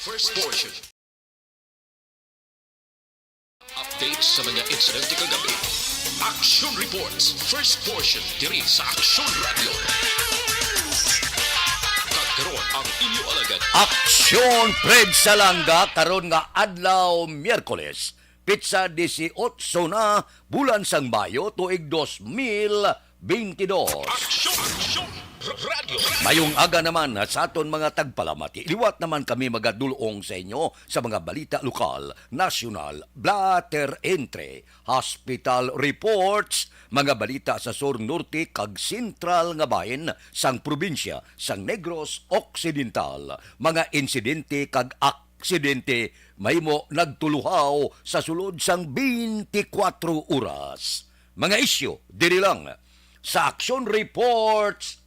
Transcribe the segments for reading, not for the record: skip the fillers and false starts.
First portion. Updates sa mga insidente kagabi. Action reports. First portion diri sa Aksyon Radio. Kagkaroon ang inyo alagad. Aksyon Fred Salanga karon nga adlaw Miyerkules. Pizza 18 na bulan sang Mayo tuig 2022. Aksyon Radio. Mayong aga naman sa aton mga tagpalamati. Liwat naman kami magadulong sa inyo sa mga balita lokal, nasyonal, blatter entre, hospital reports, mga balita sa Sur Norte kag Sentral nga bahin sang probinsya sang Negros Occidental, mga insidente kag aksidente mahimo nagtuluhaw sa sulod sang 24 oras. Mga isyu diri lang sa Action Reports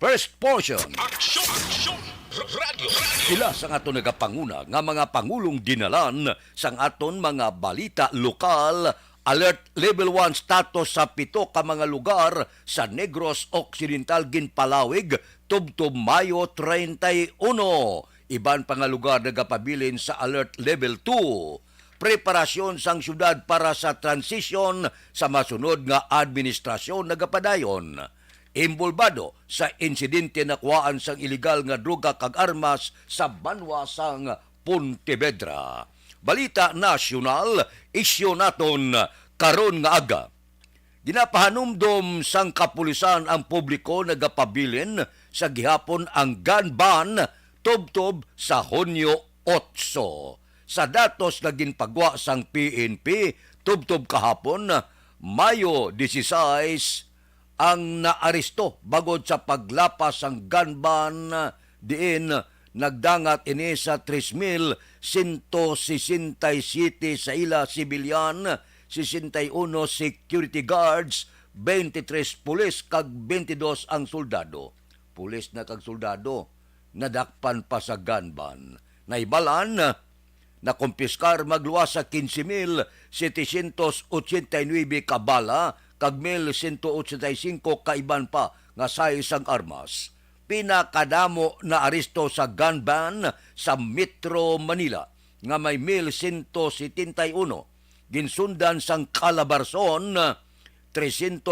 First Portion. Aksyon Radio. Ila sang aton nagapanguna nga mga pangulong dinalan sang aton mga balita lokal, alert level 1 status sa 7 ka mga lugar sa Negros Occidental ginpalawig tubtob Mayo 31. Iban pa nga lugar nagapabilin sa alert level 2. Preparasyon sang syudad para sa transition sa masunod nga administrasyon nagapadayon. Imbolbado sa insidente na kuwaan sang iligal nga droga kag armas sa banwa sang Pontevedra. Balita nasyonal, isyu naton karon nga aga. Ginapahanumdom sang kapulisan ang publiko nagapabilin sa gihapon ang gun ban tubtob sa Hunyo 8. Sa datos na ginpagwa sang PNP tubtob kahapon, Mayo 16, ang naaresto bagod sa paglapas ang gun ban diin nagdangat ini sa 3,167 sa ila sibilyan, 61 security guards, 23 pulis kag 22 ang soldado. Pulis na kag soldado nadakpan pa sa gun ban. Naibalan na kumpiskar magluwas sa 15,789 ka bala kag 1,185 kaiban pa nga size ang armas. Pinakadamo na aresto sa gun ban sa Metro Manila nga may 1,171. Ginsundan sang Calabarzon 354,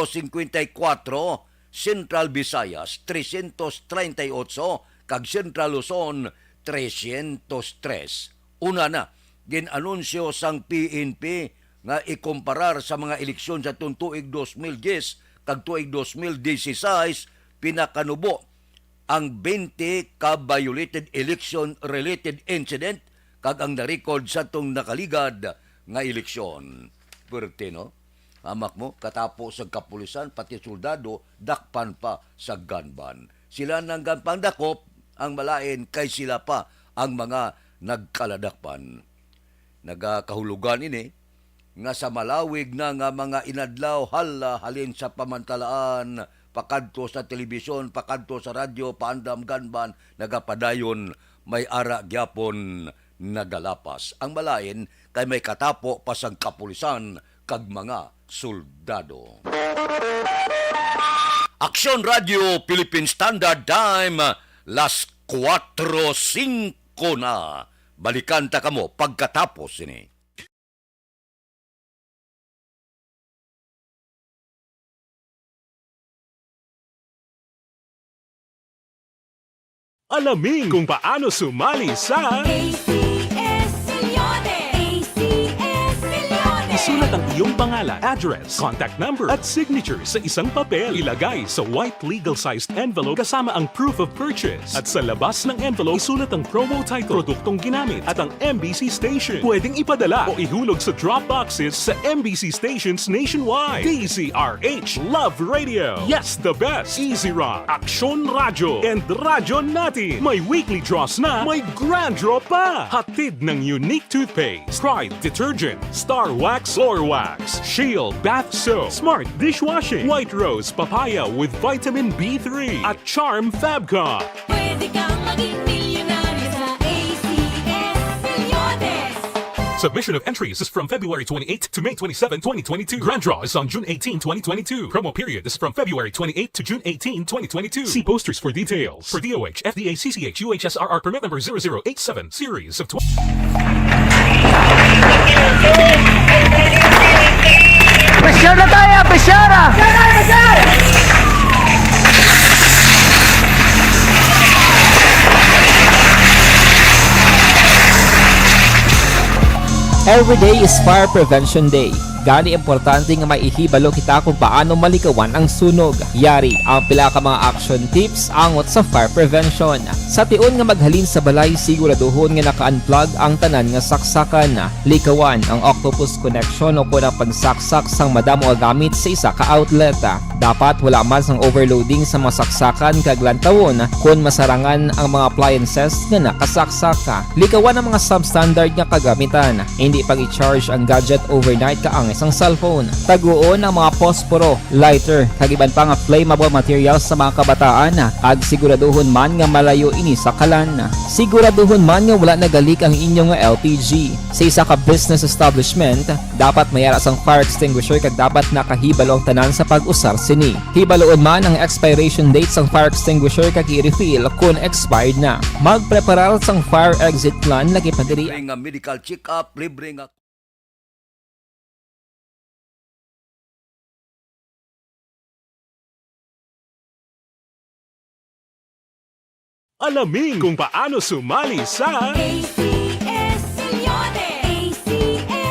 Central Visayas 338 kag Central Luzon 303. Una na, ginanunsyo sang PNP nga ikumparar sa mga eleksyon sa tuig 2010 kag tuig 2016, pinakanubo ang 20 ka violated election-related incident kag ang na-record sa itong nakaligad nga eleksyon. Pwerte, no? Amak mo, katapos sa kapulisan, pati soldado, dakpan pa sa gun ban. Sila nang pangdakop, ang malain kay sila pa ang mga nagkaladakpan. Nagakahulugan ini, nga sa malawig na nga mga inadlaw hala halin sa pamantalaan, pakadto sa telebisyon, pakadto sa radyo, paandam ganban, nagapadayon, may ara gyapon nagalapas. Ang malain kay may katapo pasang kapulisan kag mga soldado. Aksyon Radio Philippine Standard Time, las 4:05 na. Balikan ta kamo pagkatapos ini. Alamin kung paano sumali sa ACS Millones! ACS Millones! isulat ang iyong pangalan, address, contact number at signature sa isang papel. Ilagay sa white legal-sized envelope kasama ang proof of purchase. At sa labas ng envelope, isulat ang promo title, produktong ginamit at ang MBC station. Pwedeng ipadala o ihulog sa drop boxes sa MBC stations nationwide. DZRH Love Radio. Yes, the best. Easy Rock, Aksyon Radio, and Radyo Natin. May weekly draws na, may grand draw pa. Hatid ng unique toothpaste, Pride Detergent, Star Wax Floor Wax, Shield Bath Soap, Smart Dishwashing, White Rose Papaya with Vitamin B3, at Charm Fabcon. Pwede kang maging milyonaryo sa ACS Millones! Submission of entries is from February 28 to May 27, 2022. Grand draw is on June 18, 2022. Promo period is from February 28 to June 18, 2022. See posters for details. For DOH, FDA, CCH, UHSRR permit number 0087, series of 20. Pressure na tayo! Pressure! Every day is Fire Prevention Day. Gani importante nga maihibalo kita kung paano malikawan ang sunog. Yari ang pila ka mga action tips angot sa fire prevention. Sa tion nga maghalin sa balay, siguraduhon nga naka-unplug ang tanan nga saksakan. Likawan ang octopus connection o kung ang pagsaksak sang madamo nga gamit sa isa ka outlet. Dapat wala man sang overloading sa mga saksakan kag lantawon kung masarangan ang mga appliances nga nakasaksaka. Likawan ang mga substandard nga kagamitan. Hindi pag i-charge ang gadget overnight kaang isang cellphone. Taguon ang mga posporo, lighter, kag iban pa nga flammable materials sa mga kabataan. Ag siguraduhon man nga malayo ini sa kalan. Siguraduhon man nga wala nagalik ang inyong LPG. Sa isa ka business establishment, dapat mayara sang fire extinguisher kag dapat nakahibalo ang tanan sa pag-usar sini. Hibaloon man ang expiration date sang fire extinguisher kag i-refill kung expired na. Magpreparar sang fire exit plan lagi pagdiri Libre nga medical check-up, libre nga Alamin kung paano sumali sa ACS-Milyones! ACS-Milyones!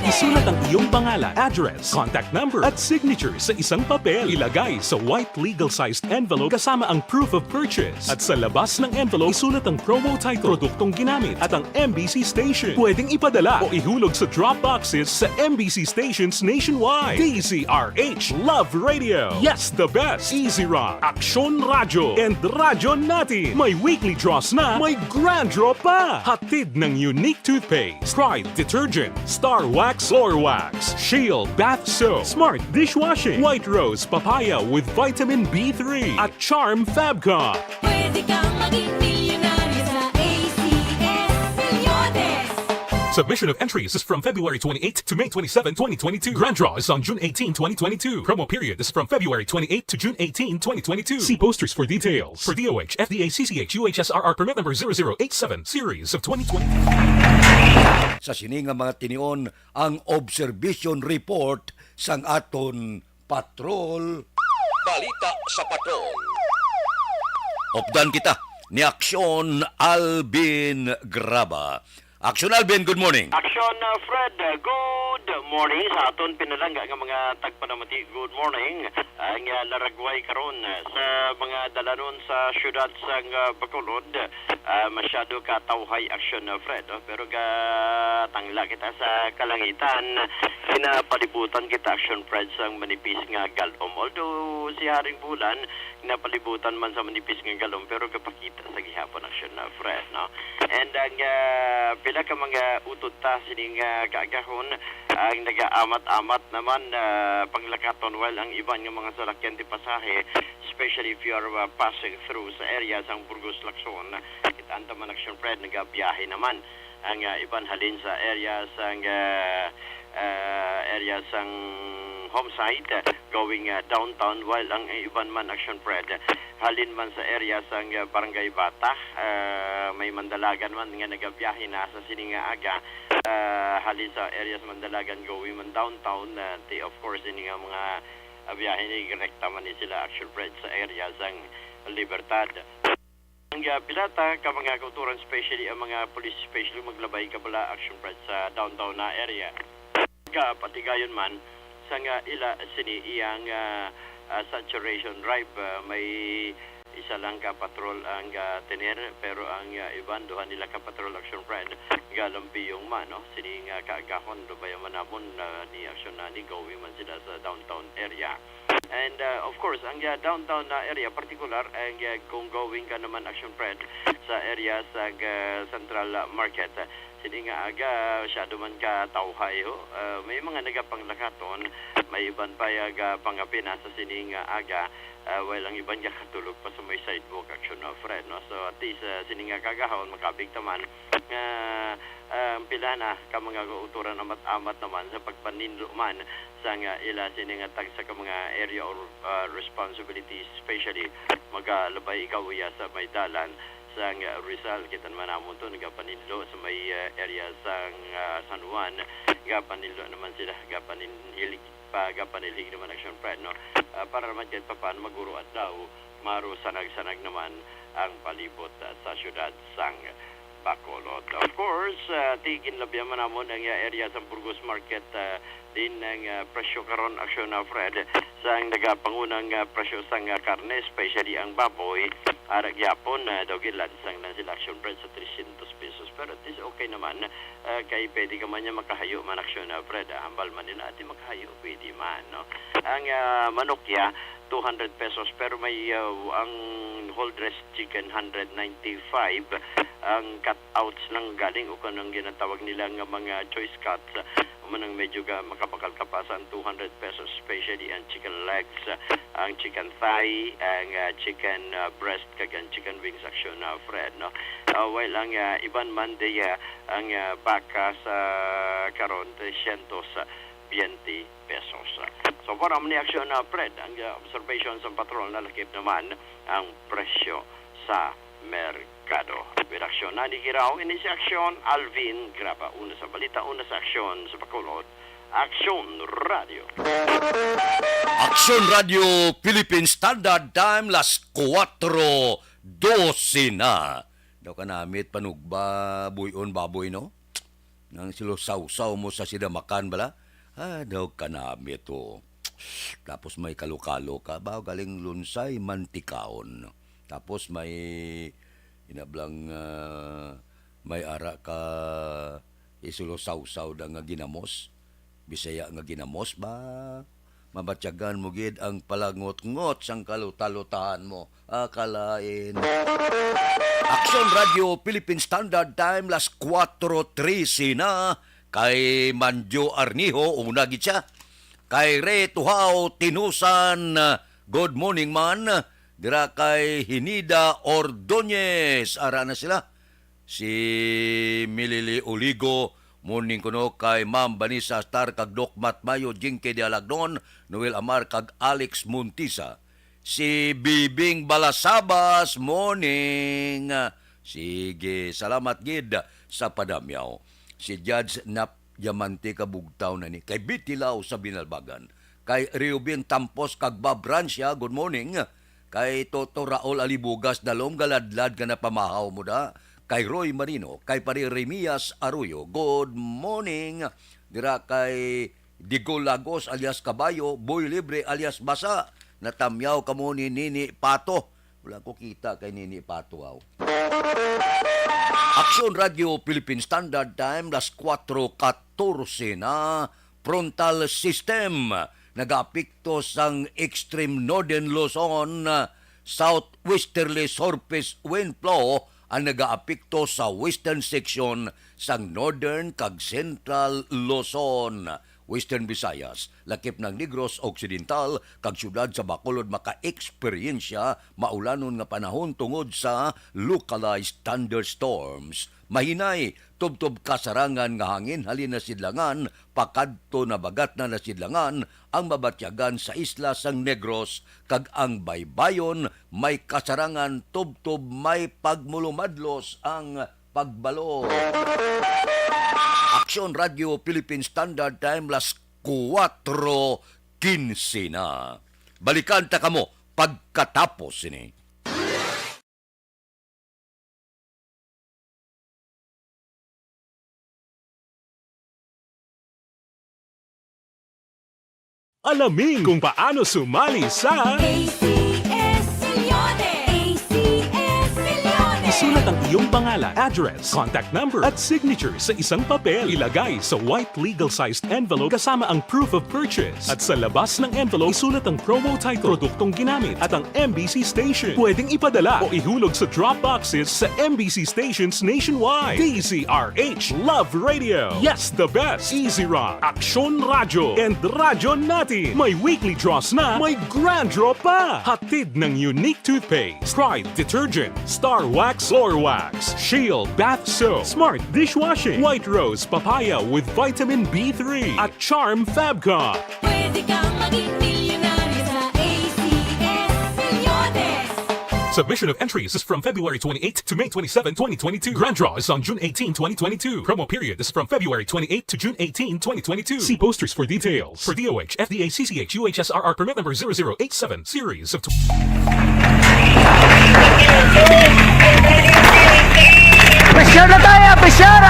Isulat ang iyong pangalan, address, contact number at signature sa isang papel. Ilagay sa white legal-sized envelope kasama ang proof of purchase. At sa labas ng envelope, isulat ang promo title, produktong ginamit at ang MBC station. Pwedeng ipadala o ihulog sa drop boxes sa MBC stations nationwide. DZRH, Love Radio. Yes, the best. Easy Rock, Aksyon Radio, and Radyo Natin. May weekly draws na, may grand draw pa. Hatid ng unique toothpaste, Pride Detergent, Star Wax Floor Wax, Shield Bath Soap, Smart Dishwashing, White Rose Papaya with Vitamin B3, at Charm Fabcon. Pwede kang maging milyonaryo sa ACS-Milyones! Submission of entries is from February 28 to May 27, 2022. Grand draw is on June 18, 2022. Promo period is from February 28 to June 18, 2022. See posters for details. For DOH, FDA, CCH, UHSRR permit number 0087, series of 2020. sa sini nga mga tinion ang observation report sang aton patrol. Balita sa patrol. Opdan kita ni Aksyon Alvin Graba. Aksyon Alvin, good morning. Aksyon, Fred, good morning sa aton pinalangga nga mga tagpanamati. Good morning. Ang laragway karon sa mga dalanon sa syudad sang Bacolod. Masyado katawhay aksyon, Fred. Pero tangla kita sa kalangitan. Pinapalibutan kita aksyon, Fred, sang manipis nga galom. Although si Haring Bulan, napalibutan man sa manipis nga galom, pero kapakita sa gihapon aksyon, Fred. No? And ang pila ka mga utod ta sining kaagahon ang nag-aamat-amat naman panglakaton while ang iban nga mga salakyan di pasahe, especially if you are passing through sa area sang Burgos Lacson, kitanta man action, Fred, nagabiyahe naman ang iban halin sa area sang home site going downtown, while ang iban man action, Fred, halin man sa area sang Barangay Bata, may Mandalagan man nga nagabiyahe na sa sininga aga, halin sa area sa Mandalagan going man downtown, of course ini nga mga biyahe ni rekta man ni sila action, Fred, sa area sang Libertad. Ang pilata ka mga kauturan, especially ang mga police, especially maglabay ka pala action, Fred, sa downtown na area. Patigayon man sa nga ila sini iyang saturation drive, may isa lang ka patrol ang tener, pero ang iban duha nila ka patrol action, friend, galampi yung man, no? Sini nga kaagahon do ba manamon ni action na ni gawin man sila sa downtown area. And of course ang downtown na area particular ang kung going ka naman action, friend, sa area sa Central Market, sini nga aga masyado man ka tawhay ho. May mga nagapanglakaton, may iban pa aga pangapina sa sini nga aga. While ang iban nga katulog pa sa may sidewalk action na friend, no? So at least sini nga kagahon makabigtaman pila na ka mga kauturan amat-amat naman sa pagpaninlo man sa nga ila sini nga tag sa mga area or responsibilities, especially magalabay ikaw sa may dalan sa Rizal. Kita naman namon to nagapaninlo sa may area sa San Juan, gapaninlo naman sila, gapaninhilig naman action friend, no? Para naman kahit pa paano maguro at daw maro sanag-sanag naman ang palibot sa syudad sang Bacolod. Of course, tigin labyan man namon ang area sa Burgos Market din ng presyo karon aksyon na Fred sa nagapangunang presyo sang karne, especially ang baboy. Arag yapon daw gilansang na sila action Fred sa 300 pesos. Pero it is okay naman kay pwede ka man niya makahayo man aksyon na Fred. Hambal man nila at makahayo pwede man, no? Ang manokya 200 pesos pero may ang whole dressed chicken 195. Ang cutouts lang galing o kanang ginatawag nila nga mga choice cuts manang medyo makapakal kapasan 200 pesos, especially ang chicken legs, ang chicken thigh, ang chicken breast kag ang chicken wings action na Fred, no? While ang iban man ang baka sa karon 320 pesos. So para man ni action na Fred, ang observation sa patrol na lakip naman ang presyo sa merkado. With aksyon na ni Giraw, ini si Aksyon, Alvin Graba. Una sa balita, una sa aksyon sa Bacolod. Aksyon Radio. Aksyon Radio Philippine Standard Time las 4:12 na. Daw ka namit panugba buyon baboy, no? Nang silo sausaw mo sa sidamakan bala. Daw ka namit to. Tapos may kalukalo ka ba galing lunsay mantikaon. Tapos may inablang may ara ka isulo sausaw da nga ginamos. Bisaya nga ginamos ba? Mabatyagan mo gid ang palangot-ngot sang kalutalutahan mo. Akalain. Aksyon Radio Philippine Standard Time las 4:13 na kay Manjo Arniho una gid siya. Kay Re Tuhaw Tinusan, good morning man. Dira kay Hinida Ordonez, ara na sila. Si Milili Oligo, morning kuno kay Ma'am Vanessa Star kag Doc Matmayo, Jinke de Alagnon, Noel Amar kag Alex Muntisa. Si Bibing Balasabas, morning. Sige, salamat gid sa padamyaw. Si Judge Nap Diamante kabugtaw na ni kay Bitilaw sa Binalbagan. Kay Reubin Tampos kag Bob Rancia, good morning. Kay Toto Raul Alibugas dalom galadlad ka na pamahaw mo da. Kay Roy Marino, kay Pari Remias Arroyo, good morning. Dira kay Digo Lagos alias Kabayo, Boy Libre alias Basa, natamyaw kamo ni Nini Pato. Wala ko kita kay Nini Pato. Aksyon Radio Philippine Standard Time las 4:14 na. Frontal system nagapikto sang extreme northern Luzon, southwesterly surface wind flow ang nagaapekto sa western section sang northern kag central Luzon, Western Visayas, lakip ng Negros Occidental kag syudad sa Bacolod maka-eksperyensya maulanon nga panahon tungod sa localized thunderstorms. Mahinay, tubtob kasarangan nga hangin halin na sidlangan, pakadto na bagat na nasidlangan ang mabatyagan sa isla sang Negros kag ang baybayon may kasarangan tubtob may pagmulumadlos ang pagbalo. Aksyon Radio Philippine Standard Time las 4:15 na. Balikan ta kamo pagkatapos ini. Alamin kung paano sumali sa ACS Milyones! ACS Milyones! Isulat ang iyong iyong pangalan, address, contact number at signature sa isang papel. Ilagay sa white legal-sized envelope kasama ang proof of purchase. At sa labas ng envelope, isulat ang promo title, produktong ginamit at ang MBC station. Pwedeng ipadala o ihulog sa drop boxes sa MBC stations nationwide. DZRH Love Radio. Yes, the best. Easy Rock, Aksyon Radio, and Radyo Natin. May weekly draws na, may grand draw pa. Hatid ng unique toothpaste, Pride Detergent, Star Wax Floor Wax, Shield Bath Soap, Smart Dishwashing, White Rose Papaya with Vitamin B3, at Charm Fabcon. Pwede kang maging milyonaryo sa ACS Milyones. Submission of entries is from February 28 to May 27, 2022. Grand draw is on June 18, 2022. Promo period is from February 28 to June 18, 2022. See posters for details. For DOH, FDA, CCH, UHSRR permit number 0087, series of... Pressure na tayo! Pressure!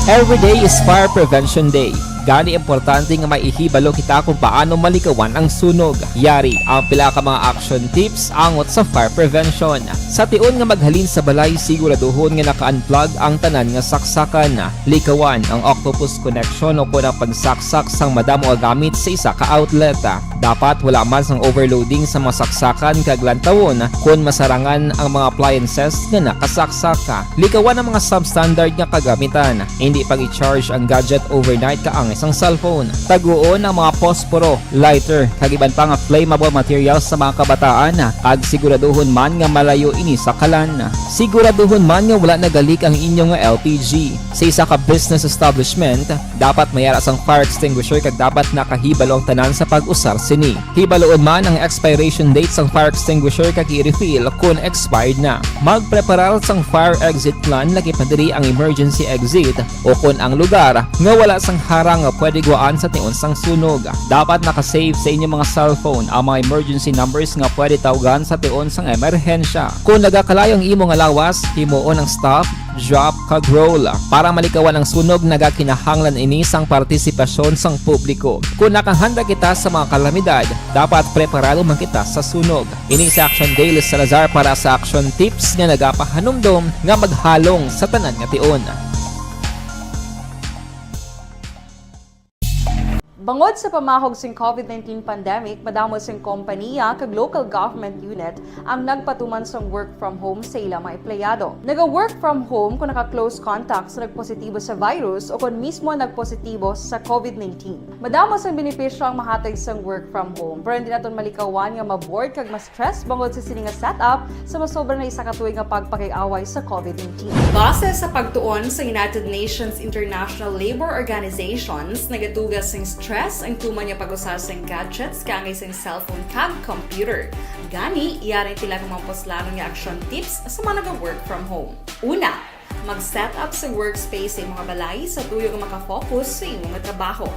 Every day is Fire Prevention Day. Gani importante nga maihibalo kita kung paano malikawan ang sunog. Yari ang pila ka mga action tips angot sa fire prevention. Sa tion nga maghalin sa balay, siguraduhon nga naka-unplug ang tanan nga saksakan. Likawan ang octopus connection o kung ang pagsaksak sang madamo gamit sa isa ka outlet. Dapat wala man sang overloading sa mga saksakan kag lantawon kung masarangan ang mga appliances nga nakasaksaka. Likawan ang mga substandard nga kagamitan. Hindi pag i-charge ang gadget overnight kaang isang cellphone. Taguon ang mga posporo, lighter, kag iban pa nga flammable materials sa mga kabataan. Ag siguraduhon man nga malayo ini sa kalan. Siguraduhon man nga wala nagalik ang inyong nga LPG. Sa isa ka business establishment, dapat mayara sang fire extinguisher kag dapat nakahibalo ang tanan sa pag-usar sini. Hibaloon man ang expiration date sang fire extinguisher kag i-refill kung expired na. Magpreparar sang fire exit plan lagi pa diri ang emergency exit o kung ang lugar nga wala sang harang nga pwede guaan sa tion sang sunog. Dapat nakasave sa inyong mga cellphone ang mga emergency numbers nga pwede tawagan sa tion sang emerhensya. Kung nagakalayo ang imong lawas, himuon ang stop, drop, kag roll. Para malikawan ang sunog, nagakinahanglan ini sang partisipasyon sang publiko. Kung nakahanda kita sa mga kalamidad, dapat preparado man kita sa sunog. Ini sa Action Daily Salazar para sa action tips nga nagapahanumdom nga maghalong sa tanan nga tion. Bangod sa pamahog sing COVID-19 pandemic, madamo sing kompanya kag local government unit ang nagpatuman sang work from home sa ilang mga empleyado. Naga-work from home kung naka-close contact sa nagpositibo sa virus o kung mismo nagpositibo sa COVID-19. Madamo sang benepisyo ang mahatag sang work from home, pero hindi naton malikawan nga maboard kag ma-stress bangod sa sini nga setup sa masobra na isa ka tuig nga pagpakiaway sa COVID-19. Base sa pagtuon sa United Nations International Labor Organizations, nagatugas sing stress ang tuman niya pag-usar sa gadgets kangay sa cellphone kag computer. Gani, iyaring tila ng mga poslanong nga action tips sa mga nag-work from home. Una, mag-set up sa workspace sa mga balay sa tuyo nga makafocus sa imong trabaho.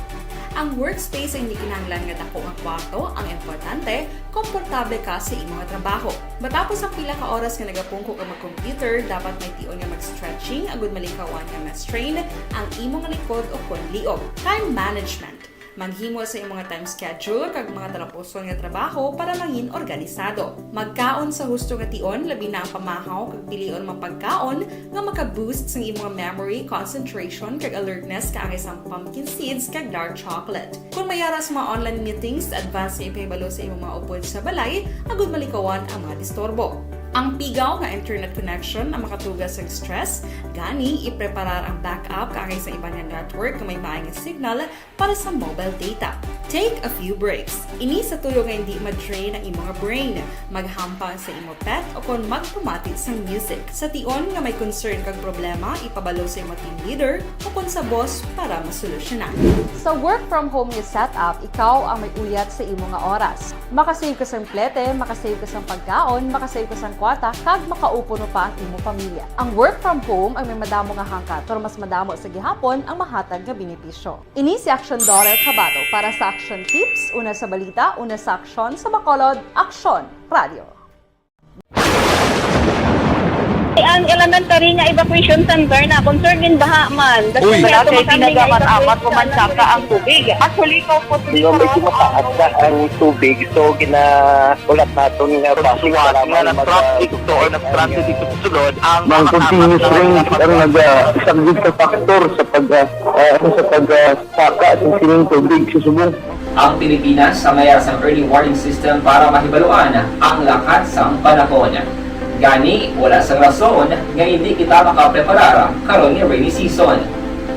Ang workspace ay hindi kinahanglan nga dako ang kwarto, ang importante, komportable ka sa imong trabaho. Matapos ang pila ka oras nga nagapungko ka mag-computer, dapat may tion nga mag-stretching agud malikawan nga ma-strain ang imong likod o kon liog. Time management. Maghimo sa imong time schedule kag mga tarapuson nga trabaho para maging organisado. Magkaon sa husto nga tion, labi na ang pamahaw kag pilion mapagkaon nga maka-boost sa imong memory, concentration kag alertness kaangay sang pumpkin seeds kag dark chocolate. Kung mayaras mga online meetings, advance nga ipahibalo sa imong mga upod sa balay, agud malikawan ang mga disturbo. Ang pigaw nga internet connection ang makatugas sa stress, gani ipreparar ang backup kaangay sa iba nga network nga may maayong signal para sa mobile data. Take a few breaks. Ini sa tuyo nga hindi ma-drain ang imong brain, maghampang sa imong pet o kon magpumatid sa music. Sa tion nga may concern kag problema, ipabalo sa imong team leader o kon sa boss para masolusyonan. Sa work from home nga setup, ikaw ang may uyat sa imong nga oras. Makasave ka sa plete, makasave ka sa pagkaon, makasave ka sa kwata, kag makaupo no pa ang imong pamilya. Ang work from home ay may madamo nga hangkat, pero mas madamo sa gihapon ang mahatag nga benepisyo. Ini si Aksyon Dore Cabato para sa Action Tips, una sa balita, una sa aksyon, sa Bacolod, Aksyon Radio. Ang elementary nga evacuation center na concern din baha man. Uy. Wala kay pinagamat-amat ko man saka ang tubig. Actually, ko po Medyo mataas na ang tubig, so ulat natin nga Pagsuwat nga ng traffic to or ng traffic dito sa sulod, ang Mang continuous rain ang isang good factor sa pagsaka at sining tubig sa subong. Ang Pilipinas sa mayroon sa early warning system para mahibaluan ang lakas sa panahon. Gani, wala sa rason nga hindi kita makapreparar karon ni rainy season.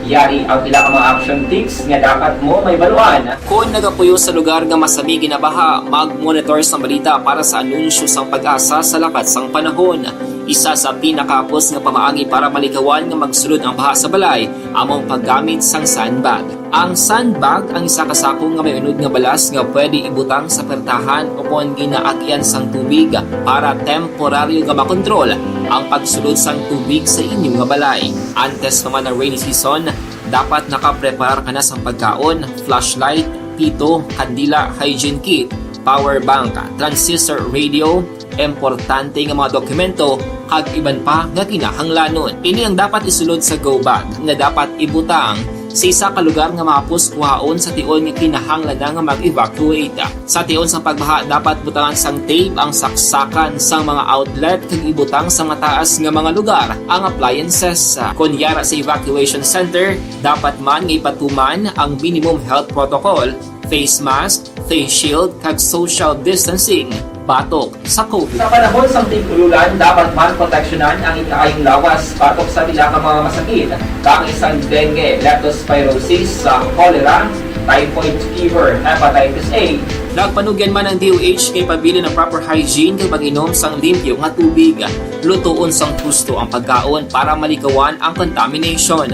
Yari ang pila ka mga action tips nga dapat mo may baluan. Kung nagapuyo sa lugar nga masabi ginabaha, mag-monitor sa balita para sa anunsyo sang pag-asa sa lakas sang panahon. Isa sa pinakapos nga pamaagi para malikawan nga magsulod ang baha sa balay, among paggamit sang sandbag. Ang sandbag ang isa kasakong nga may unod nga balas nga pwede ibutang sa pertahan upon ginaagyan sang tubig para temporaryo nga makontrol ang pagsulod sang tubig sa inyong nga balay. Antes naman ng rainy season, dapat nakapreparar ka na sang pagkaon, flashlight, pito, kandila, hygiene kit, power bank, transistor radio, importante nga mga dokumento kag iban pa nga kinahanglanon. Ini ang dapat isulod sa go bag nga dapat ibutang sa isa ka lugar nga mapus kuhaon sa tion nga kinahanglan nga mag-evacuate. Sa tion sa pagbaha dapat butangan sang tape ang saksakan sang mga outlet kag ibutang sa mataas nga mga lugar ang appliances. Kunyara sa evacuation center, dapat man nga ipatuman ang minimum health protocol, face mask, face shield kag social distancing batok sa COVID. Sa panahon sa tig-ululan, dapat man proteksyonan ang ikaayong lawas batok sa pila ka mga masakit, kang isang dengue, leptospirosis, cholera, typhoid fever, hepatitis A. Nagpanugyan man ang DOH kay pabili ng proper hygiene kay pag-inom sang limpyo nga tubig. Lutuon sang gusto ang pagkaon para malikawan ang contamination.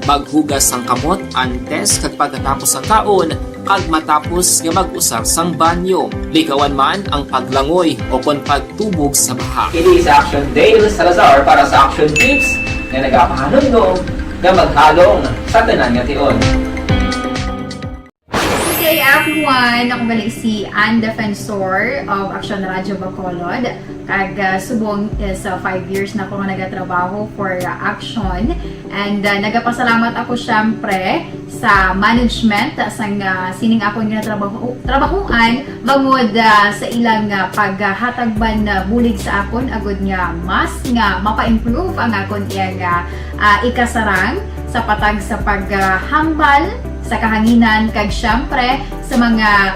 Maghugas sang kamot antes kag pagkatapos ang kaon kag matapos nga mag-usar sang banyo. Likawan man ang paglangoy o kon pagtubog sa baha. It is Action Dale Salazar para sa Action Tips na nagapahanundong nga maghalong sa tanan nga tion. Good day everyone! Ako balik si Ann Defensor of Aksyon Radio Bacolod. Kag subong is 5 years na ako nga nagatrabaho for Aksyon. And nagapasalamat ako syempre sa management sang sining ako nga trabahuan bangod sa ilang paghatagban bulig sa akon agud nga mas nga mapa-improve ang akon iyang ikasarang sa patag sa paghambal sa kahanginan kag syempre sa mga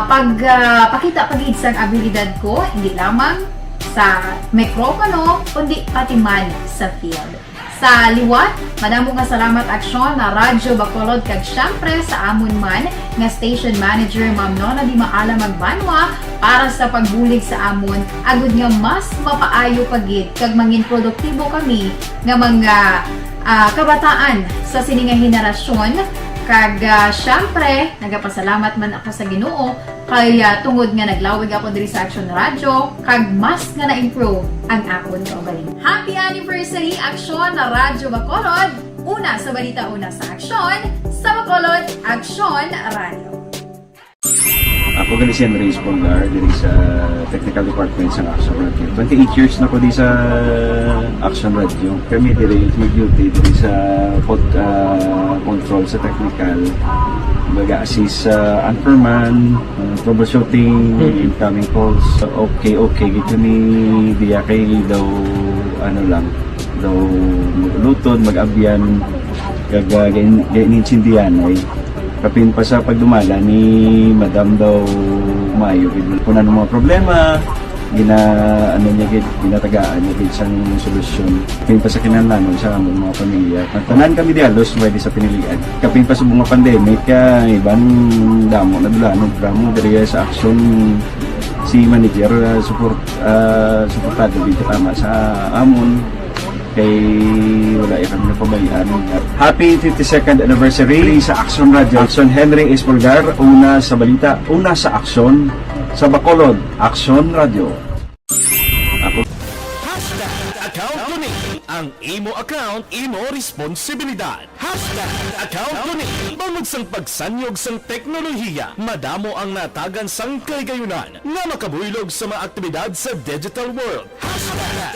pagpakita pagid sang abilidad ko hindi lamang sa mikropono kundi pati man sa field. Sa liwat, madamo nga salamat Aksyon na Radyo Bacolod kag syempre sa amon man nga station manager Ma'am Nona Di Maala Magbanwa para sa pagbulig sa amon agud nga mas mapaayo pagid kag mangin produktibo kami nga mga kabataan sa sining nga henerasyon. Kag syempre, nagapasalamat man ako sa Ginoo kay tungod nga naglawig ako diri sa Aksyon Radio kag mas nga na-improve ang akon kaugalingon. Happy anniversary Aksyon na Radyo Bacolod! Una sa balita, una sa Aksyon, sa Bacolod, Aksyon Radio. Ako gali si Andres Polgar diri sa Technical Department sa Aksyon Radio. 28 years na ko di sa Aksyon Radio. Kami diri mag-duty diri sa control sa technical. Mag-assist sa Anchorman, troubleshooting, incoming calls. Okay, gito ni diya kay daw lutod, mag-abyan, ganinsindihan ay kapin pa sa pagdumala ni Madam daw Mayo kung ano mga problema ginatagaan niya isang solusyon kapin pa sa kinalanon sa among mga pamilya tanan kami dialos pwede sa pinilian kapin pa sa mga pandemic ibang damo na dulanon dramo diri sa Aksyon si manager suportado dito tama sa amon kay wala kami napabayaan. Happy 52nd anniversary sa Aksyon Radio. Aksyon Henry Espolgar, una sa balita, una sa Aksyon, sa Bacolod, Aksyon Radio. Ang imo account, imo responsibilidad. #account ko ni. Bangod sang pagsanyog sang teknolohiya, madamo ang natagan sang kaligayunan nga makabuylog sa mga aktibidad sa digital world.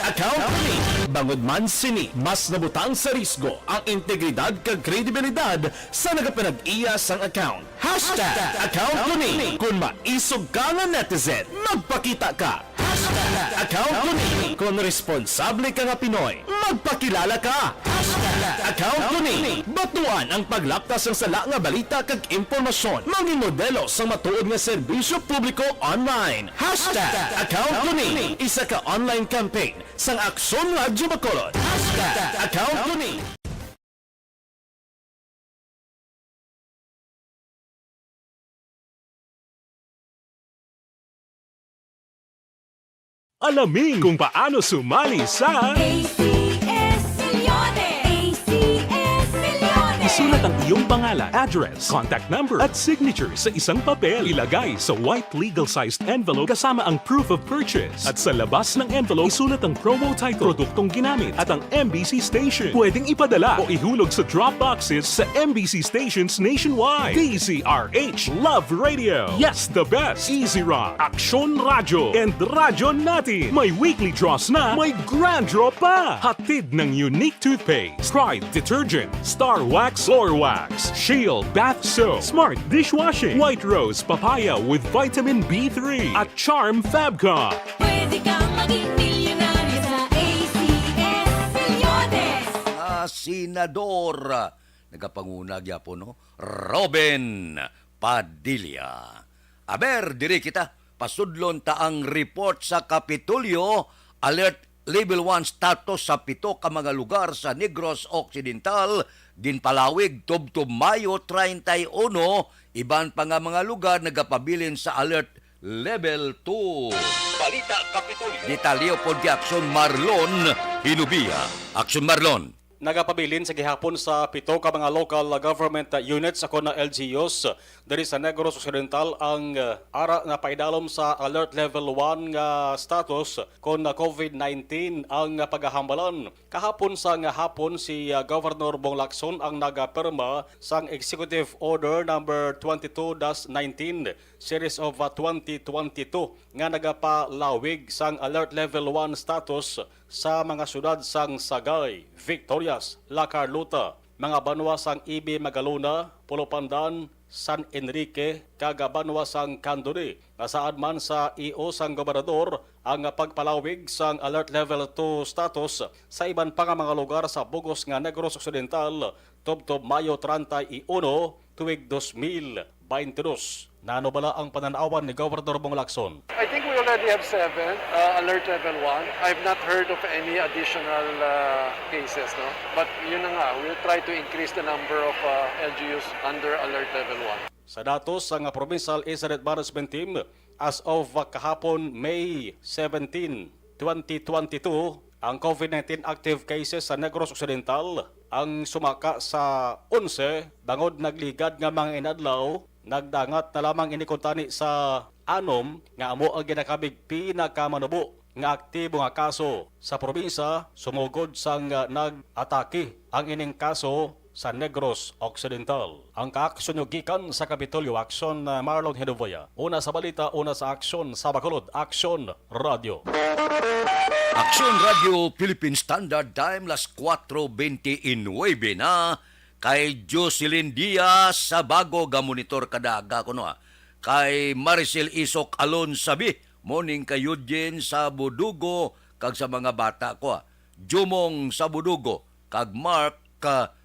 #account ko ni. Bangod man sini, mas nabutang sa risgo ang integridad kag kredibilidad sa nagapanag-iya sang account. #account ko ni. Kung maisog ka nga netizen, magpakita ka. #account ko ni. Kung responsable ka nga Pinoy, magpakilala ka. #account ko ni. Batuan ang paglaptas ng sala nga balita kag impormasyon. Manging modelo sa matuod nga serbisyo publiko online. #account ko ni. Isa ka online campaign sang Aksyon Radyo Bacolod. #account ko ni. Alamin kung paano sumali sa ACS Milyones! ACS Milyones! Isulat ang iyong pangalan, address, contact number at signature sa isang papel. Ilagay sa white legal-sized envelope kasama ang proof of purchase. At sa labas ng envelope, isulat ang promo title, produktong ginamit at ang MBC station. Pwedeng ipadala o ihulog sa drop boxes sa MBC stations nationwide. DZRH Love Radio. Yes, the best. Easy Rock, Aksyon Radio, and Radyo Natin. May weekly draws na, may grand draw pa. Hatid ng unique toothpaste, Pride Detergent, Star Wax Floor Wax, Shield Bath Soap, Smart Dishwashing, White Rose Papaya with Vitamin B3, at Charm Fabcon. Pwede kang maging milyonaryo sa ACS Milyones! Senador, nagapanguna gyapon no? Robin Padilla. Aber, diri kita, pasudlon ta ang report sa Kapitolyo, alert level 1 status sa 7 ka mga lugar sa Negros Occidental, Dinpalawig, Tubtub, Mayo 31, iban pa nga mga lugar nagapabilin sa alert level 2. Balita Kapitolyo. Detalyo po di Aksyon Marlon Hinubia. Aksyon Marlon. Nagapabilin sa gihapon sa 7 ka mga local government units ako na LGUs diri sa Negros Occidental ang ara na paidalom sa alert level 1 nga status kon COVID-19 ang pagahambalan. Kahapon sa nga hapon si Governor Bong Lacson ang nagapirma sang Executive Order number 22-19 series of 2022 nga nagapalawig sang alert level 1 status sa mga syudad sang Sagay, Victorias, La Carlota, mga banwa sang Ibi Magalona, Polopandan, San Enrique, kaga banwa sang Candore. Nasaad man sa EO sang gobernador ang pagpalawig sang alert level 2 status sa iban pa nga mga lugar sa Bugos nga Negros Occidental, Tubtob Mayo 31, tuig 2022. Nano bala ang pananawan ni Governor Bong Lacson? I think we already have 7 alert level 1. I've not heard of any additional cases, no? But yun na nga, we'll try to increase the number of LGUs under alert level 1. Sa datos ng Provincial Incident Management Team, as of kahapon May 17, 2022, ang COVID-19 active cases sa Negros Occidental ang sumaka sa 11, bangod nagligad nga mga inadlaw, nagdangat na lamang inikuntani sa 6 nga amo ang ginakabig pinakamanubo nga aktibo nga kaso sa probinsya, sumugod sang nag-atake ang ining kaso sa Negros Occidental. Ang kaaksyon gikan sa Kapitolyo, Aksyon Marlon Hinuvoya. Una sa balita, una sa Aksyon sa Bacolod, Aksyon Radio. Aksyon Radio Philippine Standard Time, las 4:29 na. Kay Jocelyn Diaz sa bago ga monitor kadaga ko no. Kay Maricel Isok Alon Sabi, morning kay Eugene sa Budugo kag sa mga bata ko. Jumong sa Budugo kag Mark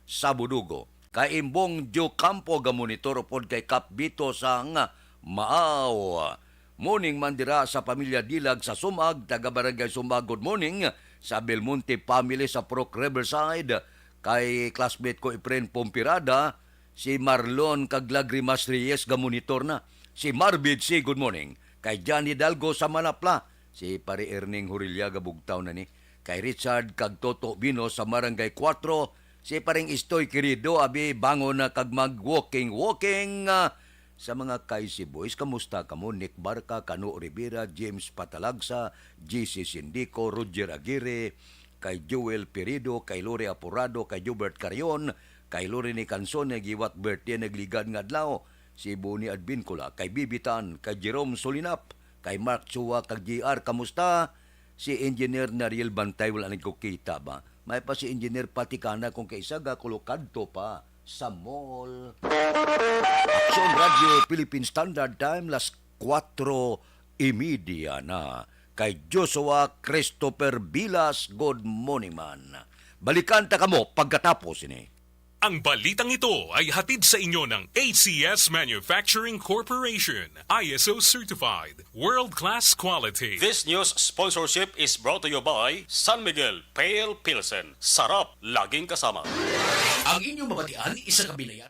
sa Budugo. Kay Imbong Jo Campo ga monitor pod kay Kapbito sa Maaw. Morning mandira sa pamilya Dilag sa Sumag, taga Barangay Sumag. Good morning sa Belmonte family sa Proc Riverside. Kay classmate ko Efren Pompirada, si Marlon Kaglagrimas Reyes ga monitor na. Si Marbid si good morning. Kay Johnny Dalgo sa Manapla, si Pare Erning Hurilya ga bugtaw na ni. Kay Richard kag Toto Bino sa Barangay 4, si Paring Istoy Querido abi bangon na kag mag-walking sa mga Kaisi Boys. Kamusta kamo? Nick Barca, Kano Rivera, James Patalagsa, GC Sindico, Roger Aguirre, kay Joel Perido, kay Lore Apurado, kay Jubert Carion, kay Lorene Canson, nagiwat birthday nagligad nga adlaw, si Bonnie Advincula, kay Bibitan, kay Jerome Solinap, kay Mark Chua, kay JR, kamusta? Si Engineer Nariel Bantay, wala nagkukita ba? May pa si Engineer Patikana kung kaisaga kulokadto pa sa mall. Aksyon Radio, Philippine Standard Time, las 4:30 na. Kay Joshua Christopher Vilas, good morning man. Balikan ta kamo pagkatapos ini. Ang balitang ito ay hatid sa inyo ng ACS Manufacturing Corporation, ISO certified, world-class quality. This news sponsorship is brought to you by San Miguel Pale Pilsen. Sarap, laging kasama. Ang inyong mabatian, isa kabilayan.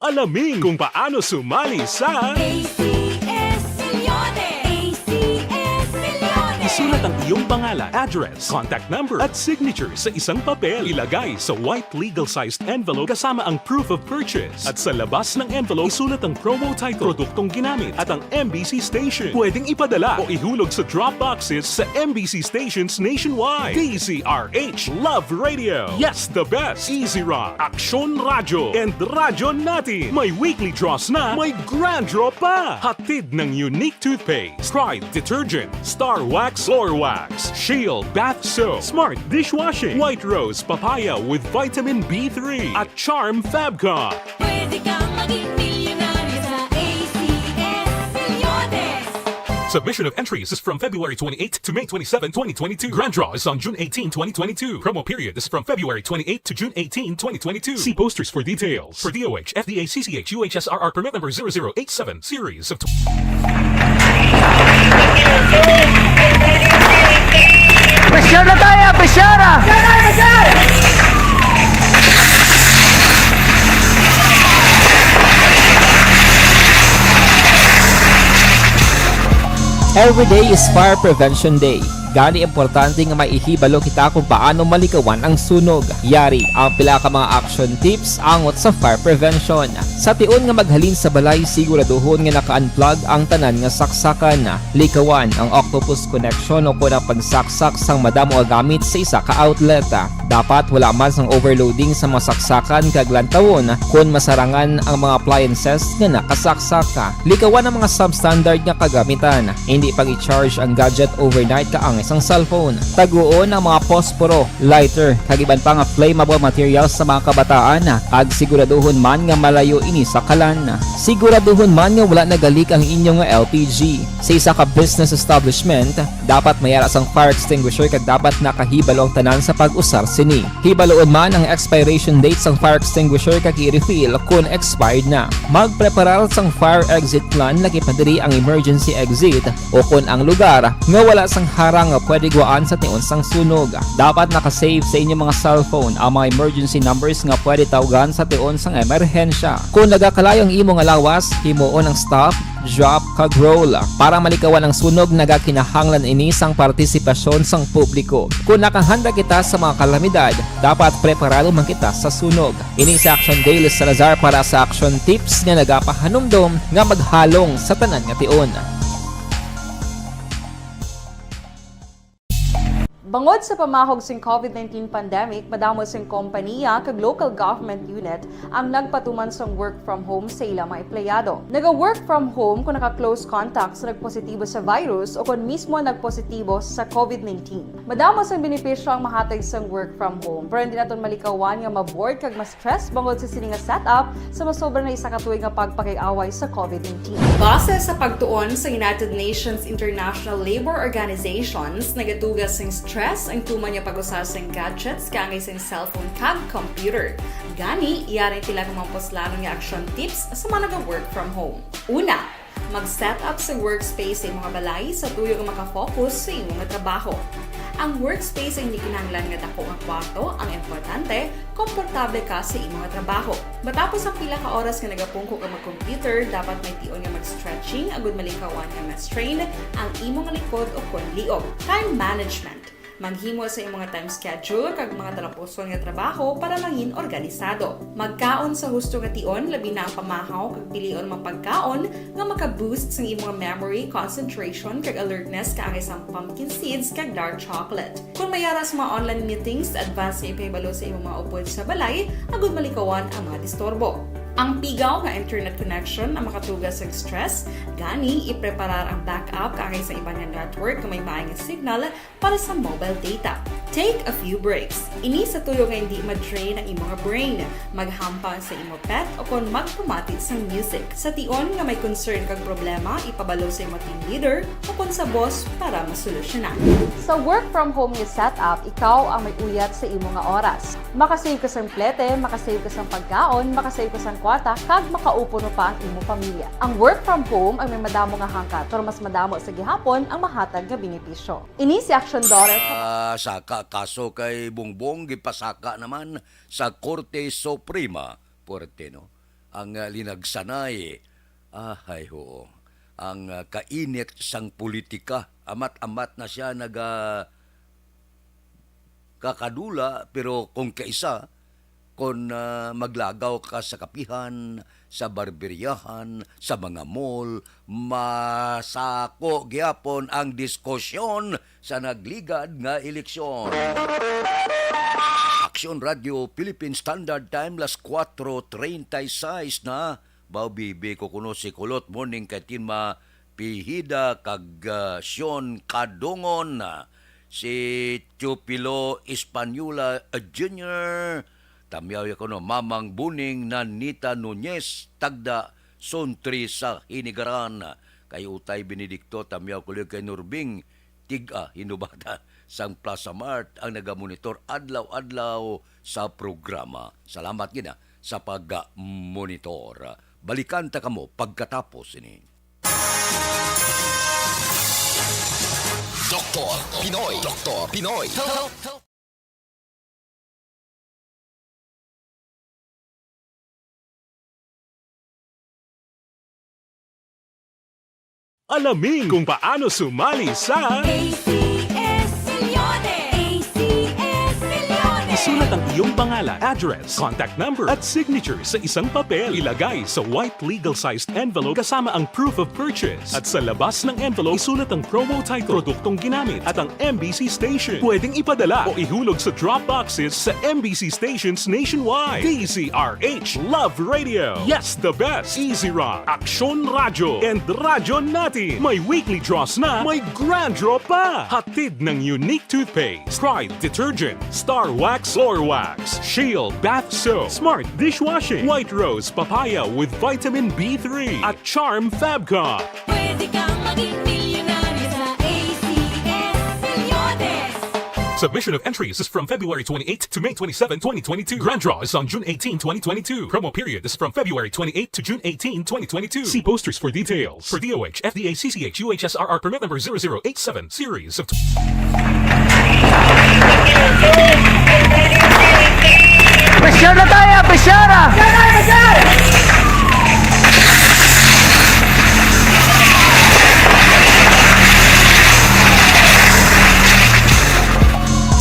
Alamin kung paano sumali sa ACS Milyones! ACS Milyones! Isulat ang iyong pangalan, address, contact number at signature sa isang papel. Ilagay sa white legal-sized envelope kasama ang proof of purchase. At sa labas ng envelope, isulat ang promo title, produktong ginamit at ang MBC station. Pwedeng ipadala o ihulog sa drop boxes sa MBC stations nationwide. DZRH, Love Radio. Yes, the best. Easy Rock, Aksyon Radio, and Radyo Natin. May weekly draws na, may grand draw pa. Hatid ng unique toothpaste, Pride Detergent, Star Wax Floor Wax, Shield Bath Soap, Smart Dishwashing, White Rose Papaya with Vitamin B3, at Charm Fabcon. Pwede kang maging milyonaryo sa ACS Milyones! Submission of entries is from February 28 to May 27, 2022. Grand draw is on June 18, 2022. Promo period is from February 28 to June 18, 2022. See posters for details. For DOH, FDA, CCH, UHSRR permit number 0087, series of... Pressure na tayo, pressure! Every day is Fire Prevention Day. Gani importante nga maihibalo kita kung paano malikawan ang sunog. Yari ang pila ka mga action tips angot sa fire prevention. Sa tion nga maghalin sa balay, siguraduhon nga naka-unplug ang tanan nga saksakan. Likawan ang octopus connection o kung pagsaksak sang madamo gamit sa isa ka outlet. Dapat wala man sang overloading sa mga saksakan kag lantawon kung masarangan ang mga appliances nga nakasaksaka. Likawan ang mga substandard nga kagamitan. Hindi pag i-charge ang gadget overnight kaang isang cellphone. Taguon ang mga posporo, lighter, kag iban pa nga flammable materials sa mga kabataan. Ag siguraduhon man nga malayo ini sa kalan. Siguraduhon man nga wala nagalik ang inyong LPG. Sa isa ka business establishment, dapat mayara sang fire extinguisher kag dapat nakahibalo ang tanan sa pag-usar sini. Hibaloon man ang expiration date sang fire extinguisher kag i-refill kung expired na. Magpreparar sang fire exit plan lagi pa diri ang emergency exit o kung ang lugar nga wala sang harang nga pwede guaan sa tion sang sunog. Dapat nakasave sa inyong mga cellphone ang mga emergency numbers nga pwede tawagan sa tion sang emerhensya. Kung nagakalayo ang imong alawas, himuon ang stop, drop, kag roll. Para malikawan ang sunog, nagakinahanglan ini sang partisipasyon sang publiko. Kung nakahanda kita sa mga kalamidad, dapat preparado man kita sa sunog. Ini sa Action Daily Salazar para sa action tips nga nagapahanumdom nga maghalong sa tanan nga tion. Bangod sa pamahog sing COVID-19 pandemic, madamo sing kompanya kag local government unit ang nagpatuman sang work from home sa ilang mga empleyado. Naga-work from home kung naka-close contact sa nagpositibo sa virus o kung mismo nagpositibo sa COVID-19. Madamo sang benepisyo ang mahatag sang work from home, pero hindi naton malikawan nga ma-bored kag ma-stress bangod sa sini nga setup sa masobra na isa ka tuig nga pagpakiaway sa COVID-19. Base sa pagtuon sa United Nations International Labor Organizations, nagatugas sing stress ang tuman niya pag-usar sa gadgets kangay sa cellphone kag computer. Gani, iyarin tila kung mamposlano nga action tips sa mga nag-work from home. Una, mag-set up sa workspace sa mga balay sa tuyo nga makafocus sa imong trabaho. Ang workspace ay hindi kinahanglan nga dako nga kwarto, ang importante, komportable ka sa imong trabaho. Matapos ang pila ka oras nga nagapungko ka mag-computer, dapat may tion nga mag-stretching agud malikawan nga ma-strain ang imong likod o kon liog. Time management. Maghimo sa imong mga time schedule kag mga talapuson nga trabaho para mangin organisado. Magkaon sa husto nga tion, labi na ang pamahaw kag pilion mga pagkaon nga maka-boost sa imong memory, concentration kag alertness kaangay sang pumpkin seeds kag dark chocolate. Kung mayara sa mga online meetings, advance nga ipahibalo sa imong mga upod sa balay, agud malikawan ang mga disturbo. Ang pigaw nga internet connection ang makatugas sa stress, gani ipreparar ang backup kaangay sa ibang network kung may maayong signal para sa mobile data. Take a few breaks. Ini sa tuyo nga hindi ma-drain ang imong brain, maghampang sa imong pet o kung magpumatid sa music. Sa tion nga may concern kag problema, ipabalo sa imong team leader o kung sa boss para masolusyonan. Sa work from home nga setup, ikaw ang may uyat sa imong nga oras. Makasave ka sa plete, makasave ka sa pagkaon, makasave ka sa kwata, kag makaupo no pa ang imong pamilya. Ang work from home ay may madamo nga hangkat, pero mas madamo sa gihapon ang mahatag nga benepisyo. Ini si Aksyon Daughter. Saka kaso kay Bongbong gipasaka naman sa Korte Suprema. Puerte, no? Ang linagsanay, ay ho, ang kainit sang politika. Amat-amat na siya kakadula, pero kung kaisa, kung maglagaw ka sa kapihan, sa barberyahan, sa mga mall, masako gyapon ang diskusyon sa nagligad nga eleksyon. Aksyon Radio Philippine Standard Time las 4:36 na. Bawbibi ko kuno si Kulot Morning kay Tinma Pihida kag Sean Kadungon, si Chupilo Espanola Jr., tamyaw ko no, Mamang Buning na Nita Nunez, tagda Sontri sa Hinigaran, kay Utay Benedicto, tamyaw ko kay Nurbing, tiga hinubata sang Plaza Mart ang nagamonitor adlaw-adlaw sa programa. Salamat gina sa pag-monitor. Balikan ta kamo pagkatapos ini. Doktor Pinoy. Doktor Pinoy. Help. Alamin kung paano sumali sa ACS Milyones! ACS Milyones! Isulat ang iyong pangalan, address, contact number at signature sa isang papel. Ilagay sa white legal-sized envelope kasama ang proof of purchase. At sa labas ng envelope, isulat ang promo title, produktong ginamit at ang MBC station. Pwedeng ipadala o ihulog sa drop boxes sa MBC stations nationwide. DZRH Love Radio. Yes, the best. Easy Rock, Aksyon Radio, and Radyo Natin. May weekly draws na, may grand draw pa. Hatid ng unique toothpaste, Pride Detergent, Star Wax Floor Wax, Shield Bath Soap, Smart Dishwashing, White Rose Papaya with Vitamin B3, at Charm Fabcon. Pwede kang maging milyonaryo sa ACS Milyones! Submission of entries is from February 28 to May 27, 2022. Grand draw is on June 18, 2022. Promo period is from February 28 to June 18, 2022. See posters for details. For DOH, FDA, CCH, UHSRR permit number 0087, series of... Pressure na tayo! Pressure!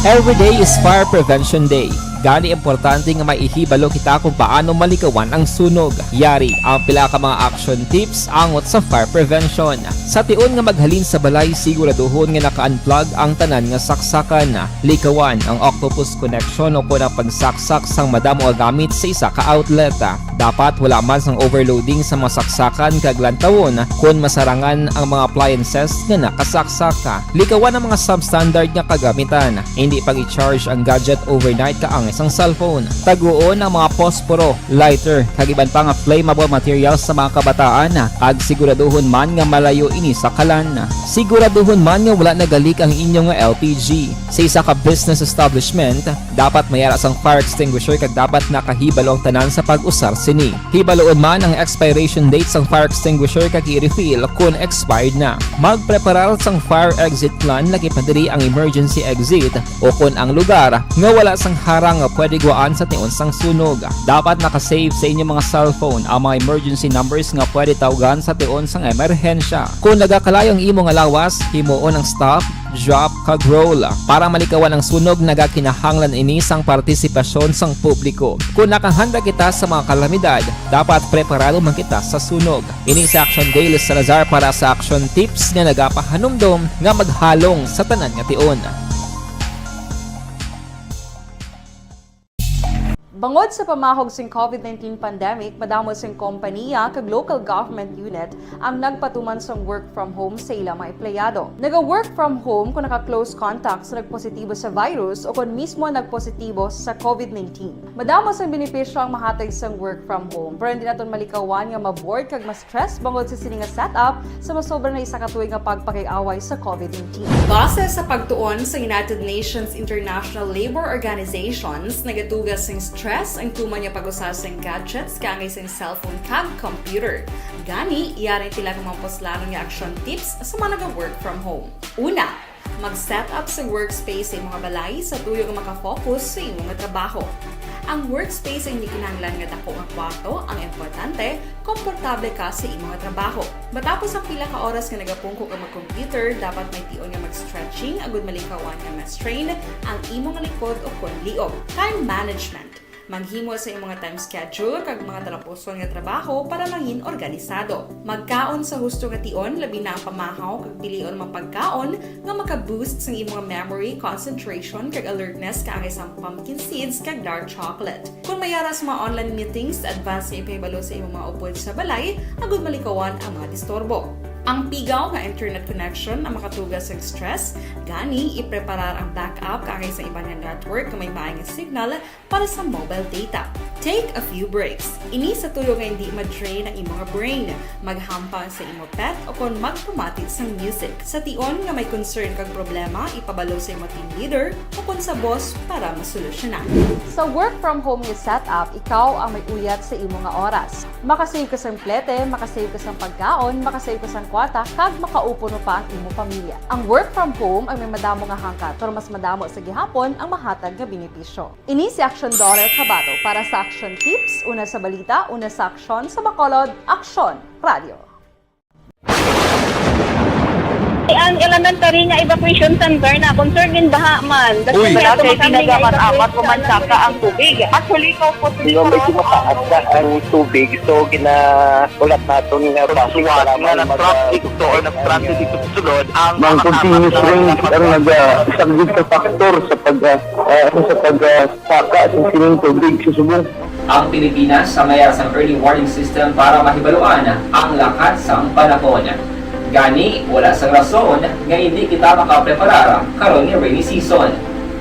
Every day is Fire Prevention Day. Gani importante nga maihibalo kita kung paano malikawan ang sunog. Yari ang pila ka mga action tips angot sa fire prevention. Sa tion nga maghalin sa balay, siguraduhon nga naka-unplug ang tanan nga saksakan. Likawan ang octopus connection o kung ang pagsaksak sang madamo nga gamit sa isa ka outlet. Dapat wala man sang overloading sa mga saksakan kag lantawon kung masarangan ang mga appliances nga nakasaksaka. Likawan ang mga substandard nga kagamitan. Hindi pag i-charge ang gadget overnight kaang isang cellphone. Taguon ang mga posporo, lighter, kag iban pa nga flammable materials sa mga kabataan. Ag siguraduhon man nga malayo ini sa kalan. Siguraduhon man nga wala nagalik ang inyong LPG. Sa isa ka business establishment, dapat mayara sang fire extinguisher kag dapat nakahibalo ang tanan sa pag-usar sini. Hibaloon man ang expiration date sang fire extinguisher kag i-refill kung expired na. Magpreparar sang fire exit plan lagi pa diri ang emergency exit o kung ang lugar nga wala sang harang nga pwede guwaan sa tion sang sunog. Dapat nakasave sa inyong mga cellphone ang mga emergency numbers nga pwede tawagan sa tion sang emerhensya. Kung nagakalayo ang imo nga lawas, himuon ang stop, drop, kag roll. Para malikawan ang sunog, nagakinahanglan ini sang partisipasyon sang publiko. Kung nakahanda kita sa mga kalamidad, dapat preparado man kita sa sunog. Ini sa Aksyon Daily Salazar para sa Aksyon Tips nga nagapahanumdom nga maghalong sa tanan nga tion. Bangod sa pamahog sing COVID-19 pandemic, madamo sing kompanya kag local government unit ang nagpatuman sang work from home sa ilang mga empleyado. Naga-work from home kung naka-close contact sa nagpositibo sa virus o kung mismo nagpositibo sa COVID-19. Madamo sang benepisyo ang mahatag sang work from home, pero hindi naton malikawan nga ma-bored kag ma-stress bangod sa sini nga setup sa masobra na isa ka tuig nga pagpakiaway sa COVID-19. Base sa pagtuon sa United Nations International Labor Organizations, nagatugas sing stress ang tuman niya pag-usar sa gadgets kangay sa cellphone kag computer. Gani, iyarin tila kung mga poslano nga action tips sa mga nag-work from home. Una, mag-set up sa workspace sa mga balay sa tuyo nga makafocus sa imong trabaho. Ang workspace ay hindi kinahanglan nga dako nga kwarto, ang importante, komportable ka sa imong trabaho. Matapos ang pila ka oras nga nagapungko ka mag-computer, dapat may tion nga mag-stretching agud malikawan nga ma-strain ang imong likod o kon liog. Time management. Maghimo sa imong time schedule kag mga talapuson nga trabaho para maging organisado. Magkaon sa husto nga tion, labi na ang pamahaw kag pilion mga pagkaon nga maka-boost sa imong memory, concentration kag alertness kaangay sa pumpkin seeds kag dark chocolate. Kung mayara sa mga online meetings, advance nga ipahibalo sa imong mga upod sa balay, agud malikawan ang mga disturbo. Ang pigaw nga internet connection ang makatugas sa stress, gani ipreparar ang backup kaangay sa ibang network kung may maayong signal para sa mobile data. Take a few breaks. Ini sa tuyo nga hindi ma-drain ang imong brain. Maghampang sa imong pet o kung magpumatid sa music. Sa tion nga may concern kag problema, ipabalo sa imong team leader o kung sa boss para masolusyonan. Sa work from home nga setup, ikaw ang may uyat sa imong nga oras. Makasave ka sa plete, makasave ka sa pagkaon, makasave ka sa kwata, kag makaupo mo pa ang imong pamilya. Ang work from home ay may madamo nga hangkat, pero mas madamo sa gihapon ang mahatag nga benepisyo. Ini si Aksyon Daughter Kabato para sa Aksyon Tips, una sa balita, una sa aksyon sa Bacolod, Aksyon Radio. Ang elementary nga evacuation center na concern din baha man. Uy! Kaya pinagaman-amat kumansaka ang tubig. Actually, ikaw po Medyo mataas na ang tubig, so ginaulat natin nga Pagsuwag nga ng traffic to or nag-traffic dito sa sulod ang mga continuous rain ang isang good factor sa pagsaka at sining tubig sa subong. Ang Pilipinas sa mayroon sa early warning system para mahibaluan ang lakas sa panahon. Gani, wala sa rason nga hindi kita makapreparar karon ni rainy season.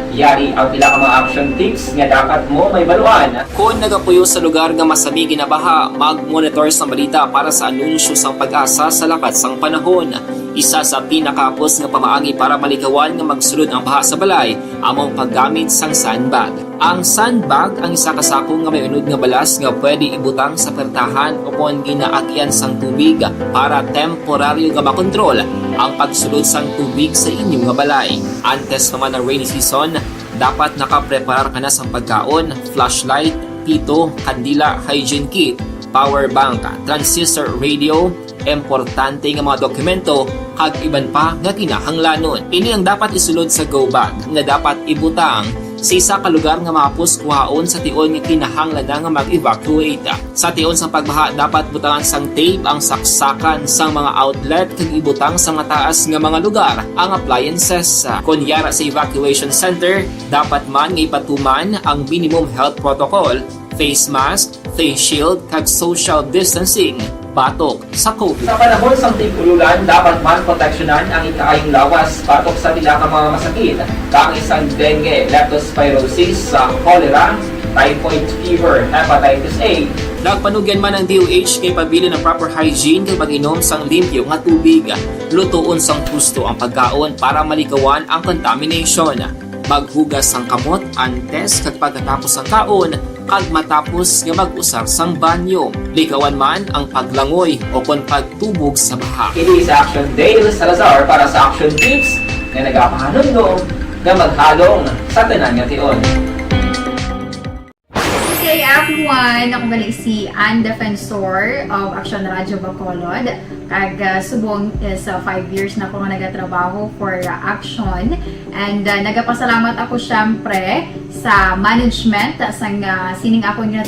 Yari ang pila ka mga action tips nga dapat mo may baluan. Kung nagapuyo sa lugar nga masabi ginabaha, mag-monitor sa balita para sa anunsyo sang pag-asa sa lakat sang panahon. Isa sa pinakapos nga pamaagi para malikawan nga magsulod ang baha sa balay, among paggamit sang sandbag. Ang sandbag ang isa ka sako nga may unod nga balas nga pwede ibutang sa pertahan o kung ginaagyan sang tubig para temporaryo nga makontrol ang pagsulod sang tubig sa inyong nga balay. Antes naman ng rainy season, dapat nakapreparar ka na sa pagkaon, flashlight, pito, kandila, hygiene kit, power bank, transistor radio, importante nga mga dokumento, kag iban pa nga kinahanglanon. Ini ang dapat isulod sa go bag nga dapat ibutang sa isa ka lugar nga mapus kuhaon sa tion nga kinahanglan nga mag-evacuate. Sa tion sa pagbaha, dapat butangan sang tape ang saksakan sang mga outlet kag ibutang sa mataas nga mga lugar ang appliances. Kunyara sa evacuation center, dapat man nga ipatuman ang minimum health protocol, face mask, face shield kag social distancing batok sa COVID. Sa panahon sa tig-ululan, dapat man proteksyonan ang ikaayong lawas batok sa pila ka mga masakit, kang isang dengue, leptospirosis, cholera, typhoid fever, hepatitis A. Nagpanugyan man ang DOH kay pabili ng proper hygiene kay pag-inom sang limpyo nga tubig. Lutuon sang husto ang pagkaon para malikawan ang contamination. Maghugas sang kamot antes kag pagkatapos ang kaon kag matapos nga mag-usar sang banyo. Likawan man ang paglangoy o kon pagtubog sa baha. Kini sa Aksyon Daily Salazar para sa Action Tips nga nagapahanundong nga maghalong sa tanan nga tion. day everyone! Ako gali si Defensor of Aksyon Radyo Bacolod. Subong sa 5 years na ako nga nagatrabaho for Aksyon. And nagapasalamat ako syempre sa management sang sining ako nga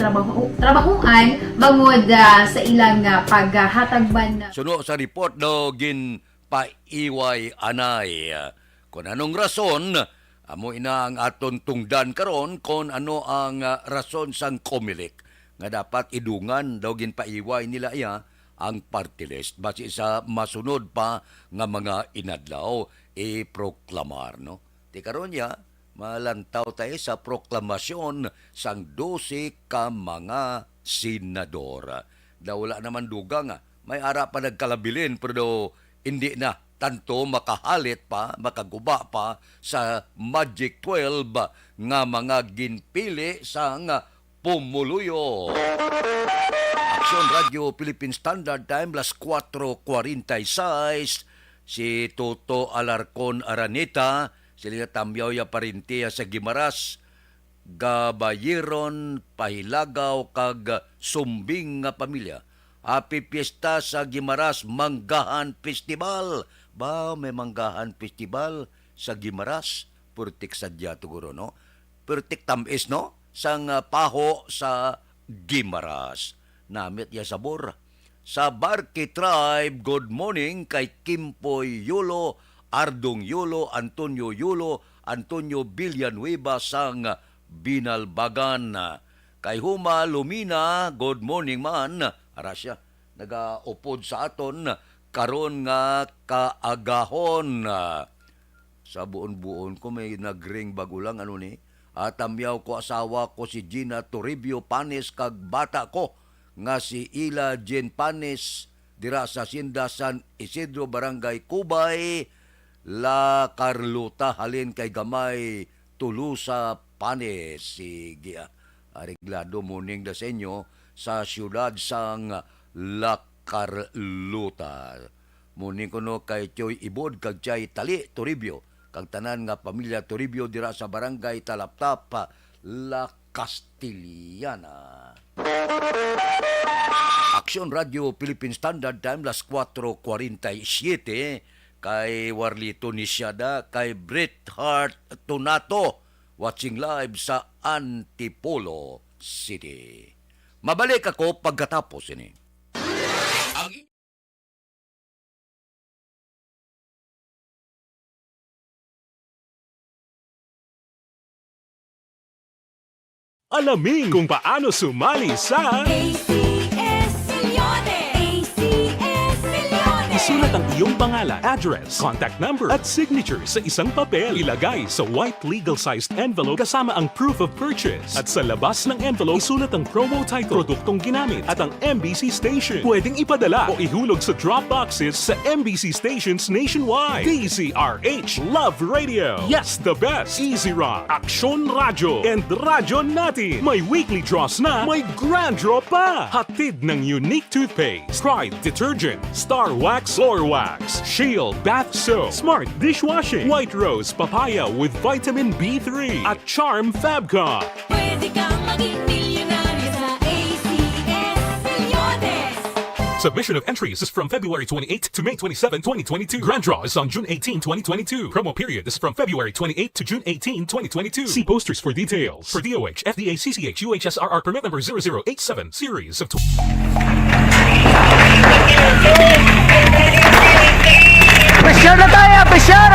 trabahuan bangod sa ilang paghatagban. Suno sa report do gin paiway anay. Kung anong rason, amo ina ang aton tungdan karon kon ano ang rason sang Comelec nga dapat idungan daw gin paiway nila iya ang party list base sa masunod pa nga mga inadlaw i-proklamar no. Ti karon ya malantaw tayo sa proklamasyon sang 12 ka mga senador. Daw wala naman dugang may ara pa nagkalabilin pero hindi na tanto makahalit pa, makaguba pa sa Magic 12 nga mga ginpili sang pumuluyo. Aksyon Radio Philippine Standard Time, las 4:46, si Toto Alarcon Araneta, sila tamyaw ya parintiya sa Gimaras, gabayiron, pahilagaw, kag sumbing nga pamilya. Happy Fiesta sa Gimaras Manggahan Festival. Ba, may Manggahan Festival sa Gimaras. Purtik sadya tuguro, no? Purtik tamis, no? Sang paho sa Gimaras. Namit ya sabor. Sa Barque Tribe, good morning kay Kimpoy Yulo, Ardong Yulo, Antonio Yulo, Antonio Villanueva sang Binalbagan. Kay Huma Lumina, good morning man. Arasya, nagaupod sa aton karon nga kaagahon. Sa buon-buon ko may nagring bagulang ano ni. Tamyaw ko asawa ko si Gina Toribio Panes kag bata ko nga si Ila Jen Panes dira sa Sinda San Isidro Barangay Kubay, La Carlota halin kay gamay Tulusa Panes. Sige, ariglado morning da sa inyo sa siyudad sang La Carlota. Muning kuno kay Choy Ibod kag Chay Tali Toribio kag tanan nga pamilya Toribio dira sa barangay Talaptap, La Castiliana. Aksyon Radio Philippine Standard Time, las 4:47, kay Warlito Nisyada, kay Bret Hart Tunato, watching live sa Antipolo City. Mabalik ako pagkatapos ini. Alamin kung paano sumali sa ACS Milyones! ACS Milyones! isulat ang iyong pangalan, address, contact number at signature sa isang papel. Ilagay sa white legal-sized envelope kasama ang proof of purchase. At sa labas ng envelope, isulat ang promo title, produktong ginamit at ang MBC station. Pwedeng ipadala o ihulog sa drop boxes sa MBC stations nationwide. DZRH, Love Radio, Yes the Best, Easy Rock, Aksyon Radyo, and Radyo Natin. May weekly draws na, may grand draw pa. Hatid ng unique toothpaste, Pride Detergent, Star Wax Floor Wax, Shield Bath Soap, Smart Dishwashing, White Rose Papaya with Vitamin B3, at Charm Fabcon. Pwede kang maging milyonaryo sa ACS Milyones! Submission of entries is from February 28 to May 27, 2022. Grand draw is on June 18, 2022. Promo period is from February 28 to June 18, 2022. See posters for details. For DOH, FDA, CCH, UHSRR permit number 0087, series of... Pressure na tayo! Pressure!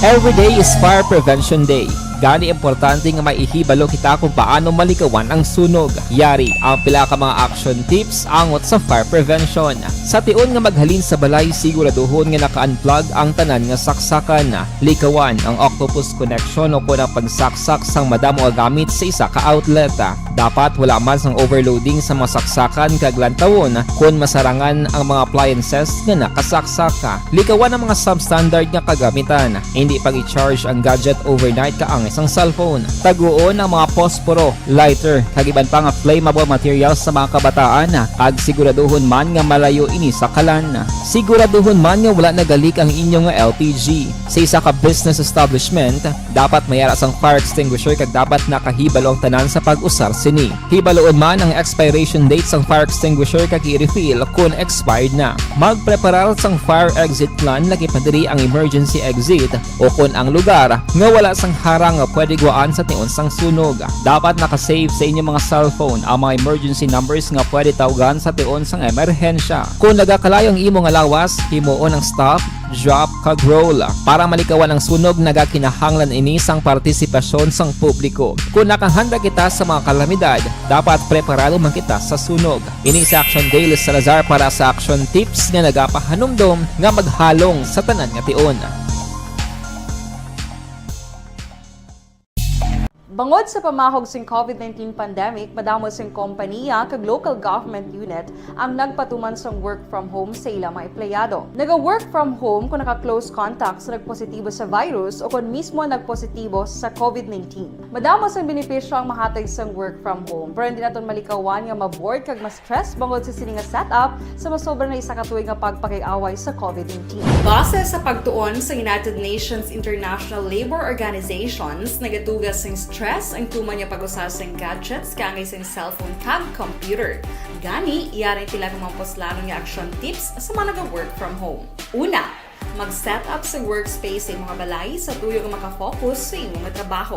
Every day is Fire Prevention Day. Gani importante nga maihibalo kita kung paano malikawan ang sunog. Yari ang pila ka mga action tips angot sa fire prevention. Sa tion nga maghalin sa balay, siguraduhon nga naka-unplug ang tanan nga saksakan. Likawan ang octopus connection o kung ang pagsaksak sang madamo nga gamit sa isa ka outlet. Dapat wala man sang overloading sa masaksakan kag lantawon kung masarangan ang mga appliances nga nakasaksaka. Likawan ang mga substandard nga kagamitan. Hindi pag-i-charge ang gadget overnight kaang isang cellphone. Taguon ang mga posporo, lighter, kag iban pa nga flammable materials sa mga kabataan ag siguraduhon man nga malayo ini sa kalan. Siguraduhon man nga wala nagalik ang inyong LPG. Sa isa ka business establishment, dapat mayara sang fire extinguisher kag dapat nakahibalo ang tanan sa pag-usar sini. Hibaloon man ang expiration date sang fire extinguisher kag i-refill kung expired na. Magpreparar sang fire exit plan lagi pa diri ang emergency exit o kung ang lugar nga wala sang harang nga pwede guaan sa tiun sang sunog. Dapat nakasave sa inyong mga cellphone ang mga emergency numbers nga pwede tawagan sa tiun sang emerhensya. Kung nagakalayo ang imong alawas, himuon ang stop, drop kag roll. Para malikawan ang sunog, nagakinahanglan ini sang partisipasyon sang publiko. Kung nakahanda kita sa mga kalamidad, dapat preparado man kita sa sunog. Ini sa Aksyon Daily Salazar para sa Aksyon Tips nga nagapahanumdom nga maghalong sa tanan nga tion. Bangod sa pamahog sing COVID-19 pandemic, madamo sing kompanya kag local government unit ang nagpatuman sang work from home sa ilang mga empleyado. Naga-work from home kung naka-close contact sa nagpositibo sa virus o kung mismo nagpositibo sa COVID-19. Madamo sang benepisyo ang mahatag sang work from home, pero hindi naton malikawan nga ma-bored kag ma-stress bangod sa sini nga setup sa masobra na isa ka tuig nga pagpakiaway sa COVID-19. Base sa pagtuon sa United Nations International Labor Organizations, nagatugas sing stress ang tuman niya pag-usar sa gadgets kangay sa cellphone kag computer. Gani, iyaring tila ng mga poslano nga action tips sa mga nag-work from home. Una, mag-set up sa workspace sa mga balay sa tuyo nga makafocus sa imong trabaho.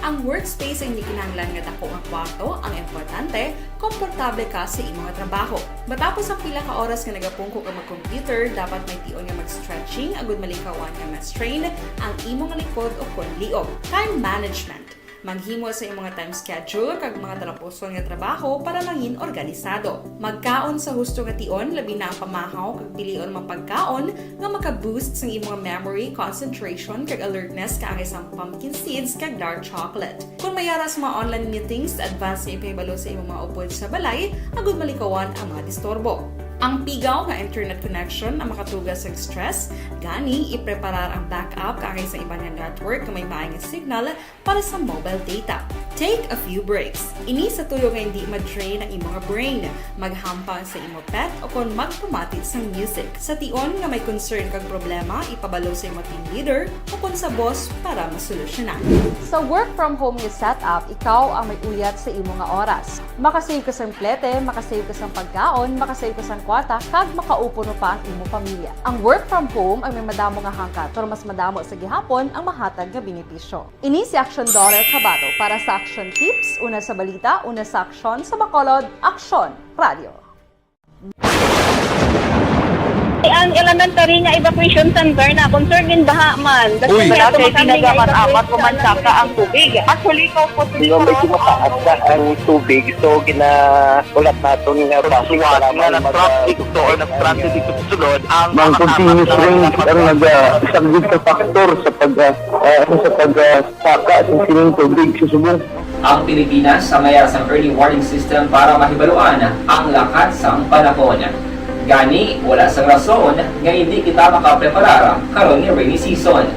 Ang workspace ay hindi kinahanglan nga dako nga kwarto, ang importante, komportable ka sa imong trabaho. Matapos ang pila ka oras nga nagapungko ka mag-computer, dapat may tion nga mag-stretching agud malikawan nga ma-strain ang imong likod o kon liog. Time management. Maghimo sa imong time schedule kag mga talapuson nga trabaho para maging organisado. Magkaon sa husto nga tion, labi na ang pamahaw kag pilion mga pagkaon nga maka-boost sa imong memory, concentration kag alertness kaangay sang pumpkin seeds kag dark chocolate. Kung mayara sa mga online meetings, advance nga ipahibalo sa imong mga upod sa balay, agud malikawan ang mga disturbo. Ang pigaw nga internet connection ang makatugas sa stress, gani ipreparar ang backup kaangay sa ibang network nga may maayong signal para sa mobile data. Take a few breaks. Ini sa tuyo nga hindi ma-drain ang imong brain, maghampang sa imong pet o kung magpumatid sa music. Sa tion nga may concern kag problema, ipabalo sa imong team leader o kung sa boss para masolusyonan. Sa work from home nga setup, ikaw ang may uyat sa imong nga oras. Makasave ka sa plete, makasave ka sa pagkaon, makasave ka sa kwata, kag makaupo no pa ang imong pamilya. Ang work from home ay may madamo nga hangkat, pero mas madamo sa gihapon ang mahatag nga benepisyo. Ini si Aksyon Daughter Kabato para sa Aksyon Tips, una sa balita, una sa aksyon sa Bacolod, Aksyon Radio. Ang elementary nga evacuation center na concern din baha man. Uy, kasi pinagamat-amat kumansaka ang tubig. Actually, ikaw po medyo mataas na ang tubig. So, ginaulat natin nga passing para nag-traffic to or nag-traffic dito sa sulod. Ang continuous rain ang isang good factor sa pagsaka at sining tubig sa subong. Ang Pilipinas sa mayara sa early warning system para mahibaluan ang lakat sa panahon. Gani, wala sang rason nga hindi kita makapreparar karon ni rainy season.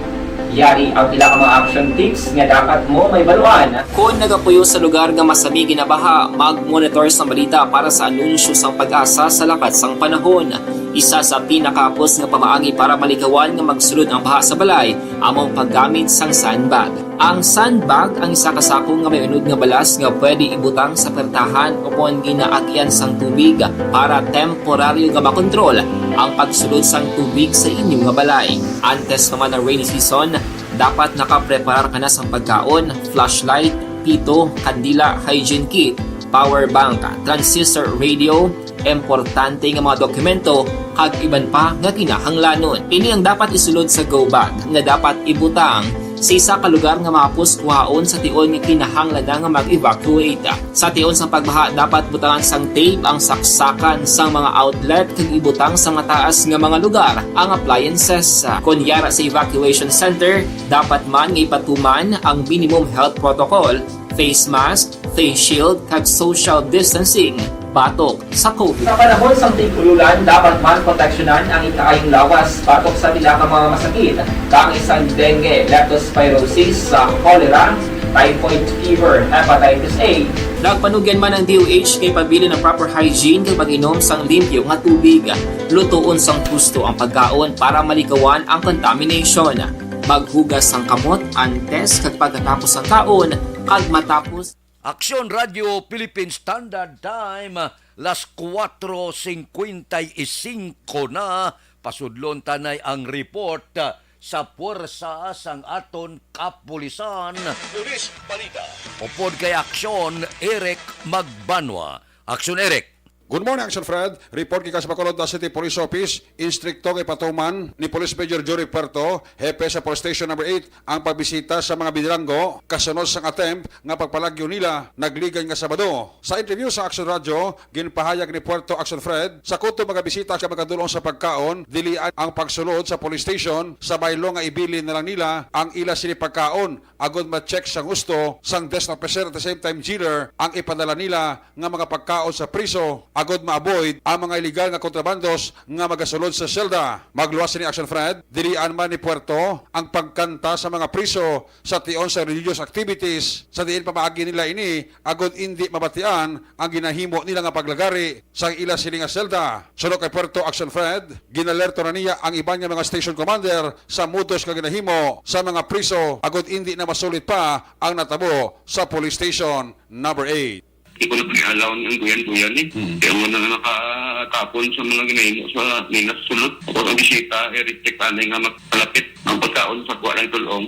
Yari ang pila ka mga action tips nga dapat mo may baluan. Kung nagapuyo sa lugar nga masabi ginabaha, mag-monitor sa balita para sa anunsyo sang pag-asa sa lakat sang panahon. Isa sa pinakapos nga pamaagi para malikawan nga magsulod ang baha sa balay, among paggamit sang sandbag. Ang sandbag ang isa ka sako nga may unod nga balas nga pwede ibutang sa pertahan o kung ginaagyan sang tubig para temporaryo nga makontrol ang pagsulod sang tubig sa inyong nga balay. Antes naman ng rainy season, dapat nakapreparar ka na sang pagkaon, flashlight, pito, kandila, hygiene kit, power bank, transistor radio, importante nga mga dokumento kag iban pa nga kinahanglanon. Ini ang dapat isulod sa go bag nga dapat ibutang sa isa ka lugar nga mapos kuhaon sa tion nga kinahanglan nga mag-evacuate. Sa tion sa pagbaha dapat butangan sang tape ang saksakan sang mga outlet kag ibutang sa mataas nga mga lugar ang appliances. Kunyara sa evacuation center, dapat man nga ipatuman ang minimum health protocol, face mask, face shield, kag social distancing, batok sa COVID. Sa panahon sa tig-ululan, dapat man proteksyonan ang ikaayong lawas batok sa pila ka mga masakit, kang isang dengue, leptospirosis, cholera, typhoid fever, hepatitis A. Nagpanugyan man ang DOH kay pabili ng proper hygiene kay pag-inom sang limpyo nga tubig. Lutuon sang husto ang pagkaon para malikawan ang contamination. Maghugas sang kamot antes kag pagkatapos ang kaon kag matapos. Aksyon Radio Philippine Standard Time, las 4:55 na, pasudlon tanay ang report sa puwersa sang aton kapulisan. Pulis Balita. Upod kay Aksyon, Eric Magbanwa. Aksyon, Eric. Good morning, Action Fred. Report kay sa Bacolod City Police Office, instrikto kay patuman ni Police Major Jory Puerto, hepe sa Police Station number 8, ang pagbisita sa mga bidranggo kasunod sang attempt nga pagpalagyo nila nagligan nga Sabado. Sa interview sa Action Radio, ginpahayag ni Puerto Action Fred, sa kuto mga bisita ka makadulong sa pagkaon, dilian ang pagsulod sa police station, sa baylo nga ibilin na lang nila ang ila sini pagkaon, agod ma-check sa gusto sang desk officer at the same time jailer ang ipadala nila nga mga pagkaon sa priso, agod ma-avoid ang mga illegal nga kontrabandos nga magasulod sa selda. Magluwas ni Action Fred, dilian man ni Puerto ang pagkanta sa mga priso sa tion sa religious activities, sa diin pamaagi nila ini, agod hindi mabatian ang ginahimo nila nga paglagari sa ila sili nga selda. Sunod kay Puerto Action Fred, ginalerto na niya ang iba niya mga station commander sa mudos nga ginahimo sa mga priso, agod hindi na masulit pa ang natabo sa police station number 8. Hindi ko na pag-alaw ng duyan-duyan eh. Kaya mo na nakatapon sa mga ginahimo sa nila sulod. Ako ang bisita, i-recheck anay nga magpalapit ang pagkaon sa kuwa ng tulong.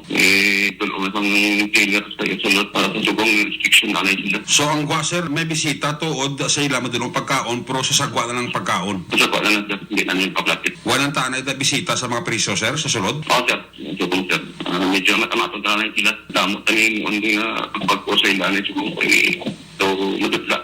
Tulong na pang jailer sa iyo sulod para sa sugong restriction na sila. So ang kuwa sir, may bisita tuod sa ila madulong pagkaon pero sa sagwa na ng pagkaon? Sa kuwa na hindi na nila paglapit. Walang tanay na bisita sa mga priso sir sa sulod? Oo sir, sugong sir. Medyo matamaton na lang sila. Damot na hindi nga pagpagpo sa ila na sugong so, madudla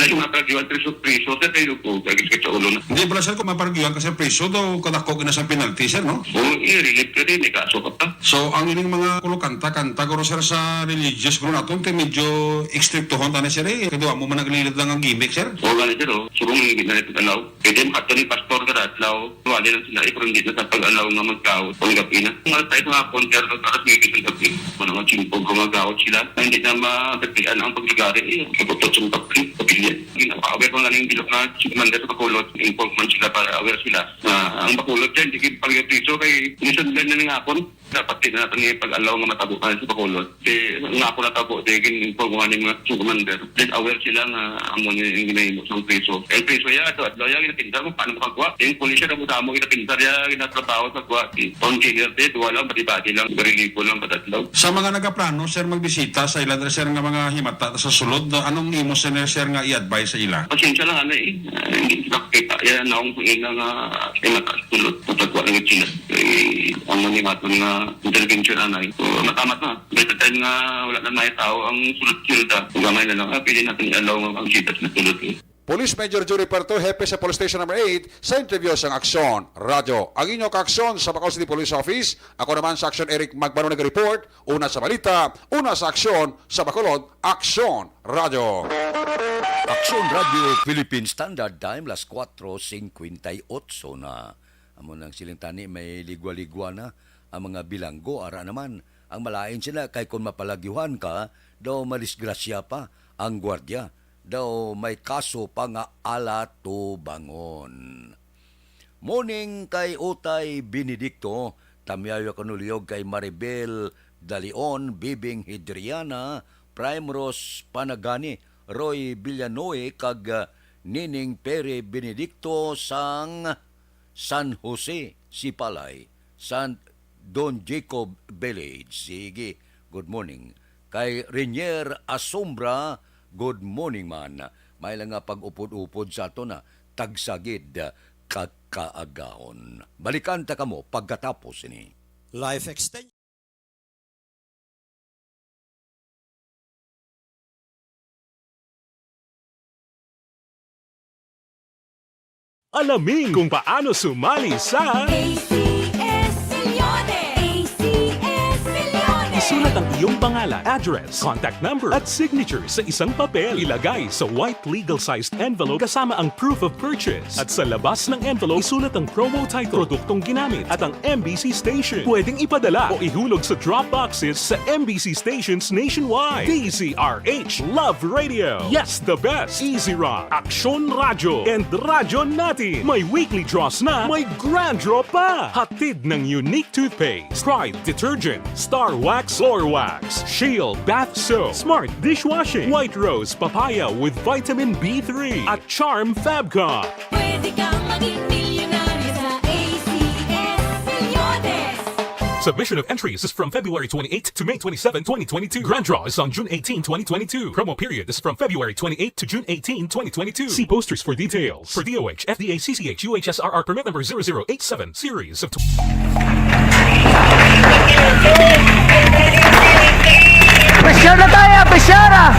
yung mga paragyuan priso sa tayo po, kagis ka sa ulo na. Hindi pala sir, kung maparagyuan kasi priso daw kadako na sa penalty sir, no? Oo, i-relate ka rin, kaso ka pa. So, ang ining mga kanta guro sir sa religious guro natin, medyo ekstriktohon tayo sir eh. Kaya mo man naglilid lang ang gimmick sir? Oo, ganit sir, sugong hindi na ito alaw. Pwede makato ni pastor ka atlaw, wali lang sila, pero hindi na sa pag-alaw nga magkaw, panggapi na. Mga tayo mga ponter, karas may kisang gabi. Mga mga chimpog gumagawad sila, hindi na mapagpian ang pagligari, kaputot sa pagpilyan. Aware ko na lang yung bilog na si Commander sa Bacolod, informan sila para aware sila na ang Bacolod dyan, hindi pag-priso kay nisundan na ng hapon. Dapat din natin yung pag-alaw nga matabo ka sa Bacolod. Kasi nga ako natabo, din informan ng mga Commander. Then aware sila nga amon yung ginahimo sa priso. Kaya priso ya, at law yung ginapintar mo, paano makagawa? Yung polisya na mutamo, ginapintar ya, ginatrabaho sa gawa. On killer din, wala, pati-pati lang, barilipo lang, patatlaw. Sa mga nagaplano, sir, magbisita sa ilan sir nga mga himata sa sulod, anong imo sir nga i-advise sa ila? Pasensya lang hindi sila kita. Yan akong ina nga himata sa sulod. Matagwa ng sila. Ang manimato nga intervention so matamat na. Dahil tayo nga wala na may tao ang sulod-sulod. Kung gamay na lang, pwede natin i-allow ang sitas na sulod. Police Major Jory Puerto, hepe sa Police Station number 8, sa interview sa Aksyon Radio. Ang inyong ka-aksyon sa Bacolod City Police Office. Ako naman sa Aksyon Eric Magbanwa nag-report. Una sa balita, una sa aksyon sa Bacolod, Aksyon Radio. Aksyon Radio Philippine Standard Time, las 4:58 na. Amon ang siling tani may ligwa-ligwa na ang mga bilanggo. Ara naman, ang malain sila kay kung mapalagyuhan ka, daw malisgrasya pa ang gwardya. Daw may kaso pa nga alato bangon. Morning kay Utay Benedicto, tamyayo kanuliyog kay Maribel Dalion, Bibing Hidriana, Prime Rose Panagani, Roy Villanoy, kag Nining Pere Benedicto sang San Jose, Sipalay, San Don Jacob Village. Sige, good morning. Kay Renier Asombra, good morning man. May lang nga pag-upod-upod sa ato na tagsagid kakaagahon. Balikan ta kamo pagkatapos ini. Life extension. Alamin kung paano sumali sa ACS Milyones! ACS Milyones! isulat ang iyong pangalan, address, contact number at signature sa isang papel. Ilagay sa white legal-sized envelope kasama ang proof of purchase. At sa labas ng envelope, isulat ang promo title, produktong ginamit at ang MBC station. Pwedeng ipadala o ihulog sa drop boxes sa MBC stations nationwide. DZRH Love Radio. Yes, the best. Easy Rock, Aksyon Radio, and Radyo Natin. May weekly draws na, may grand draw pa. Hatid ng unique toothpaste, Pride Detergent, Star Wax Floor Wax, Shield Bath Soap, Smart Dishwashing, White Rose Papaya with Vitamin B3, at Charm Fabcon. Pwede kang maging milyonaryo sa ACS Milyones. Submission of entries is from February 28 to May 27, 2022. Grand draw is on June 18, 2022. Promo period is from February 28 to June 18, 2022. See posters for details. For DOH, FDA, CCH, UHSRR permit number 0087, series of... Pressure na tayo! Pressure na!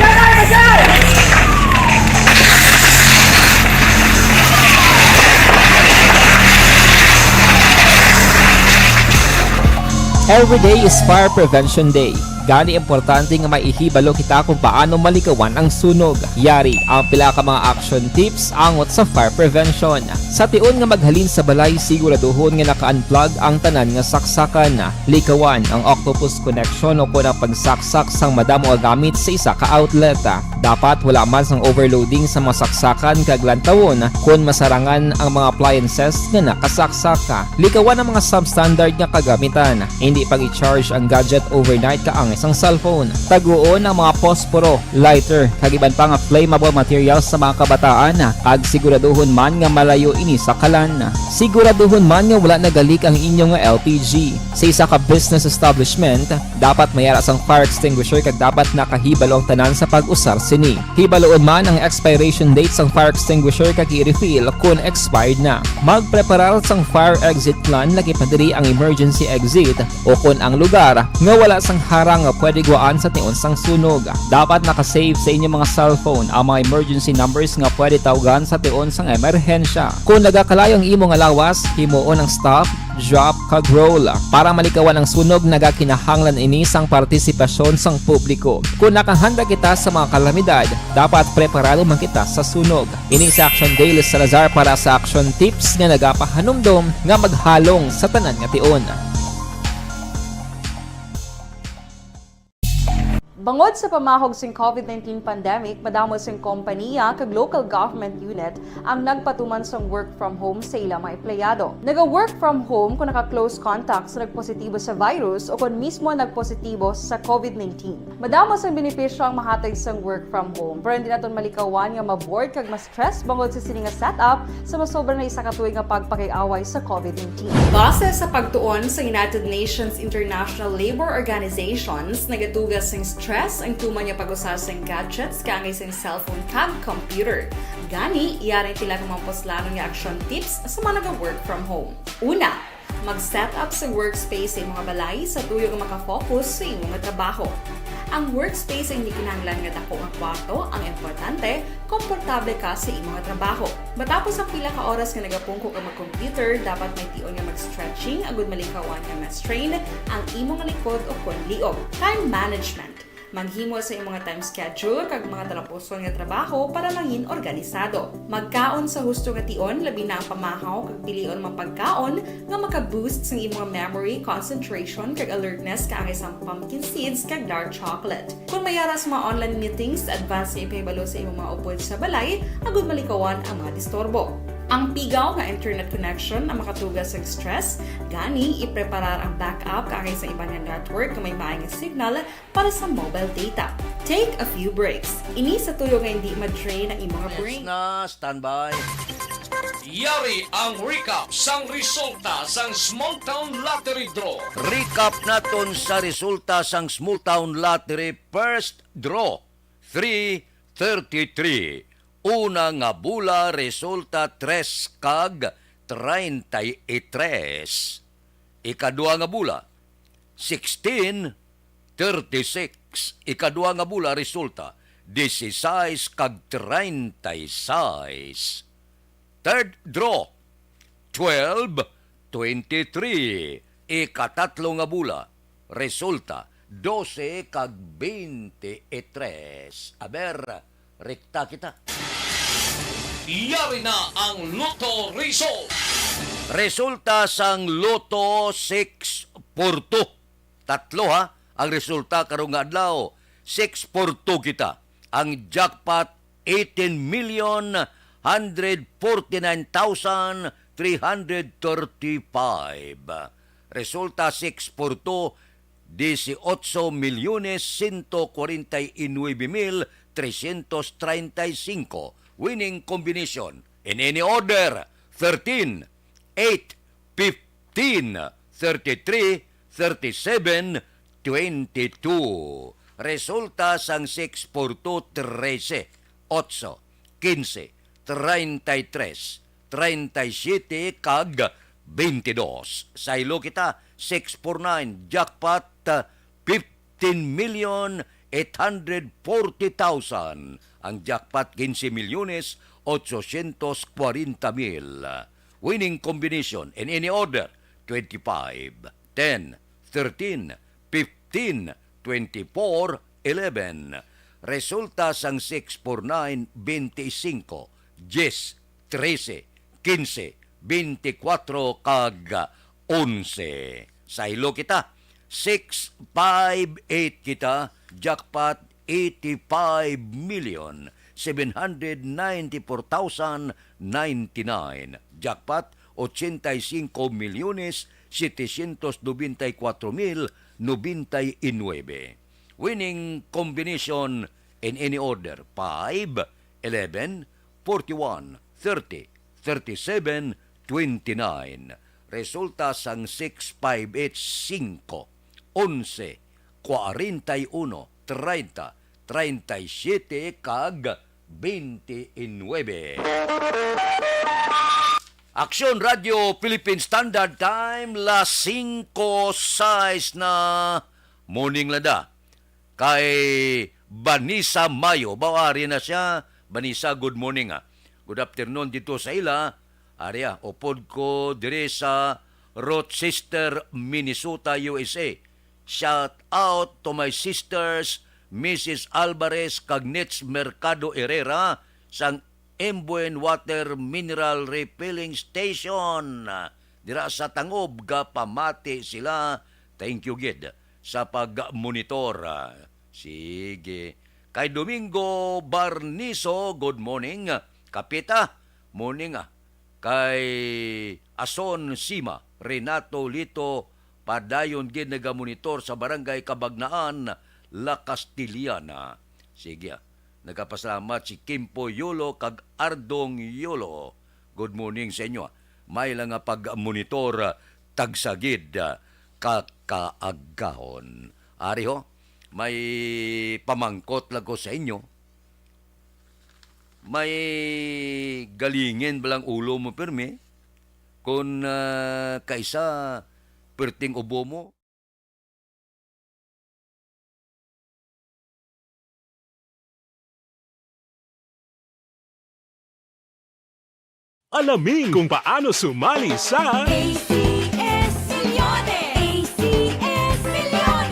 Every day is Fire Prevention Day. Gani importante nga maihibalo kita kung paano malikawan ang sunog. Yari ang pila ka mga action tips angot sa fire prevention. Sa tion nga maghalin sa balay, siguraduhon nga naka-unplug ang tanan nga saksakan. Likawan ang octopus connection o kung ang pagsaksak sang madamo nga gamit sa isa ka outlet. Dapat wala man sang overloading sa mga saksakan kag lantawon kung masarangan ang mga appliances nga nakasaksaka. Likawan ang mga substandard nga kagamitan. Hindi pag i-charge ang gadget overnight kaang isang cellphone. Taguon ang mga posporo, lighter, kag iban pa nga flammable materials sa mga kabataan. Kag siguraduhon man nga malayo ini sa kalan. Siguraduhon man nga wala nagalik ang inyong LPG. Sa isa ka business establishment, dapat mayara sang fire extinguisher kag dapat nakahibalo ang tanan sa pag-usar sini. Hibaloon man ang expiration date sang fire extinguisher kag i-refill kung expired na. Magpreparar sang fire exit plan lagi padiri ang emergency exit o kung ang lugar nga wala sang harang nga pwede guwaan sa tion sang sunog. Dapat nakasave sa inyong mga cellphone ang mga emergency numbers nga pwede tawagan sa tion sang emerhensya. Kung nagakalayo ang imo nga lawas, himuon ang stop, drop, kag roll. Para malikawan ang sunog, nagakinahanglan ini sang partisipasyon sang publiko. Kung nakahanda kita sa mga kalamidad, dapat preparado man kita sa sunog. Ini sa Action Daily Salazar para sa action tips nga nagapahanumdom nga maghalong sa tanan nga tion. Bangod sa pamahog sing COVID-19 pandemic, madamo sing kompanya kag local government unit ang nagpatuman sang work from home sa ilang mga empleyado. Naga-work from home kung naka-close contact sa nagpositibo sa virus o kung mismo nagpositibo sa COVID-19. Madamo sang benepisyo ang mahatag sang work from home, pero hindi naton malikawan nga ma-bored kag ma-stress bangod sa sini nga setup sa masobra na isa ka tuig nga pagpakiaway sa COVID-19. Base sa pagtuon sa United Nations International Labor Organizations, nagatugas sang stress ang tuman niya pag-usar sa gadgets kaangay sa cellphone kag computer. Gani, iyari tila ng mga poslano nga action tips sa mga nag-work from home. Una, mag-set up sa workspace sa mga balay sa tuyo nga makafocus sa imong trabaho. Ang workspace ay hindi kinahanglan nga dako nga kwarto, ang importante, komportable ka sa imong trabaho. Matapos ang pila ka oras nga nagapungko ka mag-computer, dapat may tion nga mag-stretching agud malikawan nga ma-strain ang imong likod o kon liog. Time management. Maghimo sa imong time schedule kag mga talapuson nga trabaho para langin organisado. Magkaon sa husto nga tion, labi na ang pamahaw kag pilion mga pagkaon nga maka-boost sa imong memory, concentration kag alertness kaangay sa pumpkin seeds kag dark chocolate. Kung mayara sa mga online meetings, advance sa ipahibalo sa imong mga upod sa balay, agud malikawan ang mga disturbo. Ang pigaw nga internet connection ang makatugas sa stress, gani ipreparar ang backup kaangay sa ibang nga network nga may maayong signal para sa mobile data. Take a few breaks. Ini sa tuyo nga hindi ma-drain ang imong brain. Na, standby. Yari ang recap sang resulta sang Small Town Lottery Draw. Recap naton sa resulta sang Small Town Lottery first draw 333. Una nga bula resulta 3 kag 33. Ikadua nga bula 1636. Ikadua nga bula resulta 16 kag 36. Third draw 1223. Ikatatlo nga bula resulta 12 kag 23. Aber, rekta kita. Yari na ang Lotto Result. Resulta sang Lotto 6 por 2. Tatlo ha, ang resulta karong adlaw. 6 por 2 kita. Ang jackpot 18,149,335. Resulta 6 por 2, 18,149,335. Winning combination in any order 13, 8, 15, 33, 37, 22. Resulta sang 6 por 2, 13, 8, 15, 33, 37 kag 22. Sa ilo kita 6 por 9 jackpot 15,840,000. Ang jackpot 15,840,000. Winning combination in any order 25, 10, 13, 15, 24, 11. Resulta sang 6 por 9, 25, 10, 13, 15, 24 kag 11. Sa ilo kita 6, 5, 8 kita jackpot 85,794,099. Jackpot 85,794,099. Winning combination in any order 5, 11, 41, 30, 37, 29. Resulta sang 6, 5, 8, 5, 11, 41, 30, 37 kag 29. Aksyon Radio Philippine Standard Time las 5:06 na morning lada. Kay Banisa Mayo, bawari na siya. Banisa, good morning ha. Good afternoon dito sa ila. Arya, upod ko dire sa Rochester, Minnesota, USA. Shout out to my sisters, Mrs. Alvarez Cagnets Mercado Herrera, sang Embuen Water Mineral Refilling Station. Dira sa Tangob, pamati sila. Thank you, Gid, sa pag-monitor. Sige. Kay Domingo Barniso, good morning. Kapita, morning. Kay Ason Sima, Renato Lito, padayon gid nagamonitor sa Barangay Kabagnaan, La Castiliana. Sige, nagapasalamat si Kimpo Yolo kag Ardong Yolo. Good morning sa inyo. May lang nga pag-monitor tagsagid kakaagahon. Ari ho, may pamangkot lang ko sa inyo. May galingin balang ulo mo perme kung kaisa perting ubo mo. Alamin kung paano sumali sa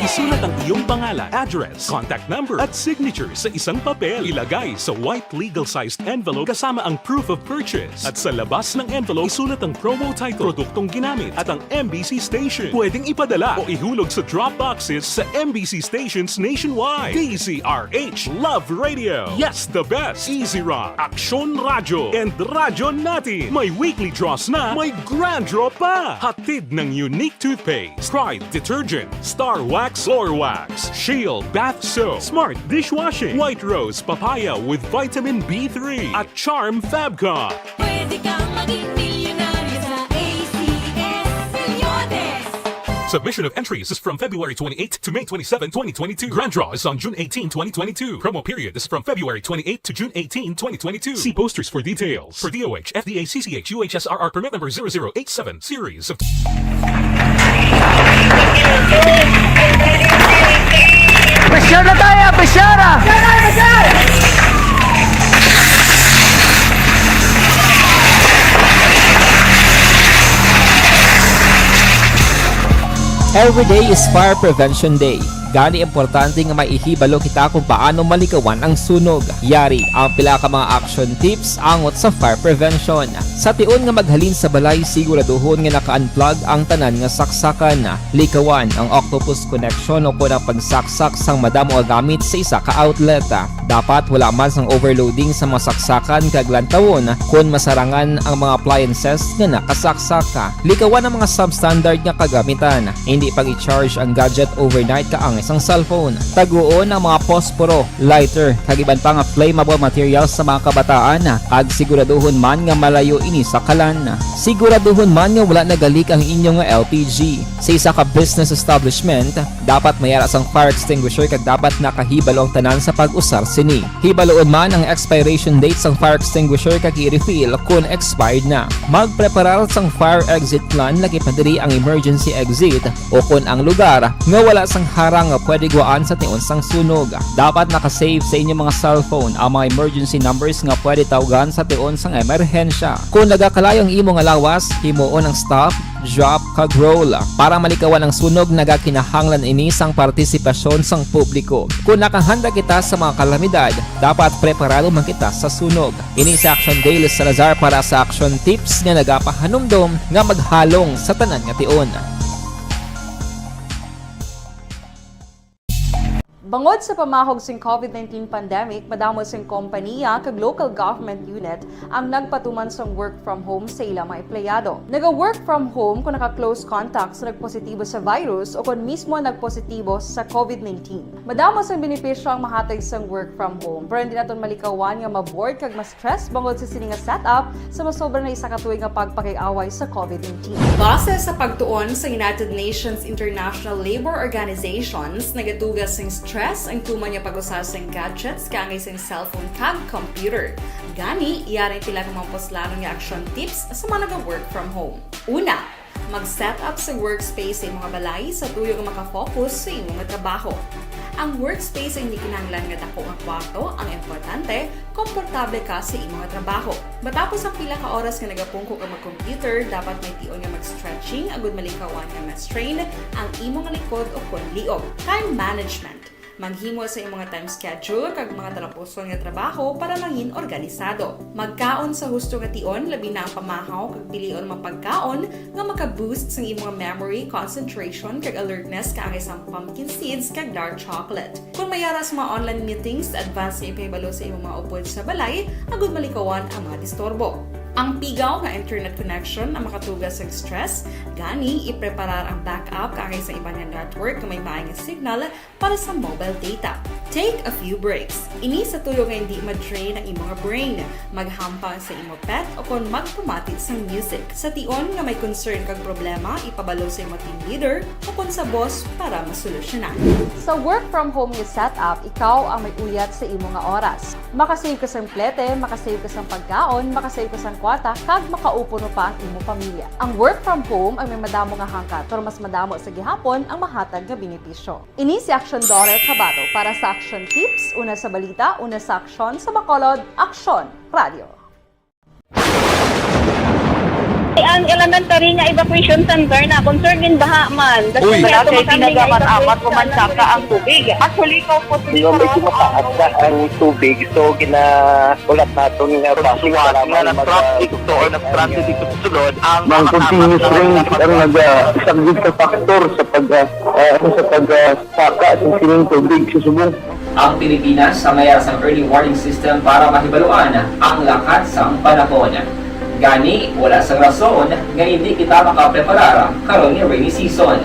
isulat ang iyong pangalan, address, contact number at signature sa isang papel. Ilagay sa white legal-sized envelope kasama ang proof of purchase. At sa labas ng envelope, isulat ang promo title, produktong ginamit at ang MBC station. Pwedeng ipadala o ihulog sa drop boxes sa MBC stations nationwide. DZRH Love Radio. Yes, the best. Easy Rock, Aksyon Radio, and Radyo Natin. May weekly draws na, may grand draw pa. Hatid ng unique toothpaste, Pride Detergent, Star Wax Floor Wax, Shield Bath Soap, Smart Dishwashing, White Rose Papaya with Vitamin B3 at Charm Fabcon. Pwede kang maging milyonaryo sa ACS Milyones. Submission of entries is from February 28 to May 27, 2022. Grand draw is on June 18, 2022. Promo period is from February 28 to June 18, 2022. See posters for details. For DOH, FDA, CCH, UHSRR permit number 0087, series of... Pressure na tayo! Pressure! Every day is Fire Prevention Day. Gani importante nga maihibalo kita kung paano malikawan ang sunog. Yari ang pila ka mga action tips angot sa fire prevention. Sa tion nga maghalin sa balay, siguraduhon nga naka-unplug ang tanan nga saksakan. Likawan ang octopus connection o kung ang pagsaksak sang madamo nga gamit sa isa ka outlet. Dapat wala man sang overloading sa mga saksakan kag lantawon kung masarangan ang mga appliances nga nakasaksaka. Likawan ang mga substandard nga kagamitan. Hindi pag i-charge ang gadget overnight kaang isang cellphone. Taguon ang mga posporo, lighter, kag iban pa nga flammable materials sa mga kabataan. Kag siguraduhon man nga malayo ini sa kalan. Siguraduhon man nga wala nagalik ang inyong LPG. Sa isa ka business establishment, dapat mayara sang fire extinguisher kag dapat nakahibalo ang tanan sa pag-usar sini. Hibaloon man ang expiration date sang fire extinguisher kag i-refill kung expired na. Magpreparar sang fire exit plan lagi pa diri ang emergency exit o kung ang lugar nga wala sang harang nga pwede guaan sa tion sang sunog. Dapat nakasave sa inyong mga cellphone ang mga emergency numbers nga pwede tawagan sa tion sang emerhensya. Kung nagakalayo ang imo nga lawas, himuon ang stop, drop kag roll. Para malikawan ang sunog, nagakinahanglan ini sang partisipasyon sang publiko. Kung nakahanda kita sa mga kalamidad, dapat preparado man kita sa sunog. Ini sa Aksyon Daily Salazar para sa action tips nga nagapahanumdom nga maghalong sa tanan nga tion. Bangod sa pamahog sing COVID-19 pandemic, madamo sing kompanya kag local government unit ang nagpatuman sang work from home sa ilang mga empleyado. Naga-work from home kung naka-close contacts na nagpositibo sa virus o kung mismo nagpositibo sa COVID-19. Madamo sang benepisyo ang mahatag sang work from home, pero hindi naton malikawan nga maboard kag ma-stress bangod sa sini nga setup sa masobra na isa ka tuig nga pagpakiaway sa COVID-19. Base sa pagtuon sa United Nations International Labor Organizations, nagatugas sing stress ang tuman niya pag-usar sa gadgets kangay sa cellphone kag computer. Gani, iyaring tila ng mga poslano nga action tips sa mga nag-work from home. Una, mag-set up sa workspace sa mga balay sa tuyo nga makafocus sa imong trabaho. Ang workspace ay hindi kinahanglan nga dako nga kwarto, ang importante, komportable ka sa imong trabaho. Matapos ang pila ka oras nga nagapungko ka mag-computer, dapat may tion nga mag-stretching agud malikawan nga ma-strain ang imong likod o kon liog. Time management. Maghimo sa imong mga time schedule kag mga talapuson nga trabaho para mangin organisado. Magkaon sa husto nga tion, labi na ang pamahaw kag pilion mapagkaon nga maka-boost sa imong memory, concentration kag alertness kaangay sa pumpkin seeds kag dark chocolate. Kung mayara sa mga online meetings, advance sa ipahibalo sa imong mga upod sa balay, agud malikawan ang mga disturbo. Ang pigaw nga internet connection ang makatugas sa stress, gani ipreparar ang backup kaangay sa ibang nga network na may maayong signal para sa mobile data. Take a few breaks. Ini sa tuyo nga hindi ma-drain ang imong brain, maghampang sa imong pet o kung magpumati sa music. Sa tion nga may concern kag problema, ipabalo sa imong team leader o kung sa boss para masolusyonan. Sa work from home nga setup, ikaw ang may uyat sa imong nga oras. Makasave ka sang plete, makasave ka sang pagkaon, makasave ka sang kwata, kag makaupo no pa ang imong pamilya. Ang work from home ay may madamo nga hangkat, pero mas madamo sa gihapon ang mahatag nga benepisyo. Ini si Aksyon Dorel Cabato para sa Action Tips, una sa balita, una sa aksyon sa Bacolod, Aksyon Radio. Ang elementary nga evacuation center na concern din baha man. Uy, kaya pinagamat-amat kumansaka ang tubig. Actually, ikaw po Medyo mataas na ang tubig. So, ginaulat natin nga Pagsiwala nga ng traffic to or ng-transit dito sa sulod ang Mang continuous range ang nag-isang ka factor sa pagsaka at sining tubig sa subong. Ang Pilipinas sa mayroon ng early warning system para mahibaluan ang lakat sa panahon. Gani, wala sang rason nga hindi kita makapreparar karon ni rainy season.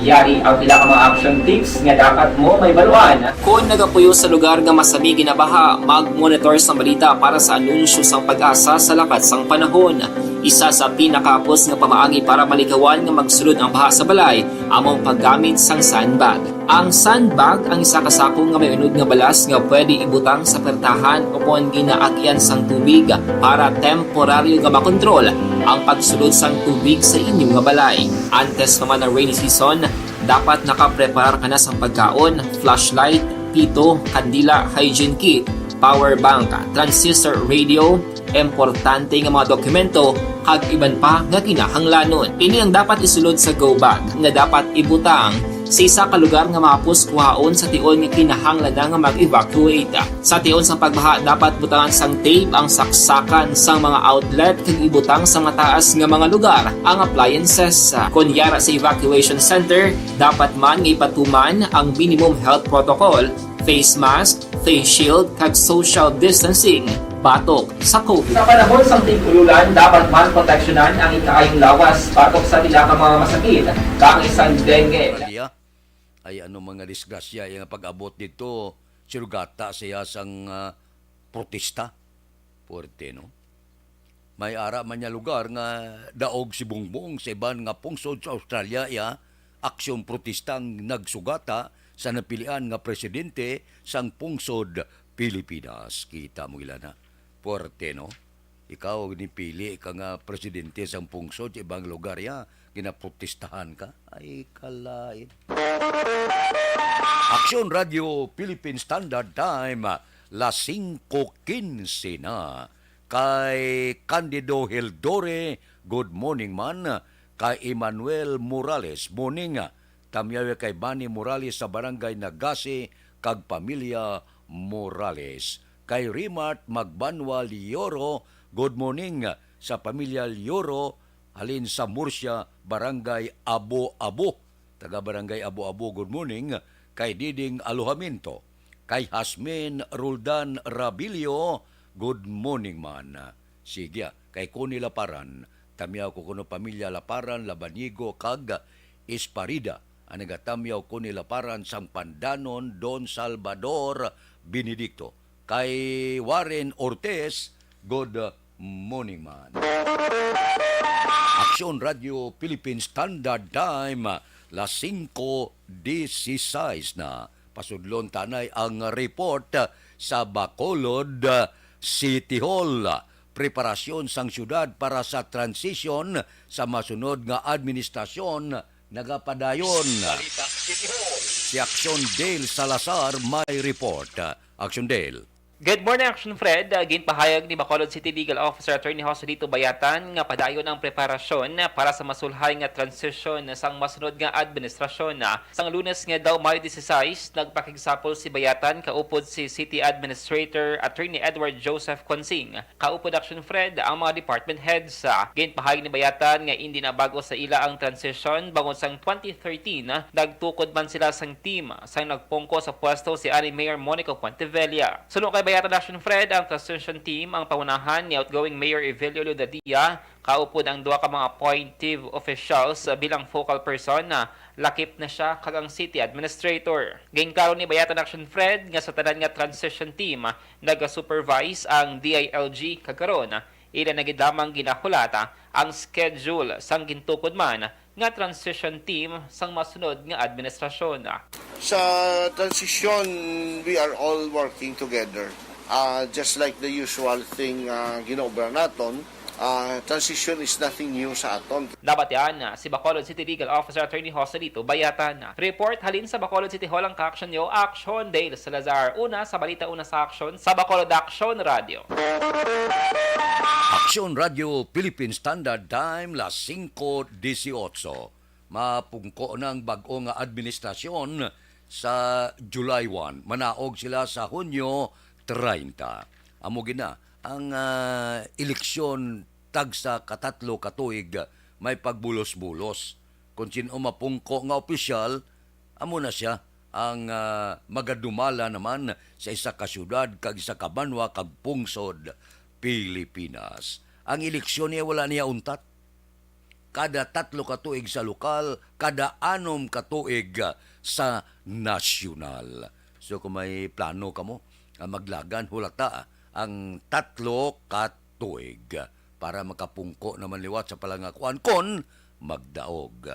Yari ang pila ka mga action tips nga dapat mo may baluan. Kung nagapuyo sa lugar nga masabi ginabaha, mag-monitor sa balita para sa anunsyo sang pag-asa sa lakat sang panahon. Isa sa pinakapos nga pamaagi para malikawan nga magsulod ang baha sa balay, among paggamit sang sandbag. Ang sandbag ang isa kasako nga may unod nga balas nga pwede ibutang sa pertahan upon ginaagyan sang tubig para temporaryo nga makontrol ang pagsulod sang tubig sa inyong nga balay. Antes naman ng rainy season, dapat nakapreparar ka na sang pagkaon, flashlight, pito, kandila, hygiene kit, power bank, transistor radio, importante nga mga dokumento kag iban pa nga kinahanglanon. Ini ang dapat isulod sa go bag nga dapat ibutang sa isa ka lugar nga mapus kuhaon sa tion nga kinahanglan nga mag-evacuate. Sa tion sang pagbaha dapat butangan sang tape ang saksakan sang mga outlet kag ibutang sa mataas nga mga lugar ang appliances. Kunyara sa evacuation center, dapat man nga ipatuman ang minimum health protocol, face mask, face shield kag social distancing batok sa COVID. Sa panahon sa tig-ululan, dapat man proteksyonan ang ikaayong lawas batok sa pila ka mga masakit, kang isang dengue. Ay ano mga disgrasya yung pag-abot dito, sirugata siya sang protesta. Puerte, no? May ara man niya lugar nga daog si Bongbong sa iban nga pungsod sa Australia, aksyon protestang nagsugata sa napilian nga presidente sang pungsod Pilipinas. Kita mo ilan na. Puerte, no? Ikaw nipili ka nga presidente sang pungsod sa ibang lugar, ginaprotestahan ka. Ay, kalain. Aksyon Radio Philippine Standard Time, las 5:15 na. Kay Candido Heldore, good morning man. Kay Emmanuel Morales, morning. Tamyawe kay Bani Morales sa barangay Nagasi, kag pamilya Morales. Kay Rimart Magbanwa Lioro, good morning sa pamilya Lioro, halin sa Murcia, barangay Abo-Abo. Taga barangay Abo-Abo, good morning. Kay Diding Aluhamento. Kay Hasmin Roldan Rabilio, good morning man. Sige, kay Kuni Laparan, tamyaw ko kuno pamilya Laparan, Labanigo, kag Isparida. Anagatamiyaw ko nila paran sang Pandanon, Don Salvador, Benedicto. Kay Warren Ortez, good morning man. Aksyon Radio Philippine Standard Time, las 5:16 na. Pasudlon tanay ang report sa Bacolod City Hall. Preparasyon sang syudad para sa transition sa masunod nga administrasyon nagapadayon. Si Aksyon Dale Salazar may report. Aksyon Dale. Good morning, Action Fred. Ginpahayag ni Bacolod City Legal Officer Attorney Joselito Bayatan nga padayon ang preparasyon para sa masulhay nga transition sang masunod nga administrasyon. Sang Lunes nga daw Mayo 16, nagpakigsapol si Bayatan kaupod si City Administrator Attorney Edward Joseph Consing. Kaupod, Action Fred, ang mga department heads. Ginpahayag ni Bayatan nga hindi na bago sa ila ang transition bangon sang 2013 nagtukod man sila sang team sang nagpungko sa pwesto si Ani Mayor Monica Puentevilla. Sunod kay Bayatan, Action Fred, ang transition team ang paunahan ni outgoing Mayor Evelio Ludadia, kaupod ang duha ka mga appointive officials bilang focal person na lakip na siya kagang city administrator. Gingkaron ni Bayatan, Action Fred, nga sa tanan nga transition team naga-supervise ang DILG kagaron. Ila nagidamang ginahulata ang schedule sang gintukod man nga transition team sang masunod nga administrasyon. Sa transition, we are all working together. Just like the usual thing ginobra naton, transition is nothing new sa aton. Dapat yan si Bacolod City Legal Officer Attorney Joselito Bayatan. Report halin sa Bacolod City Hall ang ka-action nyo, Aksyon Dale Salazar. Una sa balita, una sa aksyon sa Bacolod Aksyon Radio. Aksyon Radio Philippine Standard Time, las 5:18. Mapungko ng bag-o nga administrasyon sa July 1. Manaog sila sa Hunyo 30. Amo gina ang eleksyon tagsa katatlo katuig may pagbulos-bulos. Kung sino mapungko nga opisyal, amo na siya ang magadumala naman sa isa ka syudad kag isa ka banwa kag pungsod Pilipinas. Ang eleksyon niya wala niya untat. Kada 3 katuig sa lokal, kada 6 katuig sa nasyonal. So kung may plano ka mo, maglagan, hulata ang 3 katuig para makapungko naman liwat sa palangakuan kon magdaog.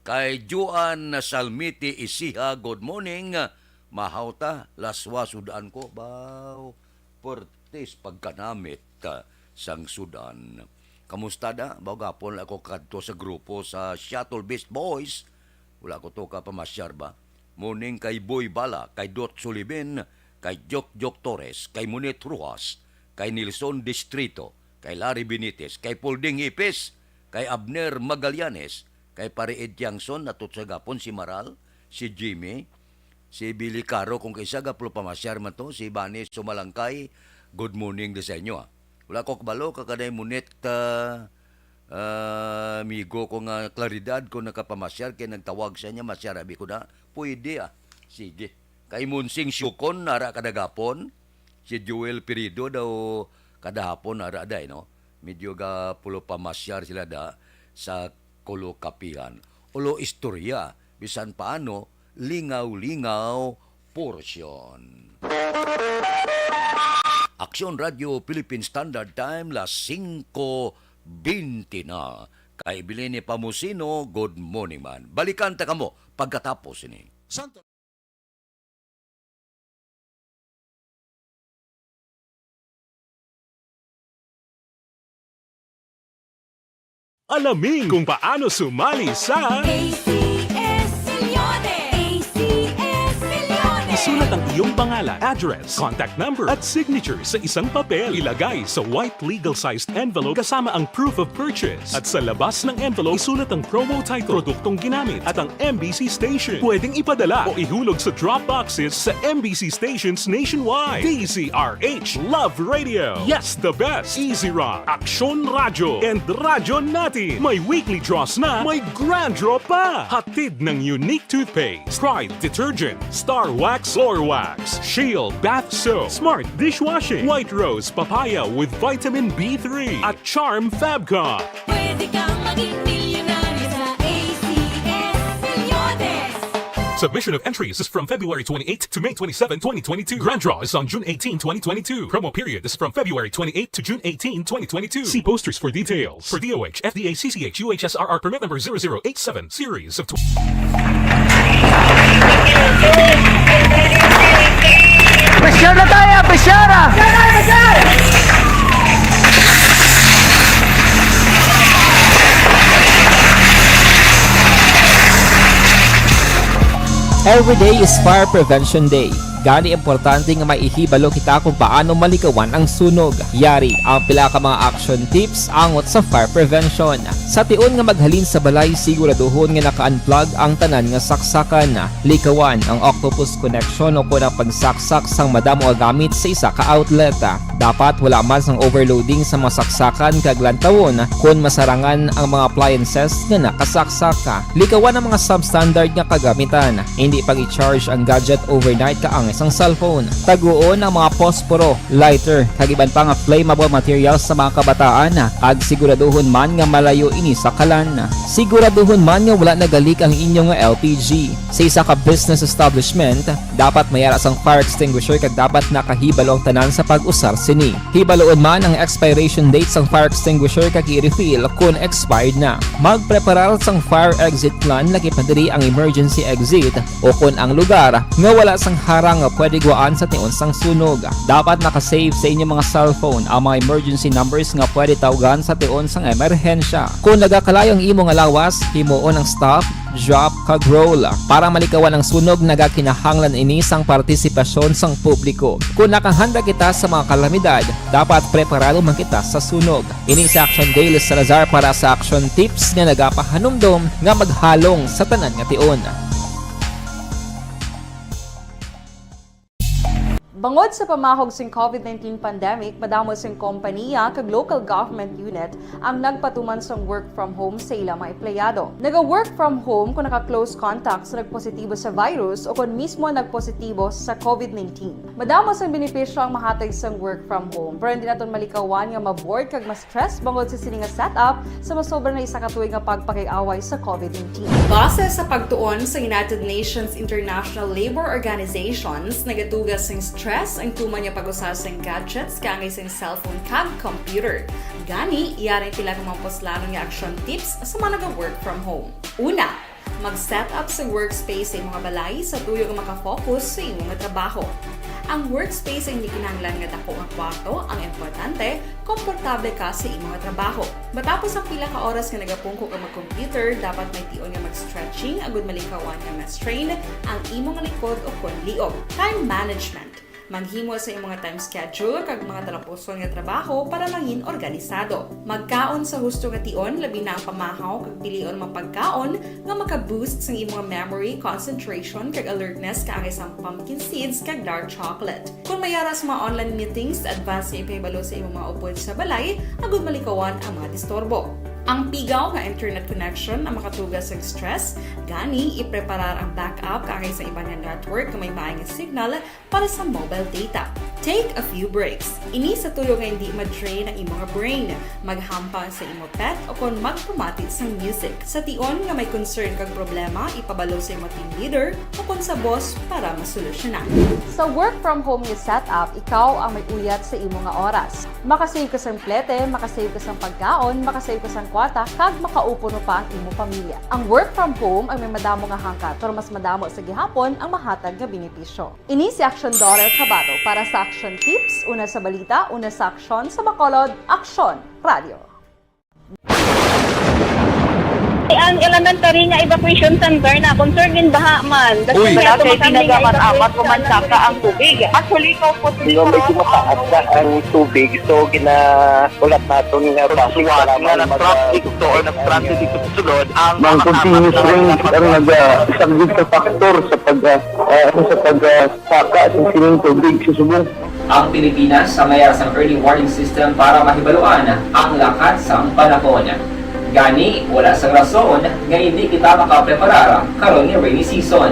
Kay Juan Salmiti Isiha, good morning. Mahawta, laswa sudan ko, baw, portis pagkanamit sang sudan. Kamusta da? Bagapon ako kadto sa grupo sa Shuttle Beast Boys. Wala ko to ka pamasyar ba? Morning kay Boy Bala, kay Dot Sulibin, kay Jok Torres, kay Monet Ruas, kay Nilson Distrito, kay Larry Benitez, kay Polding Ipis, kay Abner Magallanes, Kay pare Ed Tiangson, natutsagapon si Maral, si Jimmy, si Billy Caro, kung kaysa gaplo pamasyar man to, si Bani Sumalangkay, good morning sa inyo. Wala ko kabalo, kakaday munit amigo ko nga klaridad kung nakapamasyar, kaya nagtawag sa niya, masyar, abi ko na, pwede sige. Kay Munsing Syukon, nara kadagapon, si Joel Pirido daw kadahapon, nara day, no? Medyo ga pulo pamasyar sila da sa Kolokapihan. Ulo istorya, bisan paano, lingaw-lingaw, porsyon. Aksyon Radio Philippine Standard Time, las 5:20 na. Kay Bilene Pamusino, good morning man. Balikan ta kamo pagkatapos ini. Santo. Alamin kung paano sumali sa Isulat ang iyong pangalan, address, contact number at signature sa isang papel. Ilagay sa white legal-sized envelope kasama ang proof of purchase. At sa labas ng envelope, isulat ang promo title, produktong ginamit at ang MBC station. Pwedeng ipadala o ihulog sa drop boxes sa MBC stations nationwide. DZRH Love Radio. Yes, the best. Easy Rock, Aksyon Radio, and Radyo Natin. May weekly draws na, may grand draw pa. Hatid ng unique toothpaste, Pride Detergent, Star Wax Floor Wax, Shield Bath Soap, Smart Dishwashing, White Rose Papaya with Vitamin B3 at Charm Fabcon. Pwede kang maging milyonaryo sa ACS Milyones. Submission of entries is from February 28 to May 27, 2022. Grand draw is on June 18, 2022. Promo period is from February 28 to June 18, 2022. See posters for details. For DOH, FDA, CCH, UHSRR permit number 0087, series of Presyar na tayo! Presyara! Every day is Fire Prevention Day. Gani importante nga maihibalo kita kung paano malikawan ang sunog. Yari ang pila ka mga action tips angot sa fire prevention. Sa tion nga maghalin sa balay, siguraduhon nga naka-unplug ang tanan nga saksakan. Likawan ang octopus connection o kung ang pagsaksak sang madamo nga gamit sa isa ka outlet. Dapat wala man sang overloading sa masaksakan kag lantawon kung masarangan ang mga appliances nga nakasaksaka. Likawan ang mga substandard nga kagamitan. Hindi pag i-charge ang gadget overnight kaang isang cellphone. Taguon ang mga posporo, lighter, kag iban pa nga flammable materials sa mga kabataan. Kag siguraduhon man nga malayo ini sa kalan. Siguraduhon man nga wala nagalik ang inyong LPG. Sa isa ka business establishment, dapat mayara sang fire extinguisher kag dapat nakahibalo ang tanan sa pag-usar sini. Hibaloon man ang expiration date sang fire extinguisher kag i-refill kung expired na. Magpreparar sang fire exit plan laki padiri ang emergency exit o kung ang lugar nga wala sang harang nga pwede guwaan sa tion sang sunog. Dapat nakasave sa inyong mga cellphone ang mga emergency numbers nga pwede tawagan sa tion sang emerhensya. Kung nagakalayo ang imo nga lawas, himuon ang stop, drop, kag roll. Para malikawan ang sunog, nagakinahanglan ini sang partisipasyon sang publiko. Kung nakahanda kita sa mga kalamidad, dapat preparado man kita sa sunog. Ini sa Action Daily Salazar para sa action tips nga nagapahanumdom nga maghalong sa tanan nga tion. Bangod sa pamahog sing COVID-19 pandemic, madamo sing kompanya kag local government unit ang nagpatuman sang work from home sa ilang mga empleyado. Naga-work from home kung naka-close contacts na nagpositibo sa virus o kung mismo nagpositibo sa COVID-19. Madamo sang benepisyo ang mahatag sang work from home, pero hindi naton malikawan nga ma-bored kag ma-stress bangod sa sini nga setup sa masobra na isa ka tuig nga pagpakiaway sa COVID-19. Base sa pagtuon sa United Nations International Labor Organizations, nagatugas sang stress ang tuman niya pag-usar sa gadgets kaangay sa cellphone kag computer. Gani, iyarin tila ng mga poslano nga action tips sa mga nag-work from home. Una, mag-set up sa workspace sa mga balay sa tuyo nga makafocus sa imong trabaho. Ang workspace ay hindi kinahanglan nga dako nga kwarto, ang importante, komportable ka sa imong trabaho. Matapos ang pila ka oras nga nagapungko ka mag-computer, dapat may tion nga mag-stretching agud malikawan nga ma-strain ang imong likod o kon liog. Time management. Maghimo sa imong time schedule kag mga talapuson nga trabaho para mangin organisado. Magkaon sa husto nga tion, labi na ang pamahaw kag pilion mapagkaon nga maka-boost sa imong memory, concentration kag alertness kaagay sa pumpkin seeds kag dark chocolate. Kung mayara sa mga online meetings, advance sa ipahibalo sa imong mga upod sa balay, agud malikawan ang mga disturbo. Ang pigaw nga internet connection ang makatugas sa stress, gani ipreparar ang backup kaagay sa ibang nga network nga may maayong signal para sa mobile data. Take a few breaks. Ini sa tuyo nga hindi ma-drain ang imong brain, maghampang sa imong pet o kung magpamati sa music. Sa tion nga may concern kag problema, ipabalo sa imong team leader o kung sa boss para masolusyonan. Sa work from home nga setup, ikaw ang may uyat sa imong nga oras. Makasave ka sa plete, makasave ka sa pagkaon, makasave ka sa kwata, kag makaupo no pa ang imong pamilya. Ang work from home ay may madamo nga hangkat, pero mas madamo sa gihapon ang mahatag nga benepisyo. Ini si Aksyon Dorel Cabato para sa Aksyon Tips, una sa balita, una sa aksyon sa Bacolod, Aksyon Radio. Ang elementary nga evacuation center na concern din baha man. Uy, kasi pinagamat-amat kumansaka ang tubig. Actually, ikaw po Di ba medyo mataas na ang tubig, so ginaulat natin nga pasiwala nga nag-traffic to or nag-traffic dito sa sulod ang continuous rain ang nag-isagid sa factor sa pagsaka sa sining tubig sa subong. Ang Pilipinas sa mayroon sa early warning system para mahibaluan ang lakat sa panahon. Gani, wala sa rason nga hindi kita makapreparar karon ni rainy season.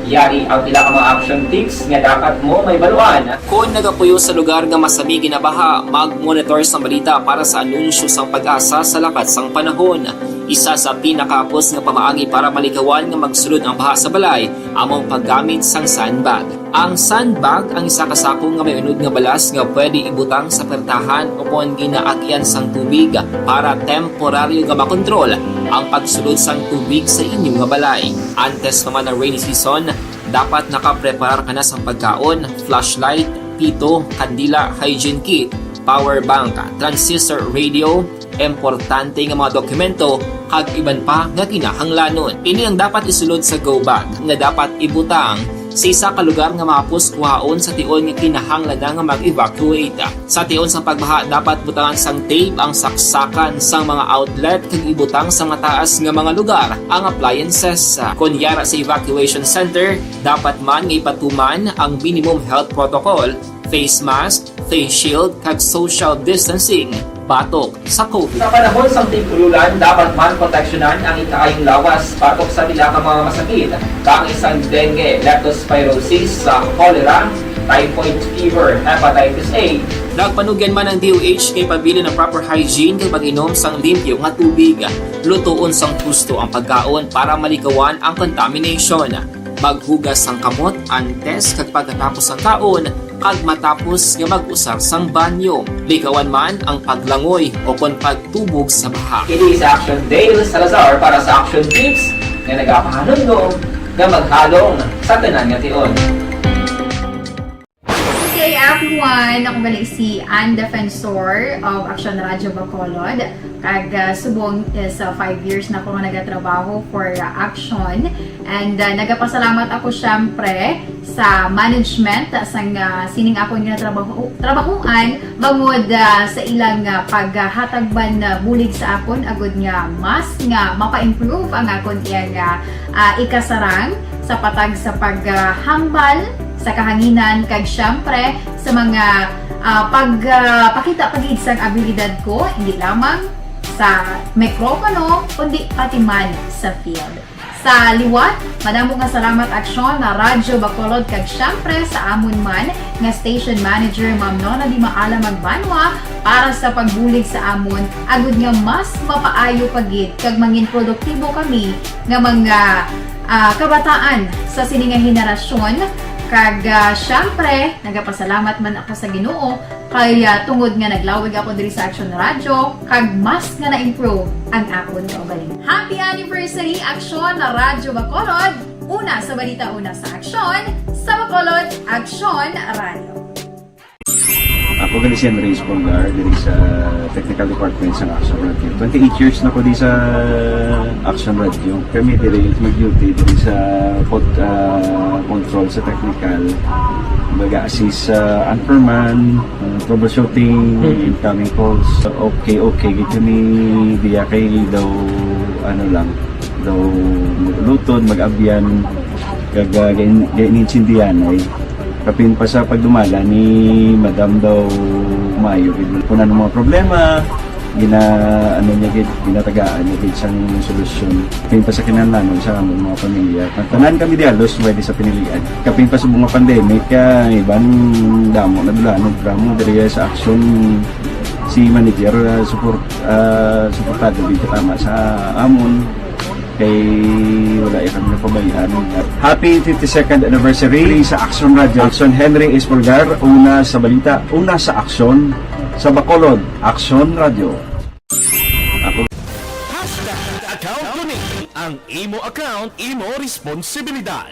Yari ang pila ka mga action tips nga dapat mo may baluan. Kung nagapuyo sa lugar nga masabi ginabaha, mag-monitor sa balita para sa anunsyo sa pag-asa sa lakat sang panahon. Isa sa pinakapos nga pamaagi para malikawan nga magsulod ang baha sa balay, among paggamit sang sandbag. Ang sandbag ang isa kasakong nga may unod nga balas nga pwede ibutang sa pertahan o kung ginaagyan sang tubig para temporaryo nga makontrol ang pagsulod sang tubig sa inyong nga balay. Antes naman ng rainy season, dapat nakapreparar ka na sa pagkaon, flashlight, pito, kandila, hygiene kit, power bank, transistor radio, importante nga mga dokumento kag iban pa nga kinahanglanon. Ini ang dapat isulod sa go bag nga dapat ibutang sa isa ka lugar nga mapos kuhaon sa tion nga kinahanglan nga mag-evacuate. Sa tion sa pagbaha dapat butangan sang tape ang saksakan sang mga outlet kag ibutang sa mataas nga mga lugar ang appliances. Kunyara sa evacuation center, dapat man nga ipatuman ang minimum health protocol, face mask, face shield kag social distancing. Batok sa COVID. Sa panahon sa tigululan, dapat man proteksyonan ang ikaayong lawas batok sa pila ka mga masakit. Kang isang dengue, leptospirosis, cholera, typhoid fever, hepatitis A. Nagpanugyan man ang DOH kay pabili ng proper hygiene kay pag-inom sang limpyo nga tubig. Lutuon sang husto ang pagkaon para malikawan ang contamination. Maghugas sang kamot antes kag pagkatapos ang kaon kag matapos nga mag-usar sang banyo. Likawan man ang paglangoy o kon pagtubog sa baha. Kini sa Action Dale Salazar para sa Action Tips nga nagapahanong nga maghalong sa tanan nga tion. Okay everyone, ako balik si Ann Defensor of Aksyon Radio Bacolod. Kag subong is 5 years na ako nga nagatrabaho for Aksyon. And nagapasalamat ako syempre sa management sang sining ako nga trabahuan bangod sa ilang paghatagban bulig sa akon agud nga mas nga mapa-improve ang akon iyang ikasarang sa patag sa paghambal sa kahanginan kag syempre sa mga pagpakita pagid sang abilidad ko hindi lamang sa mikropono kundi pati man sa field. Sa liwat, madamo nga salamat Aksyon na Radyo Bacolod kag syempre sa amon man nga station manager Ma'am Nona Di Maala Magbanwa para sa pagbulig sa amon agud nga mas mapaayo pagid kag mangin produktibo kami nga mga kabataan sa sininga henerasyon. Kag syempre, nagapasalamat man ako sa Ginoo kay tungod nga naglawig ako diri sa Aksyon Radio kag mas nga na-improve ang akon kaugaling. Happy anniversary Aksyon na Radyo Bacolod! Una sa balita, una sa Aksyon, sa Bacolod, Aksyon Radio. Ako gali si Andres Polgar diri sa Technical Department sa Aksyon Radio. 28 years na ko di sa Aksyon Radio. Kami diri mag-duty diri sa control sa technical Mag-assist sa Anchorman, troubleshooting, incoming calls. Okay, gitu ni diya kay daw daw lutod, mag-abyan, ganinsindihan ay kapin pa sa pagdumala ni Madam daw Mayo. Kung ano mga problema, ginatagaan niya gid sang solusyon. Kapin pa sa kinahanglan sa among mga pamilya. Tanan kami dialos pwede sa pinilian. Kapin pa sa mga pandemic, iban damo na dulanog drama diri sa aksyon si manager suportado dito tama sa amon kay wala kami napabayaan. Happy 52nd anniversary sa Aksyon Radio. Aksyon Henry Espolgar, una sa balita, una sa aksyon sa Bacolod. Aksyon Radio. Account ko ni ang imo account, imo responsibilidad.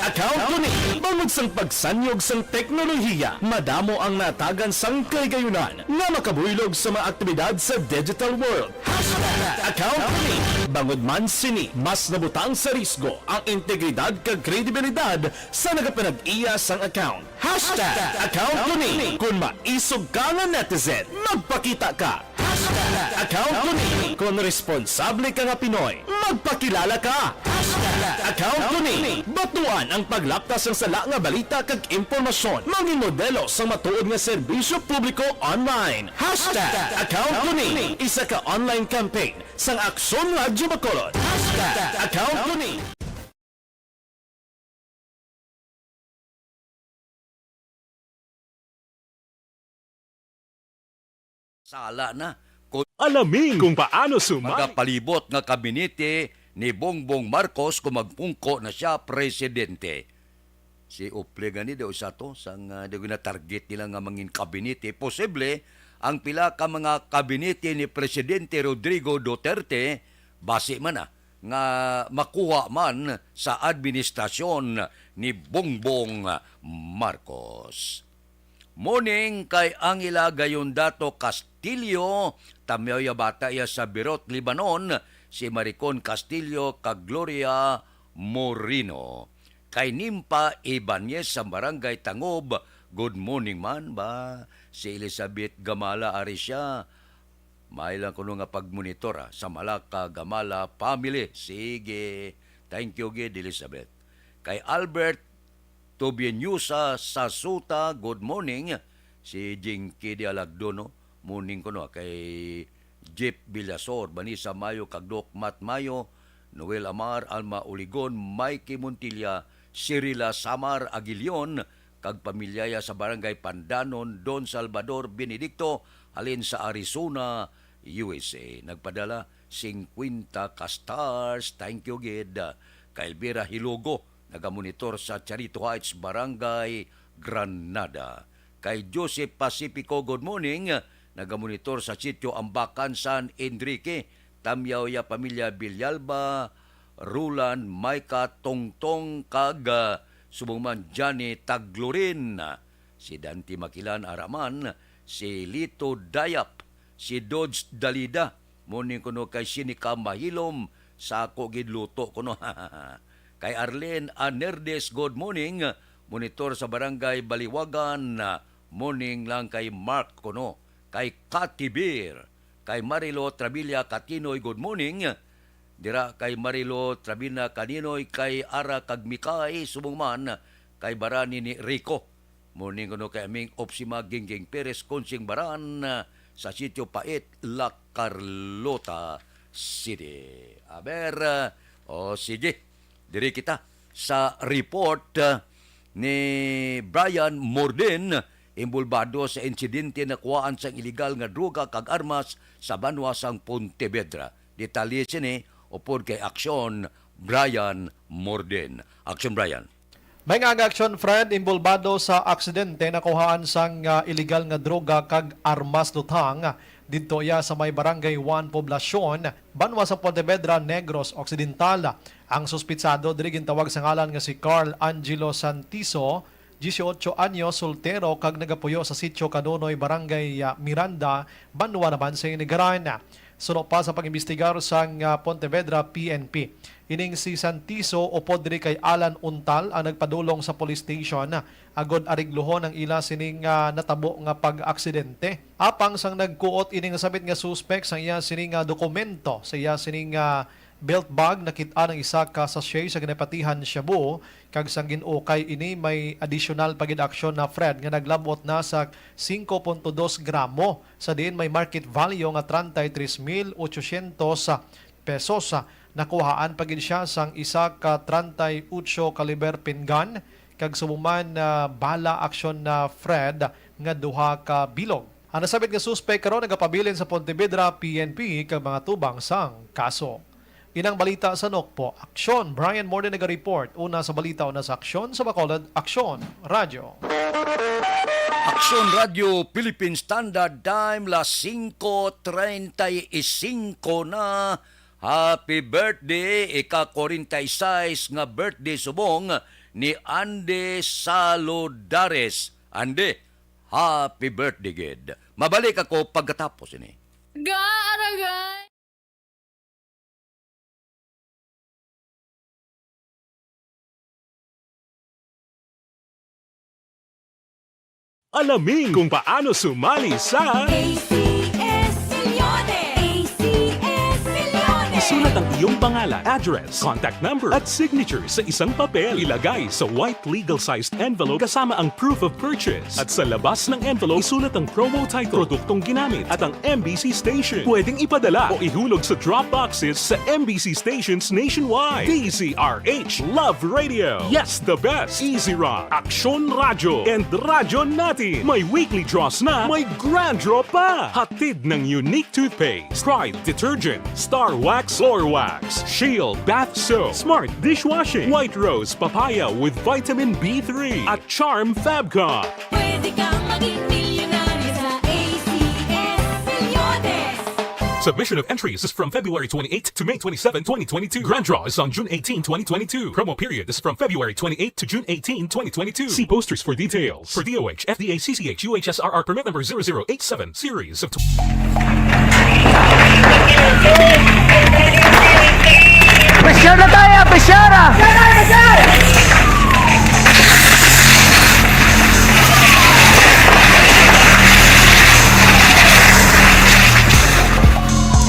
Account ko ni bangod sang pagsanyog sang teknolohiya, madamo ang natagan sang kaygayunan nga makabuylog sa mga aktibidad sa digital world. Account ko ni bangod man sini mas nabutang sa risgo ang integridad kag kredibilidad sa nagapanag-iya sang account. Account ko ni kung maisog ka nga netizen, magpakita ka. Account ko ni kung responsable ka nga Pinoy, magpakilala ka. Account ko ni batuan ang paglaptas ng sala nga balita kag impormasyon, maging modelo sa matuod nga serbisyo publiko online. Account ko ni isa ka online campaign sang Aksyon Radio Bacolod. Account ko ni Sala na. Alamin kung paano sumali. Magapalibot nga kabinete ni Bongbong Marcos kung magpungko na siya presidente. Si Uple gani daw sa to sang na target nila nga mangin kabinete. Posible ang pila ka mga kabinete ni Presidente Rodrigo Duterte base man nga makuha man sa administrasyon ni Bongbong Marcos. Morning kay Angela Gayondato Castillo, tamyoya bata iya sa Birot, Libanon, si Maricon Castillo kag Gloria Morino. Kay Nimpa Ibanez sa Barangay Tangob, good morning man ba? Si Elizabeth Gamala Arisha, may lang kuno nga pagmonitor sa Malaka Gamala family. Sige, thank you gid Elizabeth. Kay Albert Tobienyusa sa Suta, good morning. Si Jinky de Alagdono, morning ko no. Kay Jeep Villasor, Banisa Mayo, Kagdok Mat Mayo, Noel Amar, Alma Uligon, Mikey Montilla, Cirila Samar Aguilion, kag pamilyaya sa Barangay Pandanon, Don Salvador Benedicto, halin sa Arizona, USA. Nagpadala 50 ka-stars. Thank you, gid. Kay Elvira Hilogo, nagamonitor sa Charito Heights, Barangay Granada. Kay Joseph Pacifico, good morning. Nagamonitor sa Sitio Ambacan, San Enrique. Tamyaw ya pamilya Bilyalba, Rulan, Maika, Tongtong, kag subungman Johnny Taglorin. Si Dante Makilan Araman, si Lito Dayap, si Dodge Dalida. Morning kuno kay Sinika Mahilom, sa ako gidluto kuno. Kay Arlene Anerdes, good morning. Monitor sa Barangay Baliwagan. Morning lang kay Mark kuno. Kay Katibir. Kay Marilo Trabilla Katinoy, good morning. Dira kay Marilo Trabina Kaninoy, kay Ara Kagmikay, subungman. Kay Barani ni Rico. Morning kuno kay aming Opsima Gingging Perez, Konsing Baran. Sa Sitio Pait, La Carlota City. Aber, sige. Diri kita sa report ni Brian Morden, imbulbado sa insidente na kuhaan sa iligal nga droga kag armas sa banwa sang Pontevedra. Detalye sini upod kay Aksyon Brian Morden. Aksyon Brian. May nga aksyon Fred, imbulbado sa aksidente na kuhaan sang iligal nga droga kag armas lutang dito ya sa may Barangay 1 Poblasyon, banwa sa Pontevedra, Negros Occidental. Ang suspitsado diri gintawag sa ngalan nga si Carl Angelo Santiso, 18 anyos, soltero kag nagapuyo sa Sitio Kanunoy, Barangay Miranda, banwa naman sa Inigaran. suno pa sa pag-imbestigar sang Pontevedra PNP. Ining si Santiso o podre kay Alan Untal ang nagpadulong sa police station agod arigluhon ang ila sining natabo nga pag-aksidente. Apang sang nagkuot ining sabit nga suspect sang iya sining dokumento sa iya sining belt bag nakita ng isa ka sachet sa ginapatihan Shabu kag sang ginukay ini may additional pagid aksyon na Fred nga naglabot na sa 5.2 gramo sa diin may market value nga 33,800 pesos. Nakuhaan pagid siya sang isa ka 38 caliber pingun kag sumuman bala aksyon na Fred nga duha ka bilog. Ang nasabit nga suspect karon nagapabilin sa Pontevedra PNP kag mga tubang sang kaso. Inang balita sa Nokpo, Aksyon. Brian Morden nag-report. Una sa balita, una sa Aksyon. Sa Bacolod, Aksyon Radio. Aksyon Radio Philippine Standard Time, las 5:35 na. Happy birthday, ika-46 nga birthday subong ni Ande Salodares. Ande, happy birthday, gid. Mabalik ako pagkatapos ini. Gaaragay! Alamin kung paano sumali sa Isulat ang iyong pangalan, address, contact number at signature sa isang papel. Ilagay sa white legal-sized envelope kasama ang proof of purchase. At sa labas ng envelope, isulat ang promo title, produktong ginamit at ang MBC station. Pwedeng ipadala o ihulog sa drop boxes sa MBC stations nationwide. DZRH Love Radio. Yes, the best. Easy Rock, Aksyon Radio, and Radyo Natin. May weekly draws na, may grand draw pa. Hatid ng unique toothpaste, Pride Detergent, Star Wax Floor Wax, Shield Bath Soap, Smart Dishwashing, White Rose Papaya with Vitamin B3 at Charm Fabcon. Pwede kang maging milyonaryo sa ACS Milyones. Submission of entries is from February 28 to May 27, 2022. Grand draw is on June 18, 2022. Promo period is from February 28 to June 18, 2022. See posters for details. For DOH, FDA, CCH, UHSRR permit number 0087, series of... Pressure na tayo! Pressure!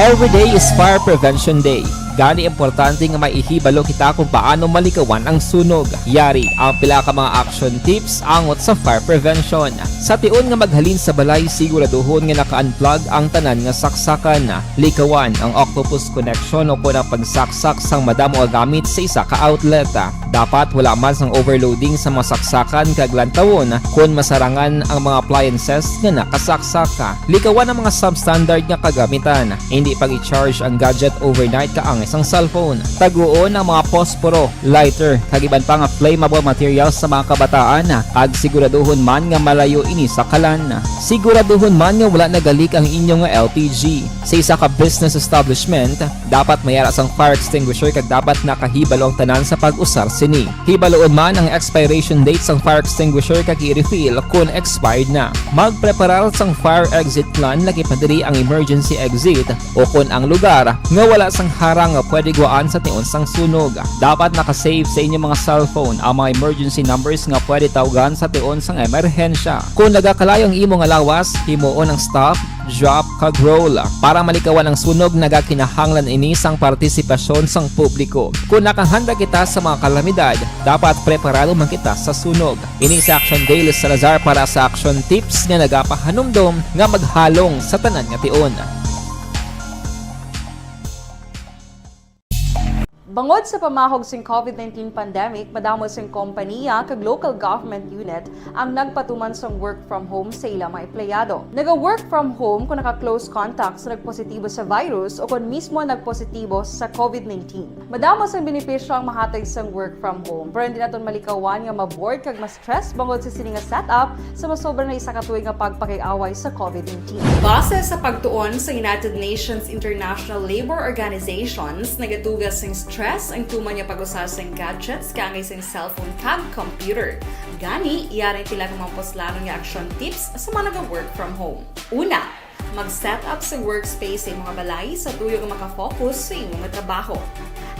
Every day is Fire Prevention Day. Gani importante nga maihibalo kita kung paano malikawan ang sunog. Yari ang pila ka mga action tips angot sa fire prevention. Sa tion nga maghalin sa balay, siguraduhon nga naka-unplug ang tanan nga saksakan. Likawan ang octopus connection o kung ang pagsaksak sang madamo nga gamit sa isa ka outlet. Dapat wala man sang overloading sa mga saksakan kag lantawon kung masarangan ang mga appliances nga nakasaksaka. Likawan ang mga substandard nga kagamitan. Hindi pag i-charge ang gadget overnight kaang isang cellphone. Taguon ang mga posporo, lighter, kag iban pa nga flammable materials sa mga kabataan. Ag siguraduhon man nga malayo ini sa kalan. Siguraduhon man nga wala nagalik ang inyong LPG. Sa isa ka business establishment, dapat mayara sang fire extinguisher kag dapat nakahibalo ang tanan sa pag-usar sini. Hibaloon man ang expiration date sang fire extinguisher kag i-refill kung expired na. Magpreparar sang fire exit plan lagi padiri ang emergency exit o kung ang lugar nga wala sang harang nga pwede guaan sa tion sang sunog. Dapat nakasave sa inyong mga cellphone ang mga emergency numbers nga pwede tawagan sa tion sang emerhensya. Kung nagakalayo ang imong lawas, himuon ang stop, drop, kag roll. Para malikawan ang sunog, nagakinahanglan ini sang partisipasyon sang publiko. Kung nakahanda kita sa mga kalamidad, dapat preparado man kita sa sunog. Ini sa Action Daily Salazar para sa action tips nga nagapahanumdom nga maghalong sa tanan nga tion. Bangod sa pamahog sing COVID-19 pandemic, madamo sing kompanya kag local government unit ang nagpatuman sang work from home sa ilang mga empleyado. Naga-work from home kung naka-close contact sa nagpositibo sa virus o kung mismo nagpositibo sa COVID-19. Madamo sang benepisyo ang mahatag sang work from home, pero hindi naton malikawan nga maboard kag ma-stress bangod sa sini nga setup sa masobra na isa ka tuig nga pagpakiaway sa COVID-19. Base sa pagtuon sa United Nations International Labor Organizations, nagatugas sing stress ang tuman niya pag-usar sa gadgets kangay sa cellphone kag computer. Gani, iyaring tila ng mga poslano nga action tips sa mga nag-work from home. Una, Mag-set up sa workspace sa mga balay sa tuyo nga makafocus sa imong nga trabaho.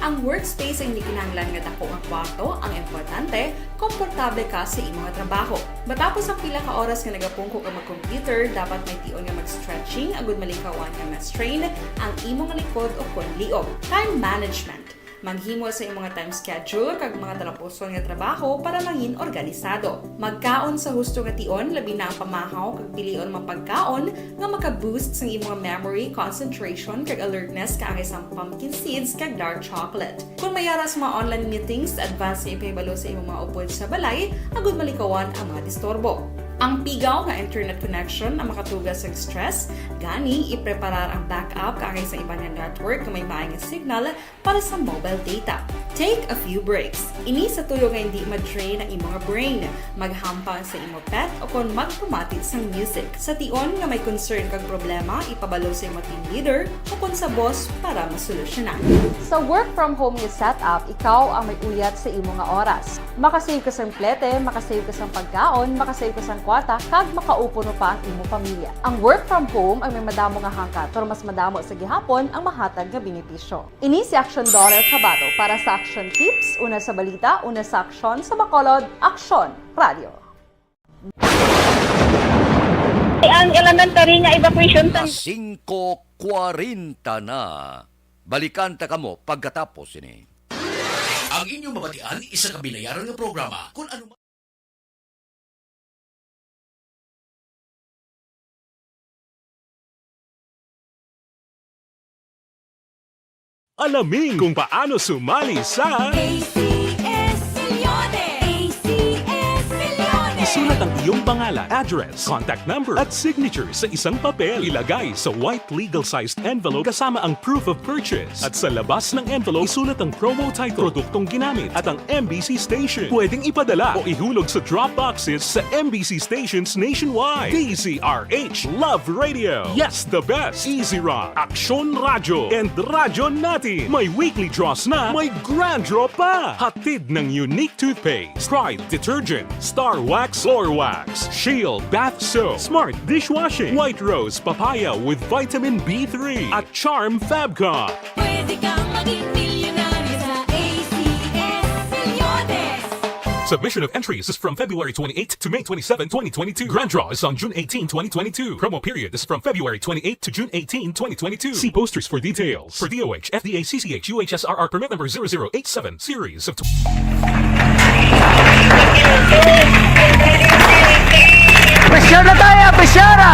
Ang workspace ay hindi kinahanglan nga dako nga kwarto, ang importante, komportable ka sa imong nga trabaho. Matapos ang pila ka oras nga nagapungko ka mag-computer, dapat may tion nga mag-stretching agud malikawan nga ma-strain ang imong likod o kon liog. Time management. Maghimo sa imong time schedule kag mga talapuson nga trabaho para maging organisado. Magkaon sa husto nga tion, labi na ang pamahaw kag pilion mapagkaon nga maka-boost sa imong memory, concentration kag alertness kaangay sang pumpkin seeds kag dark chocolate. Kung mayaras mga online meetings, advance nga ipahibalo sa imong mga upod sa balay, agud malikawan ang mga disturbo. Ang pigaw nga internet connection ang makatugas sa stress, gani ipreparar ang backup kaangay sa ibang network nga may maayong signal para sa mobile data. Take a few breaks. Ini sa tuyo nga hindi ma-drain ang imong brain, maghampang sa imong pet o kon magpumatid sa music. Sa tion nga may concern kag problema, ipabalo sa imong team leader o kon sa boss para masolusyonan. Sa work from home nga setup, ikaw ang may uyat sa imong nga oras. Makasave ka sa plete, makasave ka sa pagkaon, makasave ka sa kwarta, kag makaupo no pa ang imong pamilya. Ang work from home ay may madamo nga hangkat, pero mas madamo sa gihapon ang mahatag nga benepisyo. Ini si Aksyon Dollar Kabato para sa Aksyon Tips, una sa balita, una sa aksyon sa Bacolod, Aksyon Radio. Ang elementary nga evacuation Alas 5:40 na. Balikan ta kamo pagkatapos ini. Ang inyong mabatian, isa ka binayaran nga programa kung ano Alamin kung paano sumali sa Isulat ang iyong pangalan, address, contact number at signature sa isang papel. Ilagay sa white legal-sized envelope kasama ang proof of purchase. At sa labas ng envelope, isulat ang promo title, produktong ginamit at ang MBC station. Pwedeng ipadala o ihulog sa drop boxes sa MBC stations nationwide. DZRH Love Radio. Yes, the best. Easy Rock, Aksyon Radio, and Radyo Natin. May weekly draws na, may grand draw pa. Hatid ng unique toothpaste, Pride Detergent, Star Wax Floor Wax, Shield Bath Soap, Smart Dishwashing, White Rose Papaya with Vitamin B3 at Charm Fabcon. Pwede kang maging milyonaryo sa ACS Milyones. Submission of entries is from February 28 to May 27, 2022. Grand draw is on June 18, 2022. Promo period is from February 28 to June 18, 2022. See posters for details. For DOH, FDA, CCH, UHSRR permit number 0087, series of... Pressure na tayo! Pressure na!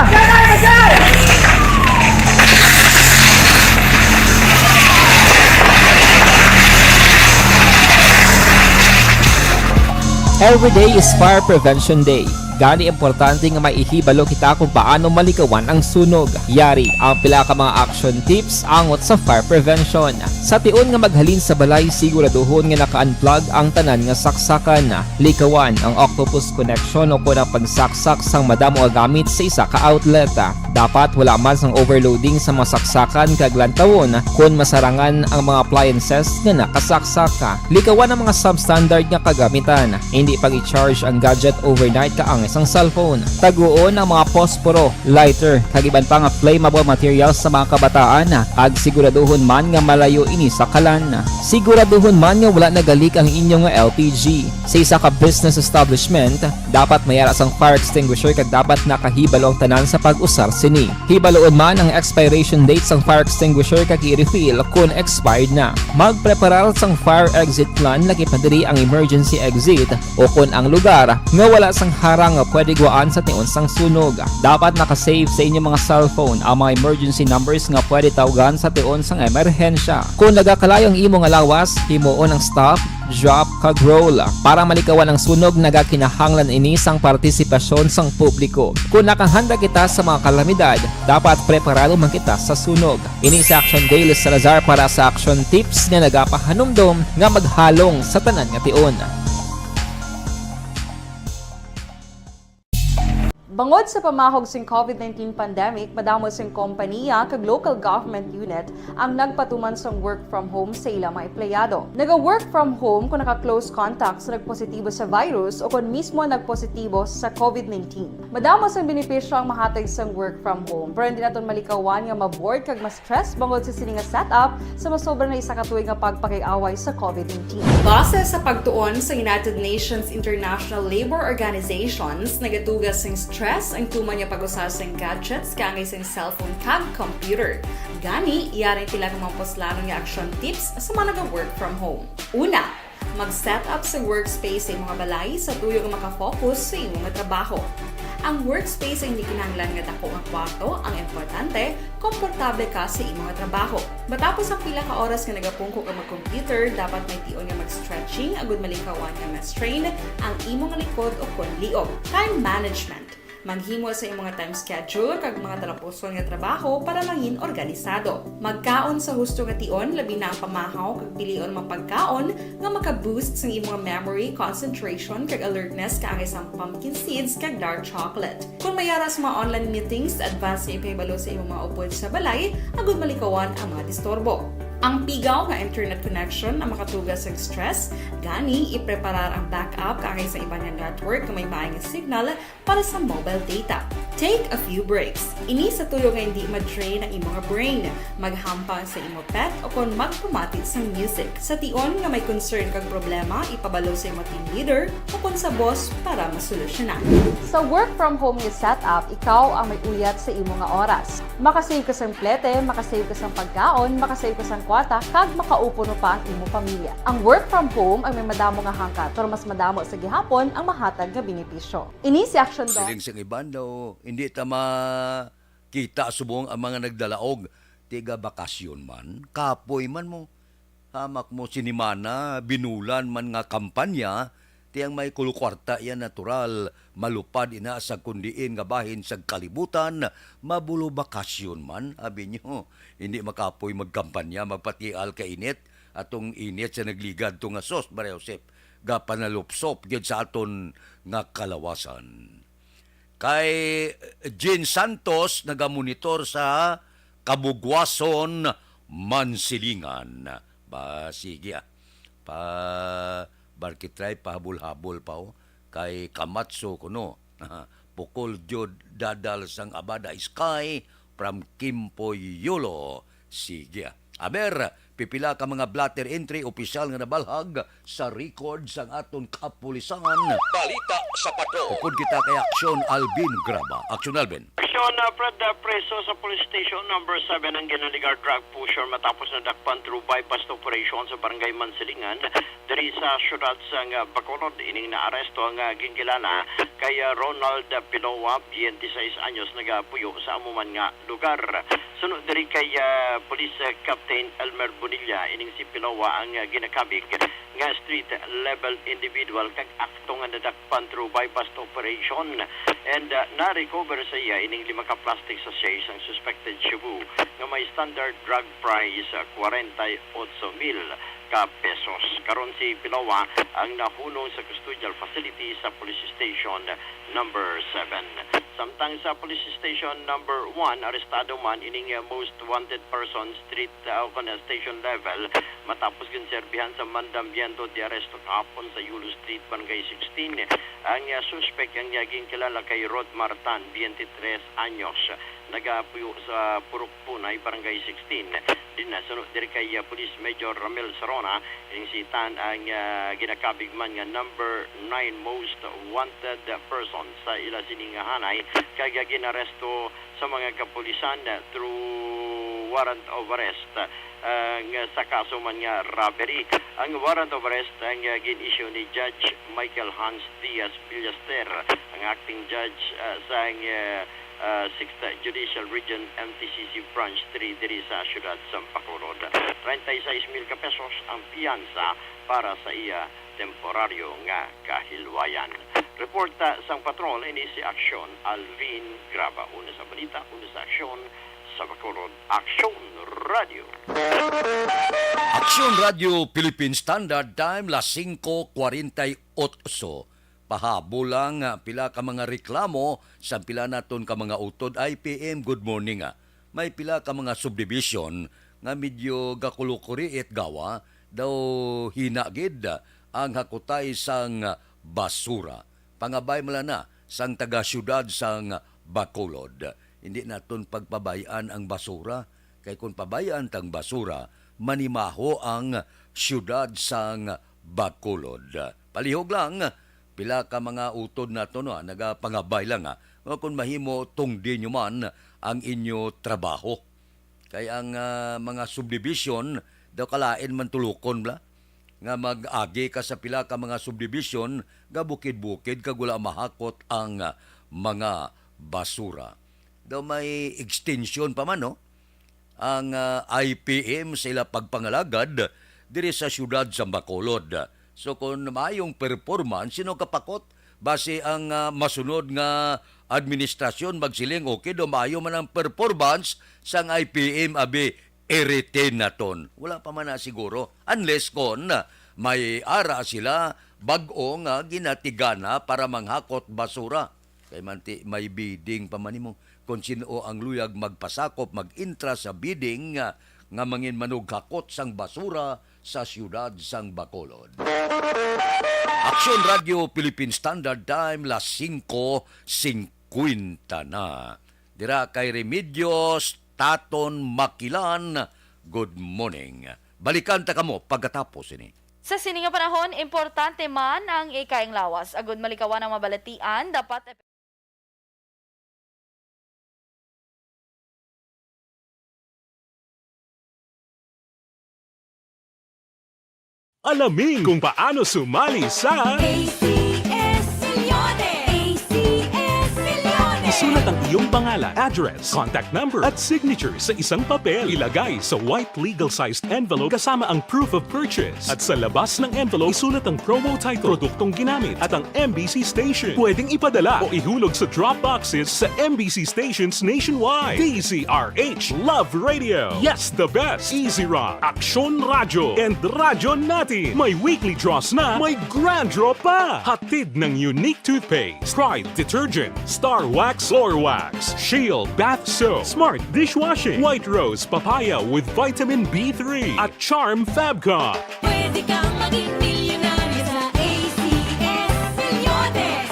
Every day is Fire Prevention Day. Gani importante nga maihibalo kita kung paano malikawan ang sunog. Yari ang pila ka mga action tips angot sa fire prevention. Sa tion nga maghalin sa balay, siguraduhon nga naka-unplug ang tanan nga saksakan. Likawan ang octopus connection o kung ang pagsaksak sang madamo nga gamit sa isa ka outlet. Dapat wala man sang overloading sa mga saksakan kag lantawon kung masarangan ang mga appliances nga nakasaksaka. Likawan ang mga substandard nga kagamitan. Hindi pag i-charge ang gadget overnight kaang isang cellphone. Taguon ang mga posporo, lighter, kag iban pa nga flammable materials sa mga kabataan. Ag siguraduhon man nga malayo ini sa kalan. Siguraduhon man nga wala nagalik ang inyong LPG. Sa isa ka business establishment, dapat mayara sang fire extinguisher kag dapat nakahibalo ang tanan sa pag-usar sini. Hibaloon man ang expiration date sang fire extinguisher kag i-refill kung expired na. Magpreparar sang fire exit plan laki padiri ang emergency exit o kung ang lugar nga wala sang harang nga pwede guwaan sa tion sang sunog. Dapat nakasave sa inyong mga cellphone ang mga emergency numbers nga pwede tawagan sa tion sang emerhensya. Kung nagakalayo ang imong lawas, himuon ang stop, drop, kag roll. Para malikawan ang sunog, nagakinahanglan ini sang partisipasyon sang publiko. Kung nakahanda kita sa mga kalamidad, dapat preparado man kita sa sunog. Ini sa Action Daily Salazar para sa Action Tips nga nagapahanumdom nga maghalong sa tanan nga tion. Bangod sa pamahog sing COVID-19 pandemic, madamo sing kompanya kag local government unit ang nagpatuman sang work from home sa ilang mga empleyado. Naga-work from home kung naka-close contacts na nagpositibo sa virus o kung mismo nagpositibo sa COVID-19. Madamo sang benepisyo ang mahatag sang work from home, pero hindi naton malikawan nga ma-bored kag ma-stress bangod sa sini nga setup sa masobra na isa ka tuig nga pagpakiaway sa COVID-19. Base sa pagtuon sa United Nations International Labor Organizations, nagatugas sing stress ang tuman niya pag-usar sing gadgets kangay sing cellphone kag computer. Gani, iyarin tila ng mga poslano nga action tips sa mga nag-work from home. Una, mag-set up sa workspace sa imong balay sa tuyo nga makafocus sa imong trabaho. Ang workspace ay hindi kinahanglan nga dako nga kwarto, ang importante, komportable ka sa imong trabaho. Matapos ang pila ka oras nga nagapungko ka mag-computer, dapat may tion nga mag-stretching agud malikawan nga ma-strain ang imong likod o konliog. Time management. Maghimo sa imong time schedule kag mga talapuson nga trabaho para mangin organisado. Magkaon sa husto nga tion, labi na ang pamahaw kag pilion mga pagkaon nga maka-boost sa imong memory, concentration kag alertness kaagay sa pumpkin seeds kag dark chocolate. Kung mayara sa mga online meetings, advance sa ipahibalo sa imong mga upod sa balay, agud malikawan ang mga disturbo. Ang pigaw nga internet connection ang makatugas sa stress, gani ipreparar ang backup kaagay sa ibang network na may maayong signal para sa mobile data. Take a few breaks. Ini sa tuyo nga hindi ma-drain ang imong brain, maghampang sa imong pet o kung magpumatit sa music. Sa tion nga may concern kag problema, ipabalo sa imong team leader o kung sa boss para masolusyonan. Sa work from home nga setup, ikaw ang may uyat sa imong nga oras. Makasave ka sang plete, makasave ka sang pagkaon, makasave ka sang kwarta, kag makaupo no pa ang imong pamilya. Ang work from home ay may madamo nga hangkat, pero mas madamo sa gihapon ang mahatag nga benepisyo. Ini si Aksyon do. Siling sing iban daw, hindi ta makita subong ang mga nagdalaog. Tiga bakasyon man, kapoy man mo. Hamak mo sinimana, binulan man nga kampanya, tiyang may kulukwarta yan natural, malupad ina sa kundiin nga bahin sa kalibutan, mabulo bakasyon man, abi nyo. Hindi makapoy magkampanya, magpatial ka init, atong init sa nagligad to nga sos, Maria Josep, gapanalupsop gyud sa aton nga kalawasan. Kay Jean Santos nagamonitor sa Kabugwason, Mansilingan. Ba, sige pa barkitray pahabol-habol pa o. Kay Kamatso kuno. Pukol jud dadal sang abada sky from Kimpoy Yulo. Sige. Aber, pipila ka mga blatter entry opisyal nga nabalhag sa record sang aton kapulisan. Balita sa pato. Upod kita kay Aksyon Alvin Graba. Aksyon Alvin. Aksyon Fred preso sa police station number 7 ang ginaligar drug pusher matapos na dakpan through bypass operation sa barangay Mansilingan. Dari sa syudad sang Bacolod, ining naaresto ang gingilala kay Ronald Pilowa, 26 anyos, nagapuyo sa amuman nga lugar. Sunod dari kay Police Captain Elmer Bonilla, ining si Pilowa ang ginakabig nga street level individual kag akto nga nadakpan through bypass operation, and na-recover sa iya ining 5 ka plastic sachets ang suspected shabu nga may standard drug price 48,000 ka pesos. Karon si Pilowa ang nahunong sa custodial facility sa police station number 7. Samtang sa police station number 1, arestado man ining most wanted person street station level matapos ginserbihan sa mandambiento de arresto kahapon sa Yulo Street, Barangay 16. Ang suspect ang yaging kilala kay Rod Martan, 23 anyos, nagapuyo sa Purok Punay, Barangay 16. Din na sunod diri kay Police Major Ramel Sarona, yung si Tan ang ginakabig man nga number 9 most wanted person sa ila siningahanay kay ginaresto sa mga kapulisan through warrant of arrest sa kaso man nga robbery. Ang warrant of arrest ang gin-issue ni Judge Michael Hans Diaz Villaster, ang acting judge sa 6th Judicial Region MTCC Branch 3 diri sa siyudad sa Bacolod. 36,000 ka pesos ang piyansa para sa iya temporaryo nga kahilwayan. Reporta sang patrol ini si Aksyon Alvin Graba. Una sa balita, una sa aksyon sa Bacolod. Aksyon Radio. Aksyon Radio Philippine Standard Time, las 5:48. pahabol lang pila ka mga reklamo sa pila naton ka mga utod IPM. Good morning. May pila ka mga subdivision nga medyo gakulukuri et gawa daw hinagid ang hakutay sang basura. Pangabay mala na sang taga-syudad sang Bacolod. Hindi naton pagpabayaan ang basura. Kay kung pabayaan tang basura, manimaho ang syudad sang Bacolod. Palihog lang, pila ka mga utod nato nagapangabay lang kung mahimo tungdi nyo man ang inyo trabaho. Kaya ang mga subdivision daw kalain man tulukon bla nga mag-agi ka sa pila ka mga subdivision nga bukid-bukid kag wala mahakot ang mga basura. Daw may extension pa man ang IPM sa ila pagpangalagad diri sa syudad sa Bacolod. So kung maayong performance, sino kapakot? Base ang masunod nga administrasyon magsiling okay do maayo man ang performance sang IPM abi i-retain naton. Wala pa man na siguro unless kon may ara sila bag-o nga ginatigana para manghakot basura. Kay manti may bidding pa man nimo kung sino ang luyag magpasakop mag-intra sa bidding nga mangin manughakot sang basura sa siyudad sang Bacolod. Aksyon Radio Philippine Standard Time las 5:50 na. Dira kay Remedios Taton Makilan. Good morning. Balikan ta kamo pagkatapos ini. Sa sininga panahon, importante man ang ikaing lawas. Agud malikawan ang mabalatian, dapat Alamin kung paano sumali sa Isulat ang iyong pangalan, address, contact number at signature sa isang papel. Ilagay sa white legal-sized envelope kasama ang proof of purchase. At sa labas ng envelope, isulat ang promo title, produktong ginamit at ang MBC station. Pwedeng ipadala o ihulog sa drop boxes sa MBC stations nationwide. DZRH Love Radio. Yes, the best. Easy Rock, Aksyon Radio, and Radyo Natin. May weekly draws na, may grand draw pa. Hatid ng unique toothpaste, Pride Detergent, Star Wax Floor Wax, Shield Bath Soap, Smart Dishwashing, White Rose Papaya with Vitamin B3 at Charm Fabcon. Pwede kang maging milyonaryo sa ACS Milyones.